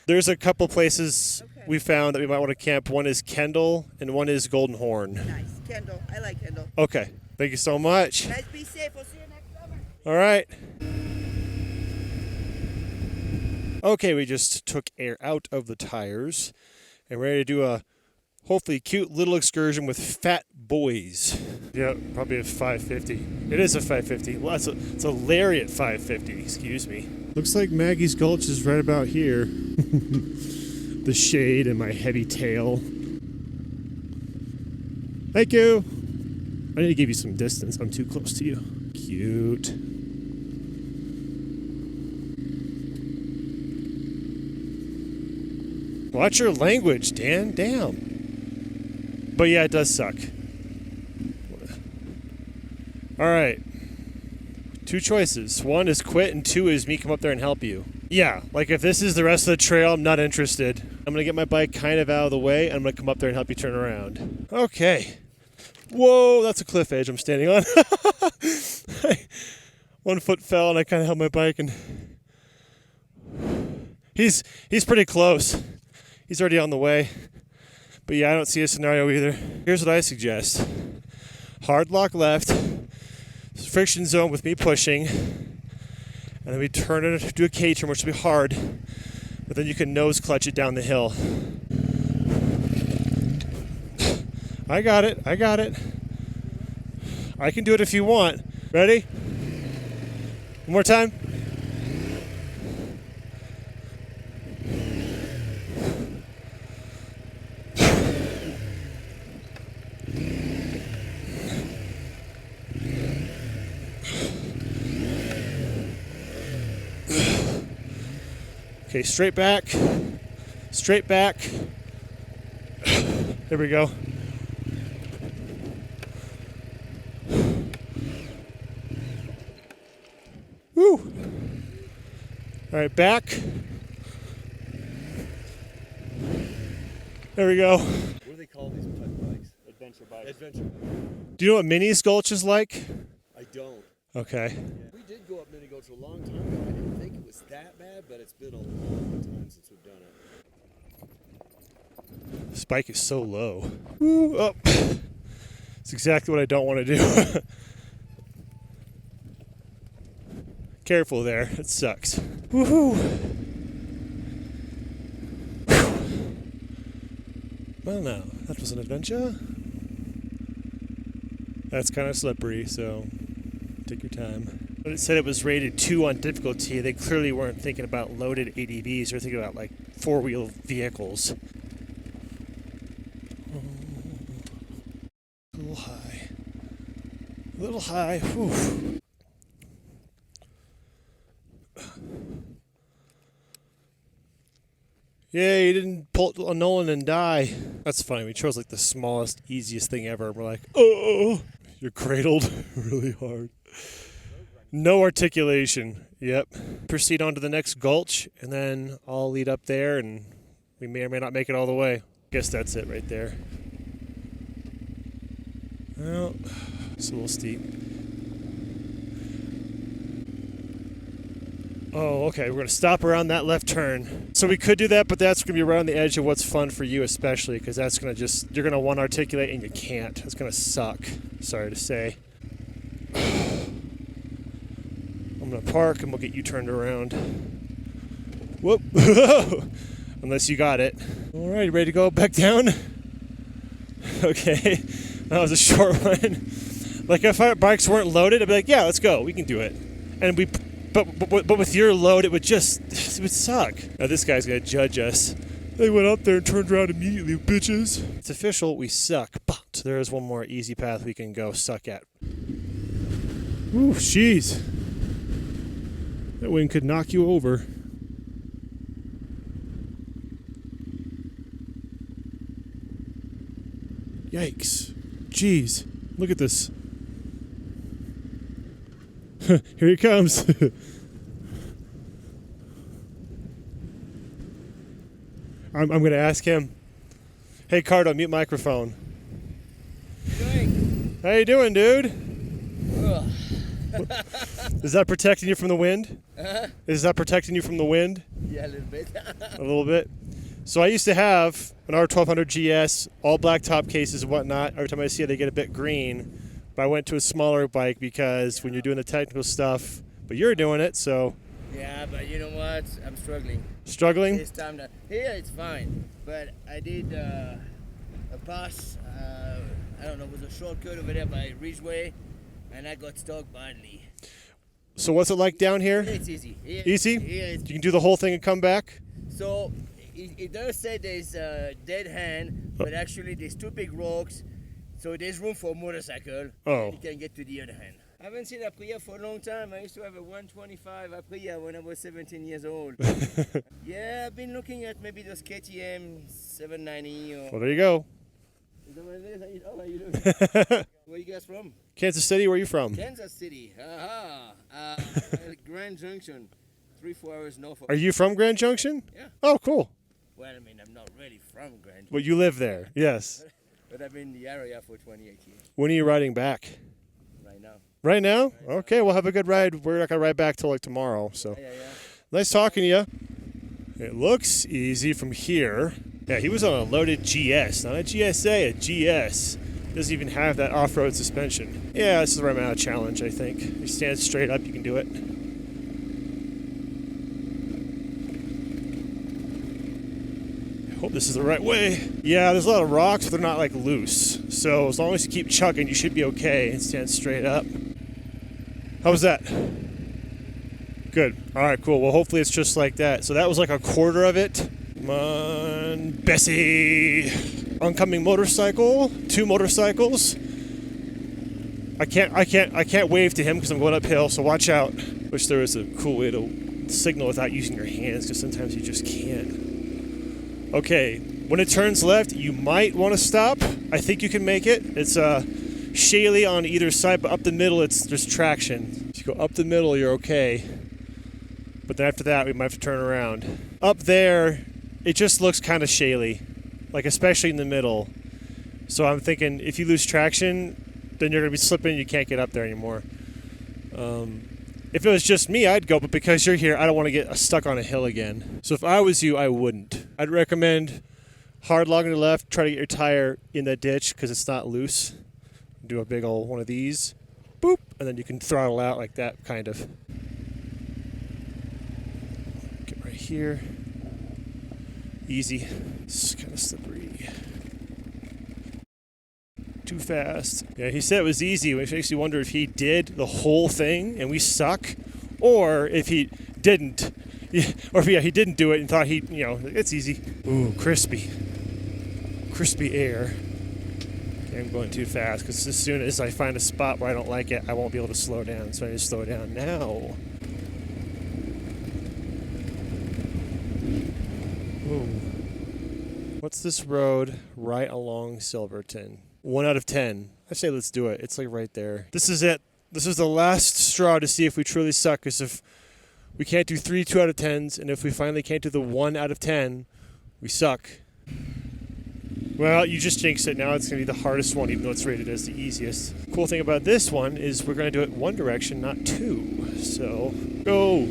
There's a couple places we found that we might want to camp. One is Kendall and one is Golden Horn. Nice. Kendall. I like Kendall. Okay. Thank you so much. Guys, be safe. We'll see you next summer. All right. Okay, we just took air out of the tires and we're ready to do a hopefully cute little excursion with fat boys. Yeah, probably a 550. It is a 550. Well, it's a lariat 550, excuse me. Looks like Maggie's Gulch is right about here. The shade and my heavy tail. Thank you. I need to give you some distance. I'm too close to you. Cute. Watch your language, Dan. Damn. But yeah, it does suck. All right. 2 choices. 1 is quit, and 2 is me come up there and help you. Yeah, like if this is the rest of the trail, I'm not interested. I'm going to get my bike kind of out of the way, and I'm going to come up there and help you turn around. Okay. Whoa, that's a cliff edge I'm standing on. 1 foot fell, and I kind of held my bike, and he's pretty close. He's already on the way. But yeah, I don't see a scenario either. Here's what I suggest. Hard lock left, friction zone with me pushing, and then we turn it, do a K-turn, which will be hard, but then you can nose clutch it down the hill. I got it. I can do it if you want. Ready? One more time. Okay, straight back. There we go. Woo! All right, back. There we go. What do they call these type of bikes? Adventure bikes. Adventure. Do you know what Mini's Gulch is like? I don't. Okay. Yeah. We did go up Mini Gulch a long time ago. I didn't think it was that bad, but it's been a long time since we've done it. This bike is so low. Woo, up. It's exactly what I don't want to do. Careful there. It sucks. Woohoo! Well, now, that was an adventure. That's kind of slippery, so take your time. When it said it was rated 2 on difficulty, they clearly weren't thinking about loaded ADVs. They're thinking about, like, 4-wheel vehicles. Oh, a little high. A little high. Whew. Yeah, you didn't pull a Nolan and die. That's funny. We chose like the smallest, easiest thing ever. We're like, oh, you're cradled really hard. No articulation. Yep. Proceed on to the next gulch, and then I'll lead up there, and we may or may not make it all the way. Guess that's it right there. Well, it's a little steep. Oh, okay. We're going to stop around that left turn. So we could do that, but that's going to be right on the edge of what's fun for you especially, because that's going to just, you're going to want to articulate and you can't. It's going to suck. Sorry to say. I'm going to park and we'll get you turned around. Whoop. Unless you got it. All right, ready to go back down? Okay. That was a short one. Like if our bikes weren't loaded, I'd be like, yeah, let's go. We can do it. And but with your load, it would suck. Now this guy's gonna judge us. They went up there and turned around immediately, bitches. It's official, we suck. But there is one more easy path we can go suck at. Ooh, jeez. That wind could knock you over. Yikes. Jeez. Look at this. Here he comes. I'm going to ask him. Hey, Cardo, mute microphone. How you doing, dude? Is that protecting you from the wind? Uh-huh. Is that protecting you from the wind? Yeah, a little bit. A little bit. So I used to have an R1200 GS, all black top cases and whatnot. Every time I see it, they get a bit green. But I went to a smaller bike because when you're doing the technical stuff, but you're doing it, so. Yeah, but you know what? I'm struggling. Struggling? This time that here it's fine, but I did a pass. I don't know, it was a shortcut over there by Ridgeway, and I got stuck badly. So what's it like down here? It's easy. Easy? Here You can do the whole thing and come back? So it does say there's a dead hand, but actually there's two big rocks, so there's room for a motorcycle. Oh. You can get to the other hand. I haven't seen Aprilia for a long time. I used to have a 125 Aprilia when I was 17 years old. Yeah, I've been looking at maybe those KTM 790 or... Well, there you go. Is that what it is? How are you doing? Where you guys from? Kansas City, where are you from? Kansas City. Aha. Grand Junction. 3-4 hours north of... Are you from Grand Junction? Yeah. Oh, cool. Well, I mean, I'm not really from Grand Junction. Well, you live there, yes. But I've been in the area for 28 years. When are you riding back? Right now. Right now? Okay, we'll have a good ride. We're not going to ride back till like tomorrow, so. Yeah. Nice talking to you. It looks easy from here. Yeah, he was on a loaded GS, not a GSA, a GS. Doesn't even have that off-road suspension. Yeah, this is the right amount of challenge, I think. You stand straight up, you can do it. I hope this is the right way. Yeah, there's a lot of rocks, but they're not like loose. So as long as you keep chugging, you should be okay and stand straight up. How was that? Good. All right, cool. Well, hopefully it's just like that. So that was like a quarter of it. Come on, Bessie. Oncoming motorcycle. 2 motorcycles. I can't wave to him because I'm going uphill, so watch out. Wish there was a cool way to signal without using your hands, because sometimes you just can't. Okay, when it turns left, you might want to stop. I think you can make it. It's shaly on either side, but up the middle, there's traction. If you go up the middle, you're okay. But then after that, we might have to turn around. Up there, it just looks kind of shaly, like especially in the middle. So I'm thinking if you lose traction, then you're going to be slipping and you can't get up there anymore. If it was just me, I'd go, but because you're here, I don't want to get stuck on a hill again. So if I was you, I wouldn't. I'd recommend hard logging to the left, try to get your tire in that ditch because it's not loose. Do a big old one of these, boop, and then you can throttle out like that, kind of. Get right here. Easy. It's kind of slippery. Too fast. Yeah, he said it was easy, which makes you wonder if he did the whole thing and we suck, or if he didn't. Or if he didn't do it and thought it's easy. Ooh, crispy. Crispy air. Okay, I'm going too fast because as soon as I find a spot where I don't like it, I won't be able to slow down. So I need to slow down now. Ooh. What's this road right along Silverton? 1 out of 10. I say let's do it. It's like right there. This is it. This is the last straw to see if we truly suck. Because if we can't do 3 2 out of 10s, and if we finally can't do the 1 out of 10, we suck. Well, you just jinxed it. Now it's going to be the hardest one, even though it's rated as the easiest. Cool thing about this one is we're going to do it one direction, not two. So, go!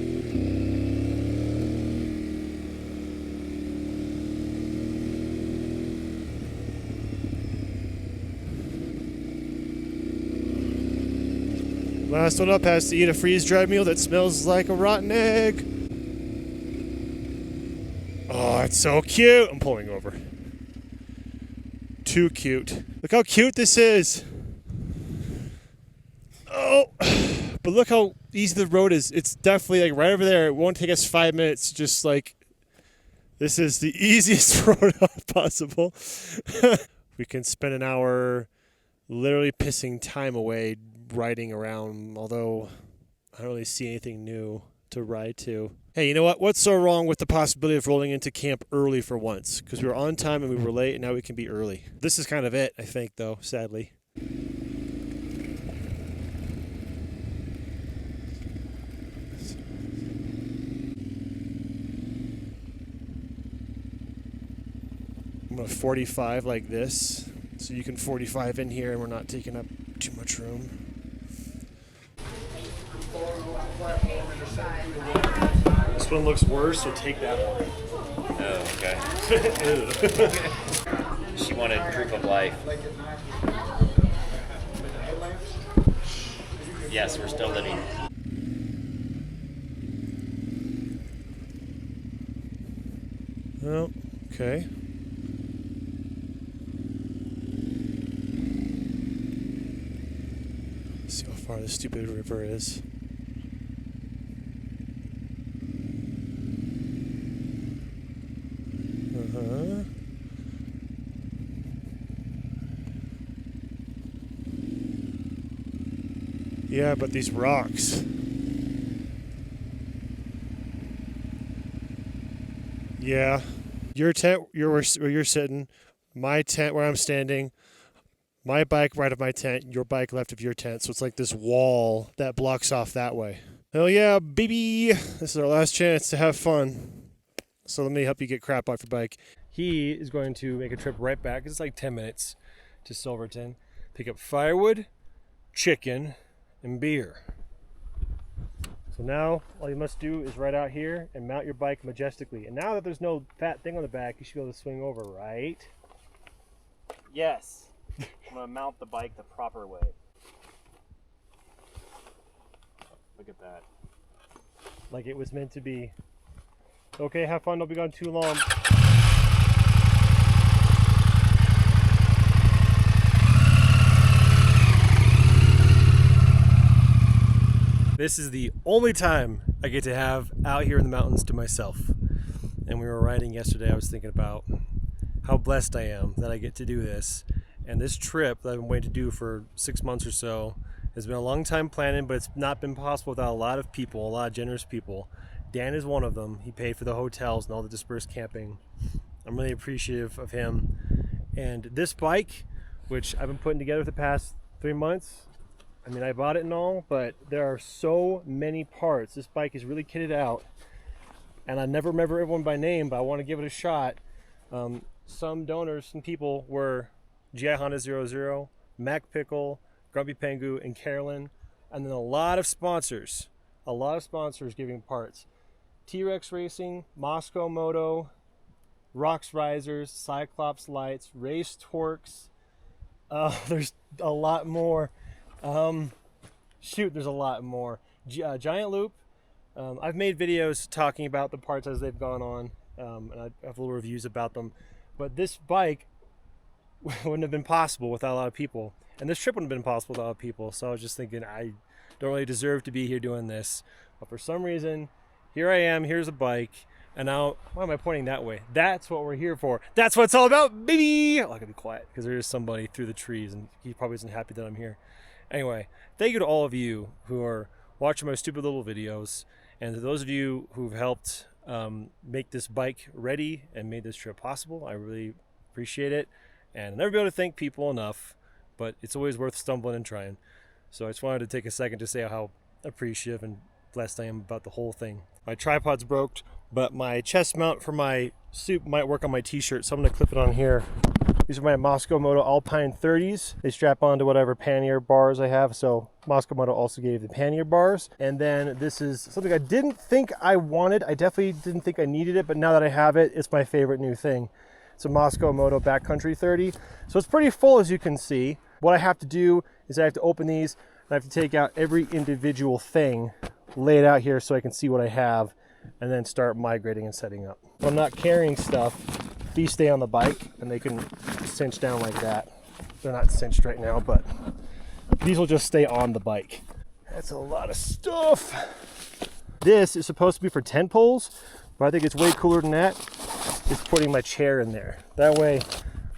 Last one up has to eat a freeze-dried meal that smells like a rotten egg. Oh, it's so cute. I'm pulling over. Too cute. Look how cute this is. Oh, but look how easy the road is. It's definitely like right over there. It won't take us 5 minutes. Just like, this is the easiest road possible. We can spend an hour literally pissing time away riding around, although I don't really see anything new to ride to. Hey, you know what? What's so wrong with the possibility of rolling into camp early for once? Because we were on time and we were late, and now we can be early. This is kind of it, I think, though, sadly. I'm going to 45 like this, so you can 45 in here and we're not taking up too much room. This one looks worse, so take that one. Oh, okay. She wanted proof of life. Yes, we're still living. Oh, okay. Let's see how far this stupid river is. Yeah, but these rocks. Yeah. Your tent, where you're sitting, my tent where I'm standing, my bike right of my tent, your bike left of your tent. So it's like this wall that blocks off that way. Hell yeah, baby. This is our last chance to have fun. So let me help you get crap off your bike. He is going to make a trip right back. It's like 10 minutes to Silverton. Pick up firewood, chicken, and beer. So now all you must do is ride out here and mount your bike majestically. And now that there's no fat thing on the back, you should be able to swing over, right? Yes. I'm going to mount the bike the proper way. Look at that. Like it was meant to be. Okay, have fun. Don't be gone too long. This is the only time I get to have out here in the mountains to myself. And we were riding yesterday, I was thinking about how blessed I am that I get to do this. And this trip that I've been waiting to do for 6 months or so has been a long time planning, but it's not been possible without a lot of people, a lot of generous people. Dan is one of them. He paid for the hotels and all the dispersed camping. I'm really appreciative of him. And this bike, which I've been putting together for the past 3 months, I mean, I bought it and all, but there are so many parts. This bike is really kitted out, and I never remember everyone by name, but I want to give it a shot. Some donors and people were GI Honda 00, Mac Pickle, Grumpy Pengu, and Carolyn, and then a lot of sponsors giving parts. T-Rex Racing, Moscow Moto, Rocks Risers, Cyclops Lights, Race Torques. There's a lot more. There's a lot more. Giant Loop. I've made videos talking about the parts as they've gone on, and I have little reviews about them. But this bike wouldn't have been possible without a lot of people, and this trip wouldn't have been possible without a lot of people. So I was just thinking, I don't really deserve to be here doing this, but for some reason, here I am. Here's a bike, and now why am I pointing that way? That's what we're here for. That's what it's all about, baby. Oh, I gotta be quiet because there is somebody through the trees, and he probably isn't happy that I'm here. Anyway, thank you to all of you who are watching my stupid little videos, and to those of you who've helped make this bike ready and made this trip possible. I really appreciate it, and I'll never be able to thank people enough, but it's always worth stumbling and trying. So I just wanted to take a second to say how appreciative and blessed I am about the whole thing. My tripod's broke, but my chest mount for my suit might work on my t-shirt, so I'm going to clip it on here. These are my Moscow Moto Alpine 30s. They strap onto whatever pannier bars I have. So Moscow Moto also gave the pannier bars. And then this is something I didn't think I wanted. I definitely didn't think I needed it, but now that I have it, it's my favorite new thing. It's a Moscow Moto Backcountry 30. So it's pretty full, as you can see. What I have to do is I have to open these and I have to take out every individual thing, lay it out here so I can see what I have, and then start migrating and setting up. When I'm not carrying stuff, these stay on the bike and they can cinch down like that. They're not cinched right now, but these will just stay on the bike. That's a lot of stuff. This is supposed to be for tent poles, but I think it's way cooler than that. It's putting my chair in there. That way,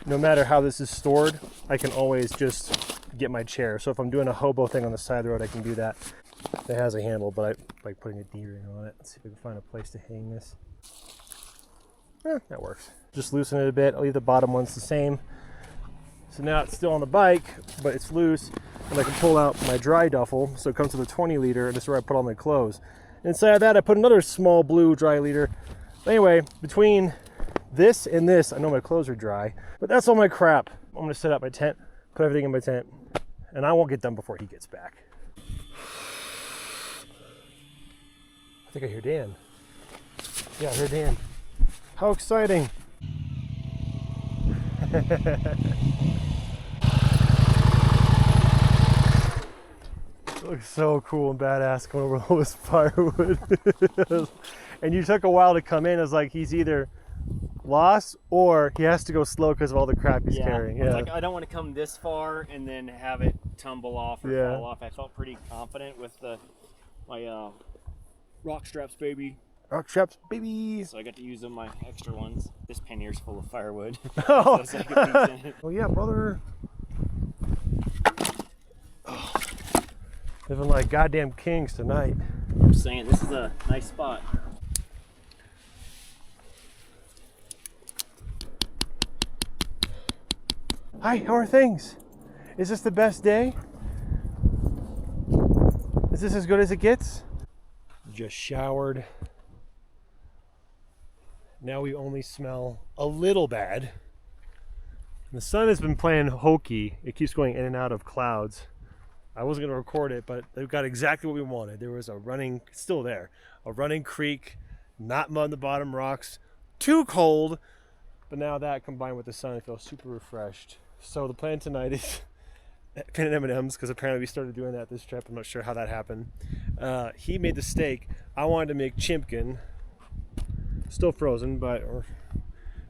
no matter how this is stored, I can always just get my chair. So if I'm doing a hobo thing on the side of the road, I can do that. It has a handle, but I like putting a D-ring on it. Let's see if I can find a place to hang this. That works. Just loosen it a bit. I'll leave the bottom ones the same. So now it's still on the bike, but it's loose, and I can pull out my dry duffel. So it comes with a 20 liter, and this is where I put all my clothes. Inside of that, I put another small blue dry liter. Anyway, between this and this, I know my clothes are dry, but that's all my crap. I'm gonna set up my tent, put everything in my tent, and I won't get done before he gets back. I think I hear Dan. Yeah, I hear Dan. How exciting. It looks so cool and badass going over all this firewood. And you took a while to come in. It's like he's either lost or he has to go slow because of all the crap he's carrying. Yeah. Like, I don't want to come this far and then have it tumble off or fall off. I felt pretty confident with my rock straps, baby. Rock straps, baby. So I got to use my extra ones. This pannier's full of firewood. Oh, So it's like a piece in it. Oh yeah, brother. Oh. Living like goddamn kings tonight. I'm saying this is a nice spot. Hi, how are things? Is this the best day? Is this as good as it gets? Just showered. Now we only smell a little bad. The sun has been playing hokey. It keeps going in and out of clouds. I wasn't going to record it, but they've got exactly what we wanted. There was a running, still there, a running creek, not mud in the bottom rocks, too cold, but now that combined with the sun, I feel super refreshed. So the plan tonight is peanut M&Ms, because apparently we started doing that this trip. I'm not sure how that happened. He made the steak. I wanted to make chimpkin, still frozen, but or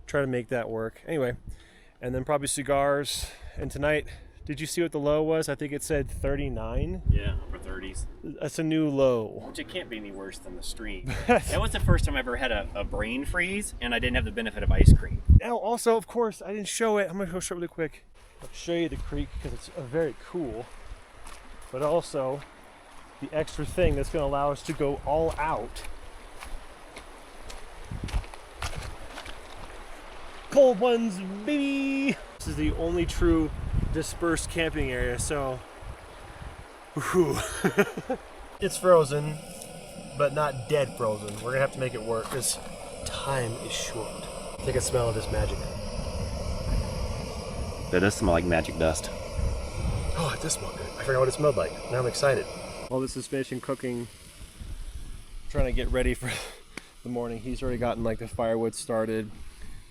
try to make that work. Anyway, and then probably cigars. And tonight, did you see what the low was? I think it said 39. Yeah, upper 30s. That's a new low. Which it can't be any worse than the stream. That was the first time I ever had a brain freeze, and I didn't have the benefit of ice cream. Now, also, of course, I didn't show it. I'm going to go show it really quick. I'll show you the creek because it's very cool. But also, the extra thing that's going to allow us to go all out. Cold ones, baby! This is the only true dispersed camping area, so whew. It's frozen, but not dead frozen. We're gonna have to make it work because time is short. Take a smell of this magic. That does smell like magic dust. Oh, it does smell good. I forgot what it smelled like. Now I'm excited. While this is finishing cooking, trying to get ready for the morning. He's already gotten like the firewood started.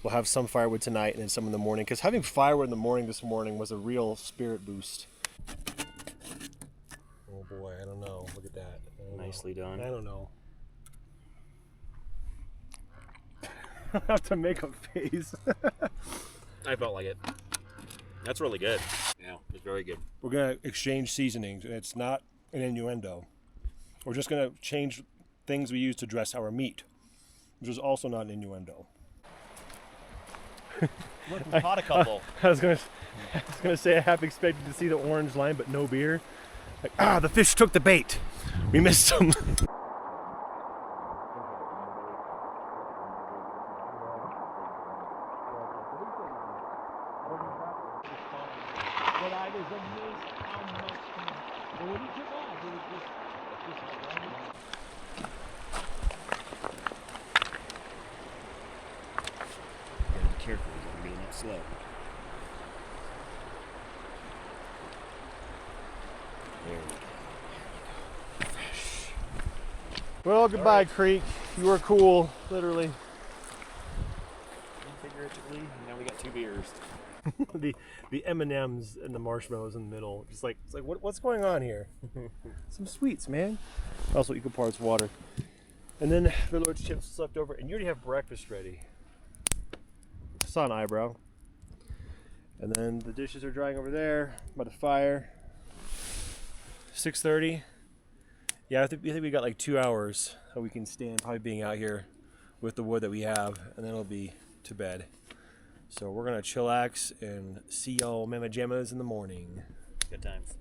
We'll have some firewood tonight and then some in the morning, because having firewood in the morning this morning was a real spirit boost. Oh boy, I don't know. Look at that. Nicely done. I don't know. I have to make a face. I felt like it. That's really good. Yeah, it's very good. We're going to exchange seasonings, and it's not an innuendo. We're just going to change things we use to dress our meat, which is also not an innuendo. Look, we caught a couple. I was gonna say I half expected to see the orange line, but no beer. Like, the fish took the bait. We missed them. Careful, you're being that slow. Well, goodbye, Creek. You were cool, literally. Figuratively, now we got 2 beers. the M&Ms and the marshmallows in the middle. Just like, it's like, what's going on here? Some sweets, man. Also equal parts water. And then the Lord's chips left over, and you already have breakfast ready. I saw an eyebrow. And then the dishes are drying over there by the fire. 6:30. Yeah, I think we got like 2 hours that we can stand probably being out here with the wood that we have, and then it'll be to bed. So we're gonna chillax and see y'all mama jammas in the morning. Good times.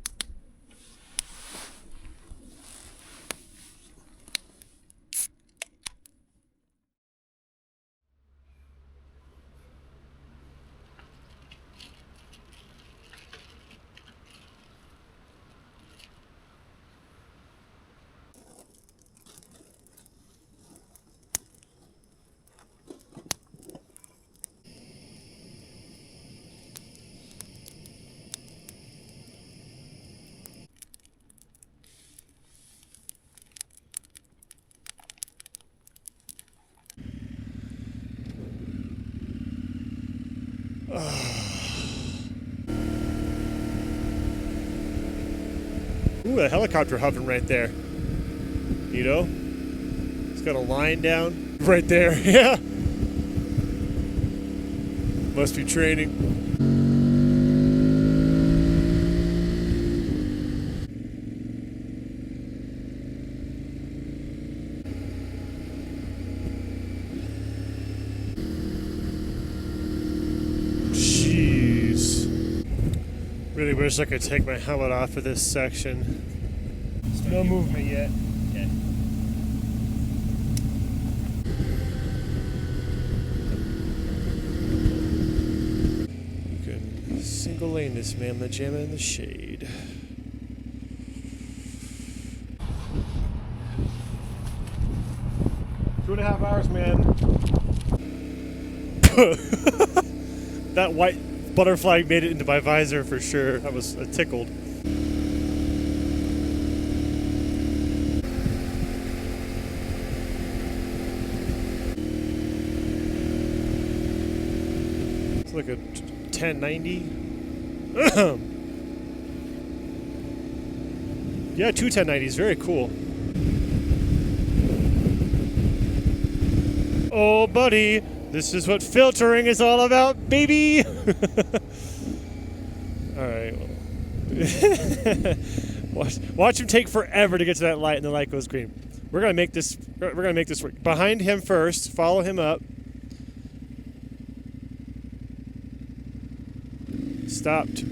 Ooh, a helicopter hovering right there. You know? It's got a line down right there. Yeah. Must be training. Jeez. Really wish I could take my helmet off of this section. No movement yet. Okay. You can single lane this man, the jamma in the shade. Two and a half hours, man. That white butterfly made it into my visor for sure. I was tickled. It's like a 1090. Yeah, two 1090s. Very cool. Oh, buddy. This is what filtering is all about, baby. All right. Well. watch him take forever to get to that light, and the light goes green. We're gonna make this. We're gonna make this work. Behind him first. Follow him up. Stopped.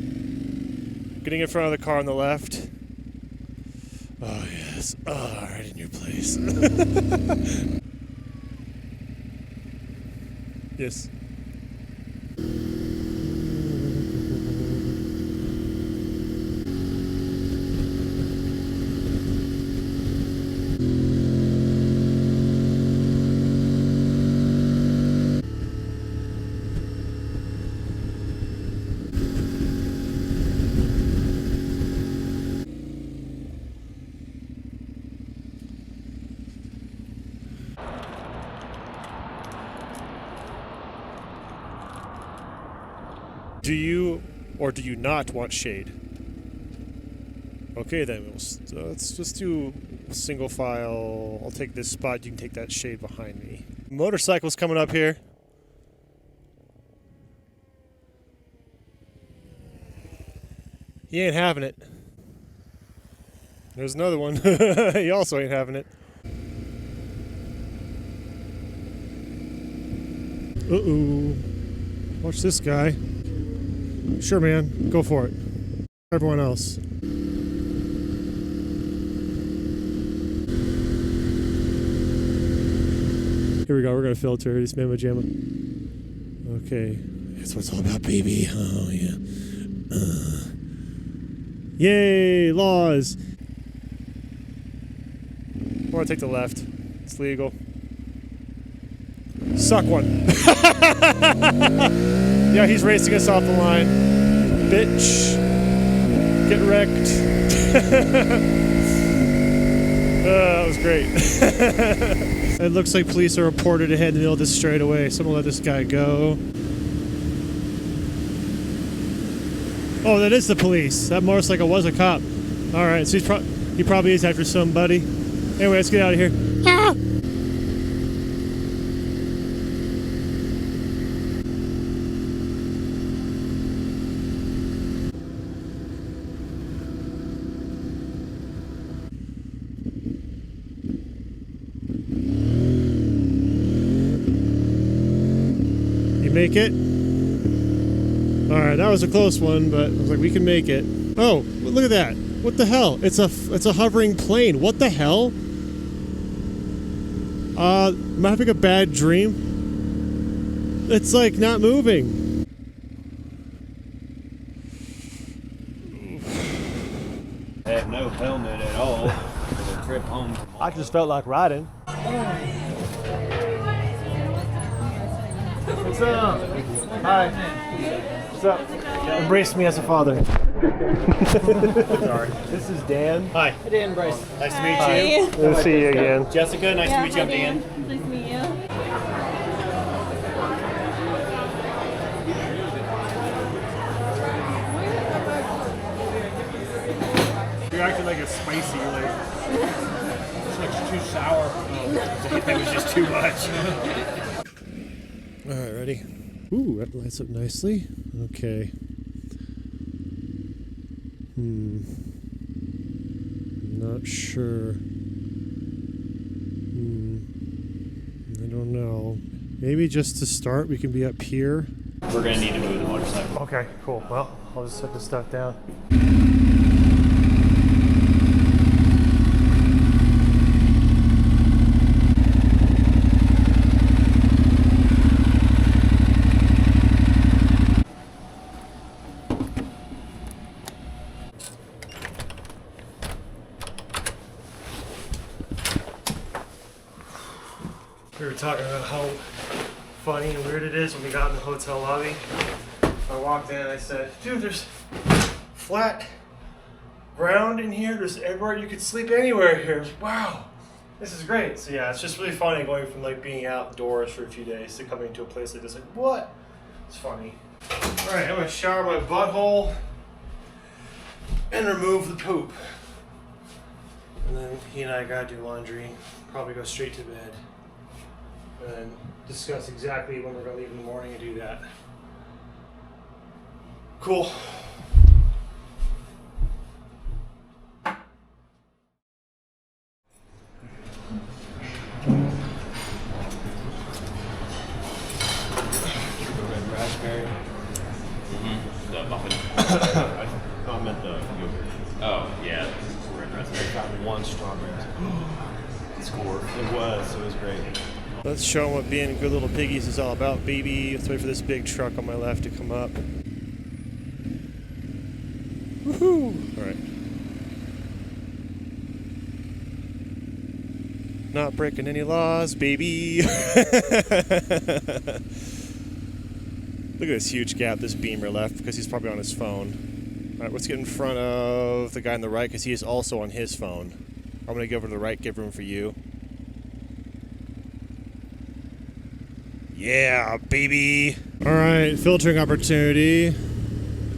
Getting in front of the car on the left. Oh yes. Oh, right in your place. Yes. Do you or do you not want shade? Okay, then let's just do single file. I'll take this spot. You can take that shade behind me. Motorcycle's coming up here. He ain't having it. There's another one. He also ain't having it. Uh-oh. Watch this guy. Sure, man. Go for it. Everyone else. Here we go. We're going to filter this Mama Jamma. Okay. That's what it's all about, baby. Oh, yeah. Yay! Laws! I want to take the left. It's legal. Suck one. Yeah, he's racing us off the line. Bitch. Get wrecked. That was great. It looks like police are reported ahead in the middle of this straightaway, so I'm gonna let this guy go. Oh, that is the police. That motorcycle was a cop. All right, so he probably is after somebody. Anyway, let's get out of here. Ah! Make it. All right, that was a close one, but I was like, we can make it. Oh, look at that! What the hell? It's a hovering plane. What the hell? Am I having a bad dream? It's like not moving. I have no helmet at all for the trip home. I just felt like riding. What's up? Hi. What's up? Embrace me as a father. Sorry. This is Dan. Hi. Hi, Dan. Bryce. Nice to meet you. Good to see you again. Jessica, nice to meet you. I'm Dan. Nice to meet you. You're acting like a spicy, like it's like too sour. It was just too much. All right, ready? Ooh, that lights up nicely. Okay. Not sure. I don't know. Maybe just to start, we can be up here. We're gonna need to move the motorcycle. Okay, cool. Well, I'll just set this stuff down. We were talking about how funny and weird it is when we got in the hotel lobby. I walked in and I said, dude, there's flat ground in here. There's everywhere. You could sleep anywhere here. Wow, this is great. So yeah, it's just really funny going from like being outdoors for a few days to coming to a place like this. Like, what? It's funny. All right, I'm gonna shower my butthole and remove the poop. And then he and I gotta do laundry. Probably go straight to bed. And discuss exactly when we're going to leave in the morning and do that. Cool. Raspberry. The muffin. I meant the yogurt. Oh, yeah. Red raspberry. Got one strawberry. Score. It was great. Let's show them what being good little piggies is all about, baby. Let's wait for this big truck on my left to come up. Woohoo! All right. Not breaking any laws, baby. Look at this huge gap this Beamer left because he's probably on his phone. All right, let's get in front of the guy on the right because he is also on his phone. I'm gonna go over to the right, give room for you. Yeah, baby. All right, filtering opportunity.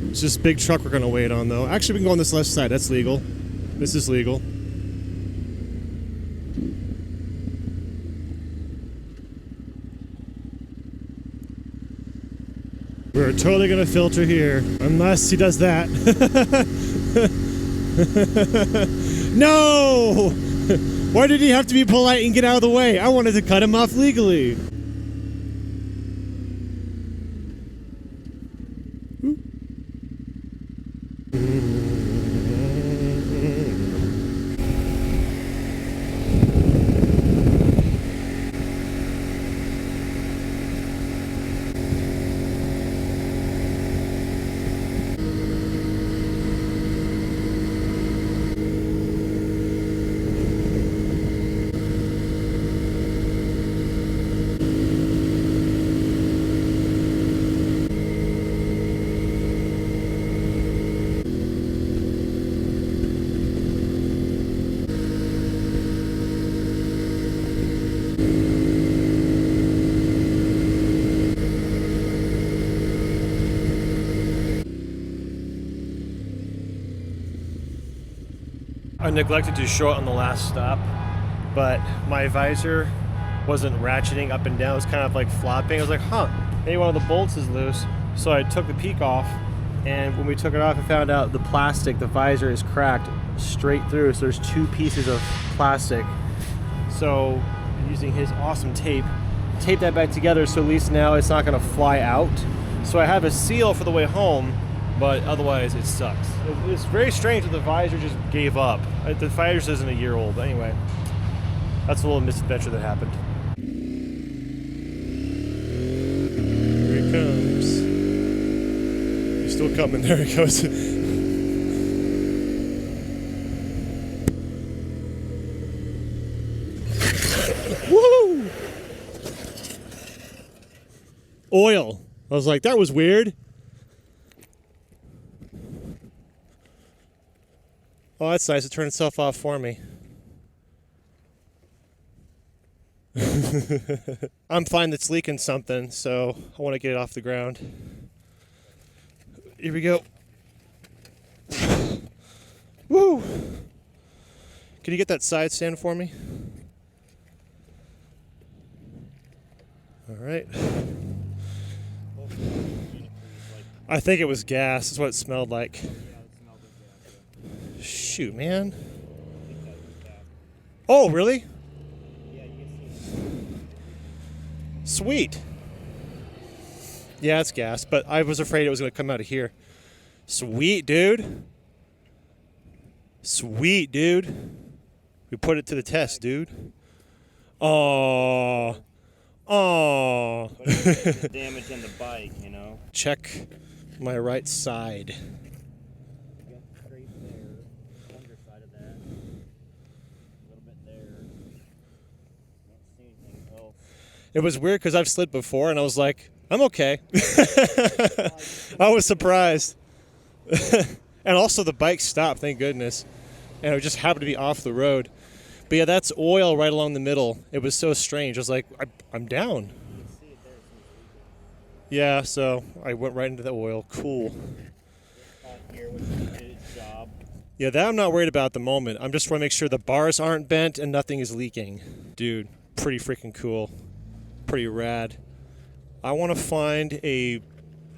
It's this big truck we're gonna wait on though. Actually, we can go on this left side. That's legal. This is legal. We're totally gonna filter here, unless he does that. No! Why did he have to be polite and get out of the way? I wanted to cut him off legally. I neglected to show it on the last stop, but my visor wasn't ratcheting up and down. It was kind of like flopping. I was like, huh, maybe one of the bolts is loose. So I took the peak off, and when we took it off, I found out the plastic, the visor is cracked straight through. So there's 2 pieces of plastic. So using his awesome tape that back together, so at least now it's not gonna fly out. So I have a seal for the way home, but otherwise it sucks. It's very strange that the visor just gave up. The visor isn't a year old, but anyway. That's a little misadventure that happened. Here he comes. He's still coming. There he goes. Woo! Oil. I was like, that was weird. Oh, that's nice. It turned itself off for me. I'm fine that's leaking something, so I want to get it off the ground. Here we go. Woo! Can you get that side stand for me? All right. I think it was gas. That's what it smelled like. Shoot, man. Oh, really? Sweet. Yeah, it's gas, but I was afraid it was going to come out of here. Sweet, dude. Sweet, dude. We put it to the test, dude. Oh. Oh. Damage in the bike, you know. Check my right side. It was weird because I've slid before, and I was like, I'm okay. I was surprised. And also the bike stopped, thank goodness. And it just happened to be off the road. But yeah, that's oil right along the middle. It was so strange. I was like, I'm down. Yeah, so I went right into the oil. Cool. Yeah, that I'm not worried about at the moment. I'm just trying to make sure the bars aren't bent and nothing is leaking. Dude, pretty freaking cool. Pretty rad. I want to find a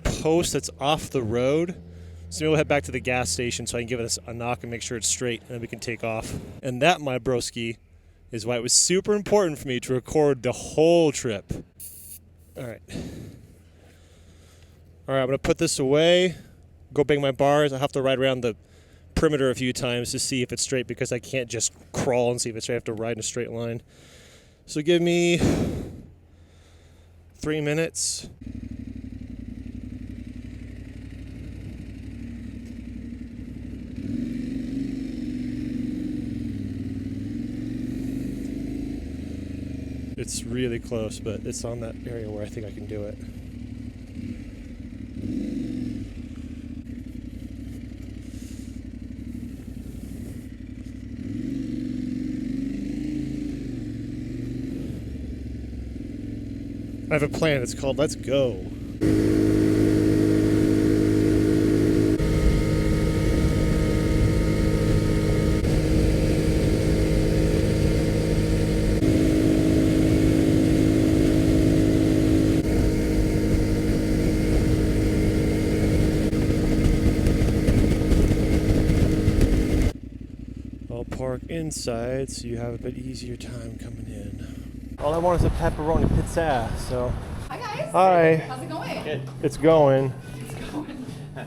post that's off the road. So maybe we'll head back to the gas station so I can give it a knock and make sure it's straight, and then we can take off. And that, my broski, is why it was super important for me to record the whole trip. All right. All right, I'm going to put this away, go bang my bars. I have to ride around the perimeter a few times to see if it's straight because I can't just crawl and see if it's straight. I have to ride in a straight line. So give me 3 minutes. It's really close, but it's on that area where I think I can do it. I have a plan. It's called Let's Go. I'll park inside so you have a bit easier time coming in. All I want is a pepperoni pizza, so. Hi guys. Hi. How's it going? Good. It's going. It's going. A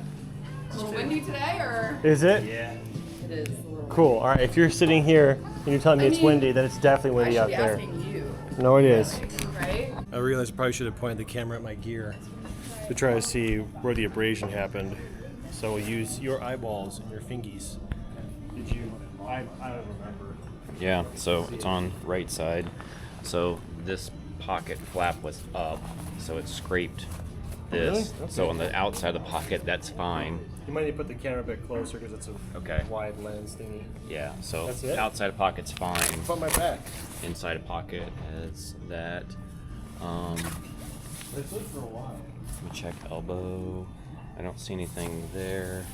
little windy today, or? Is it? Yeah. It is a little. Cool. All right. If you're sitting here and you're telling me it's windy, then it's definitely windy out there. I should be asking you. No, it is. Right? I realized I probably should have pointed the camera at my gear to try to see where the abrasion happened. So we'll use your eyeballs and your fingies. Did you? I don't remember. Yeah, so it's on right side. So this pocket flap was up, so it scraped this. Really? Okay. So on the outside of the pocket, that's fine. You might need to put the camera a bit closer because it's a wide lens thingy. Yeah, so That's it? outside of pocket's fine. It's on my back. Inside of pocket has that. It's good for a while. Let me check elbow. I don't see anything there.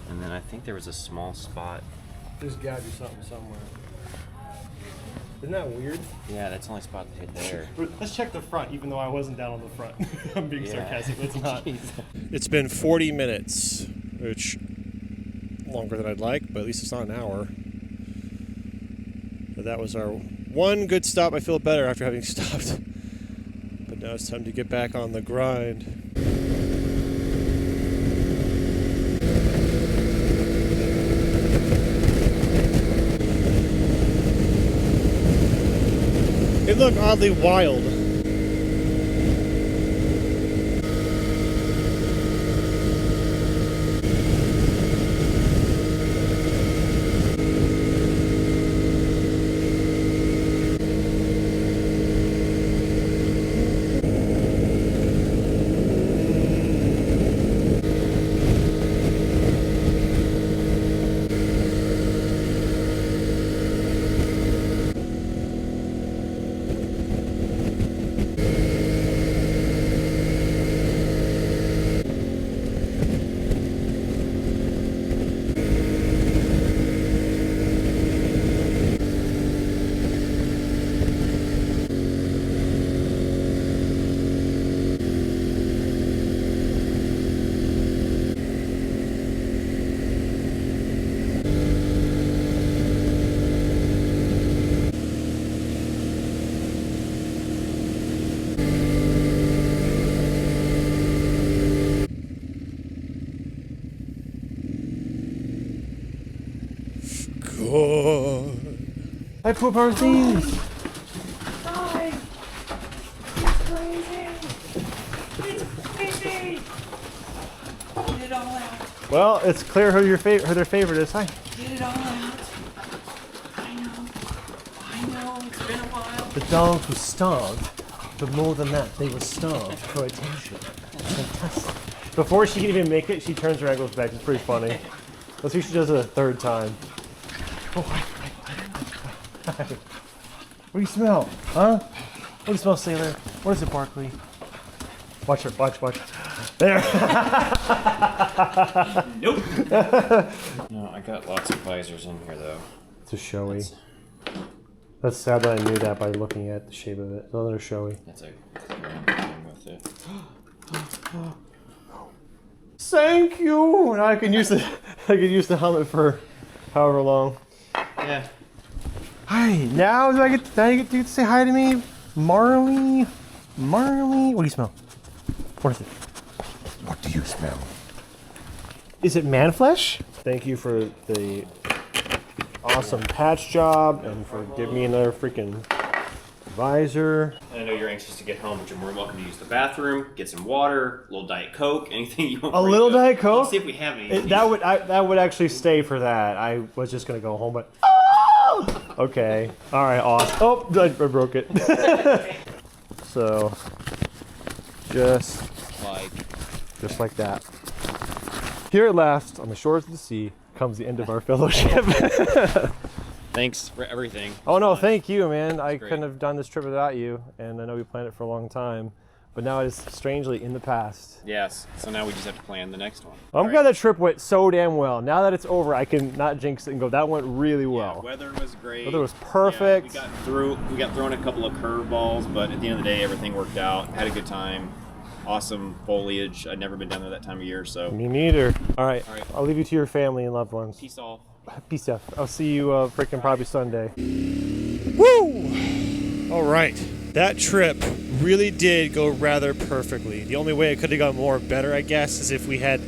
And then I think there was a small spot. There's gotta be something somewhere. Isn't that weird? Yeah, that's the only spot that hit there. Let's check the front, even though I wasn't down on the front. I'm being sarcastic, but it's not. Jeez. It's been 40 minutes, which longer than I'd like, but at least it's not an hour. But that was our one good stop. I feel better after having stopped. But now it's time to get back on the grind. It looked oddly wild. I poop our things. Get it all out. Well, it's clear who their favorite is. Hi. Get it all out. I know. It's been a while. The dogs were starved, but more than that, they were starved for attention. Fantastic. Before she can even make it, she turns around and goes back. It's pretty funny. Let's see if she does it a third time. Oh, hi. What do you smell? Huh? What do you smell, Sailor? What is it, Barkley? Watch her, watch. There! Nope! No, I got lots of visors in here, though. It's a showy. That's sad that I knew that by looking at the shape of it. It's another showy. That's a thing with it. Thank you! Now I can use the helmet for however long. Yeah. Hi, now do I get to say hi to me? Marley? What do you smell? What is it? What do you smell? Is it man flesh? Thank you for the awesome patch job and for giving me another freaking visor. I know you're anxious to get home, but you're more than welcome to use the bathroom, get some water, a little Diet Coke, anything you want. A little Diet Coke? Let's see if we have any. That would actually stay for that. I was just gonna go home, but okay. All right, awesome. Oh, I broke it. So, just like that. Here at last, on the shores of the sea, comes the end of our fellowship. Thanks for everything. Oh no, thank you, man. I couldn't have done this trip without you, and I know we planned it for a long time, but now it is strangely in the past. Yes, so now we just have to plan the next one. I'm glad that trip went so damn well. Now that it's over, I can not jinx it and go, that went really well. Yeah, weather was great. Weather was perfect. Yeah, we got thrown a couple of curveballs, but at the end of the day, everything worked out. Had a good time. Awesome foliage. I'd never been down there that time of year, so. Me neither. All right. I'll leave you to your family and loved ones. Peace off. Peace out. I'll see you freaking probably Sunday. Woo! All right. That trip really did go rather perfectly. The only way it could have gone more better, I guess, is if we had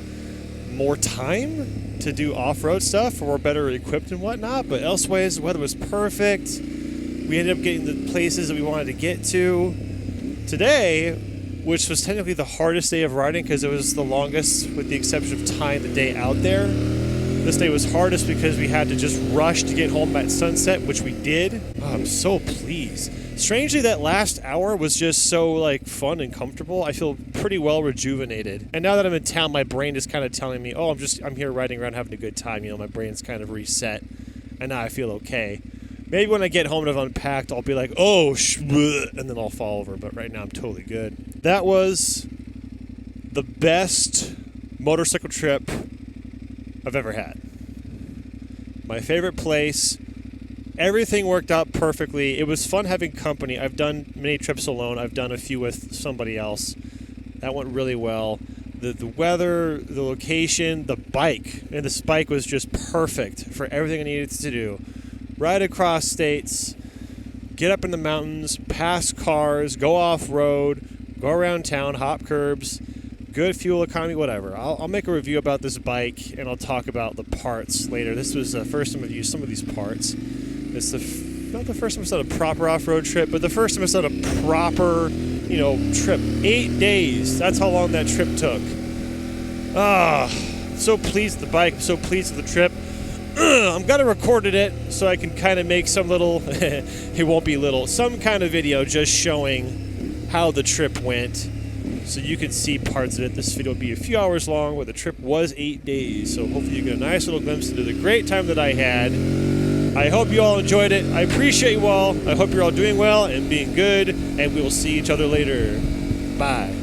more time to do off-road stuff or we're better equipped and whatnot. But elsewise, the weather was perfect. We ended up getting the places that we wanted to get to. Today, which was technically the hardest day of riding because it was the longest with the exception of tying the day out there. This day was hardest because we had to just rush to get home at sunset, which we did. Oh, I'm so pleased. Strangely, that last hour was just so like fun and comfortable. I feel pretty well rejuvenated. And now that I'm in town, my brain is kind of telling me, oh, I'm here riding around having a good time. You know, my brain's kind of reset. And now I feel okay. Maybe when I get home and I've unpacked, I'll be like, oh, and then I'll fall over. But right now, I'm totally good. That was the best motorcycle trip I've ever had. My favorite place. Everything worked out perfectly. It was fun having company. I've done many trips alone. I've done a few with somebody else. That went really well. The weather, the location, the bike. And this bike was just perfect for everything I needed to do. Ride across states, get up in the mountains, pass cars, go off-road, go around town, hop curbs, good fuel economy, whatever. I'll make a review about this bike, and I'll talk about the parts later. This was the first time I've used some of these parts. It's not the first time I've done a proper off-road trip, but the first time I've done a proper, trip. 8 days. That's how long that trip took. So pleased with the bike. I'm so pleased with the trip. I'm gonna record it so I can kind of make some little, it won't be little, some kind of video just showing how the trip went, so you can see parts of it. This video will be a few hours long, but the trip was 8 days, so hopefully you get a nice little glimpse into the great time that I had. I hope you all enjoyed it. I appreciate you all. I hope you're all doing well and being good, and we will see each other later. Bye.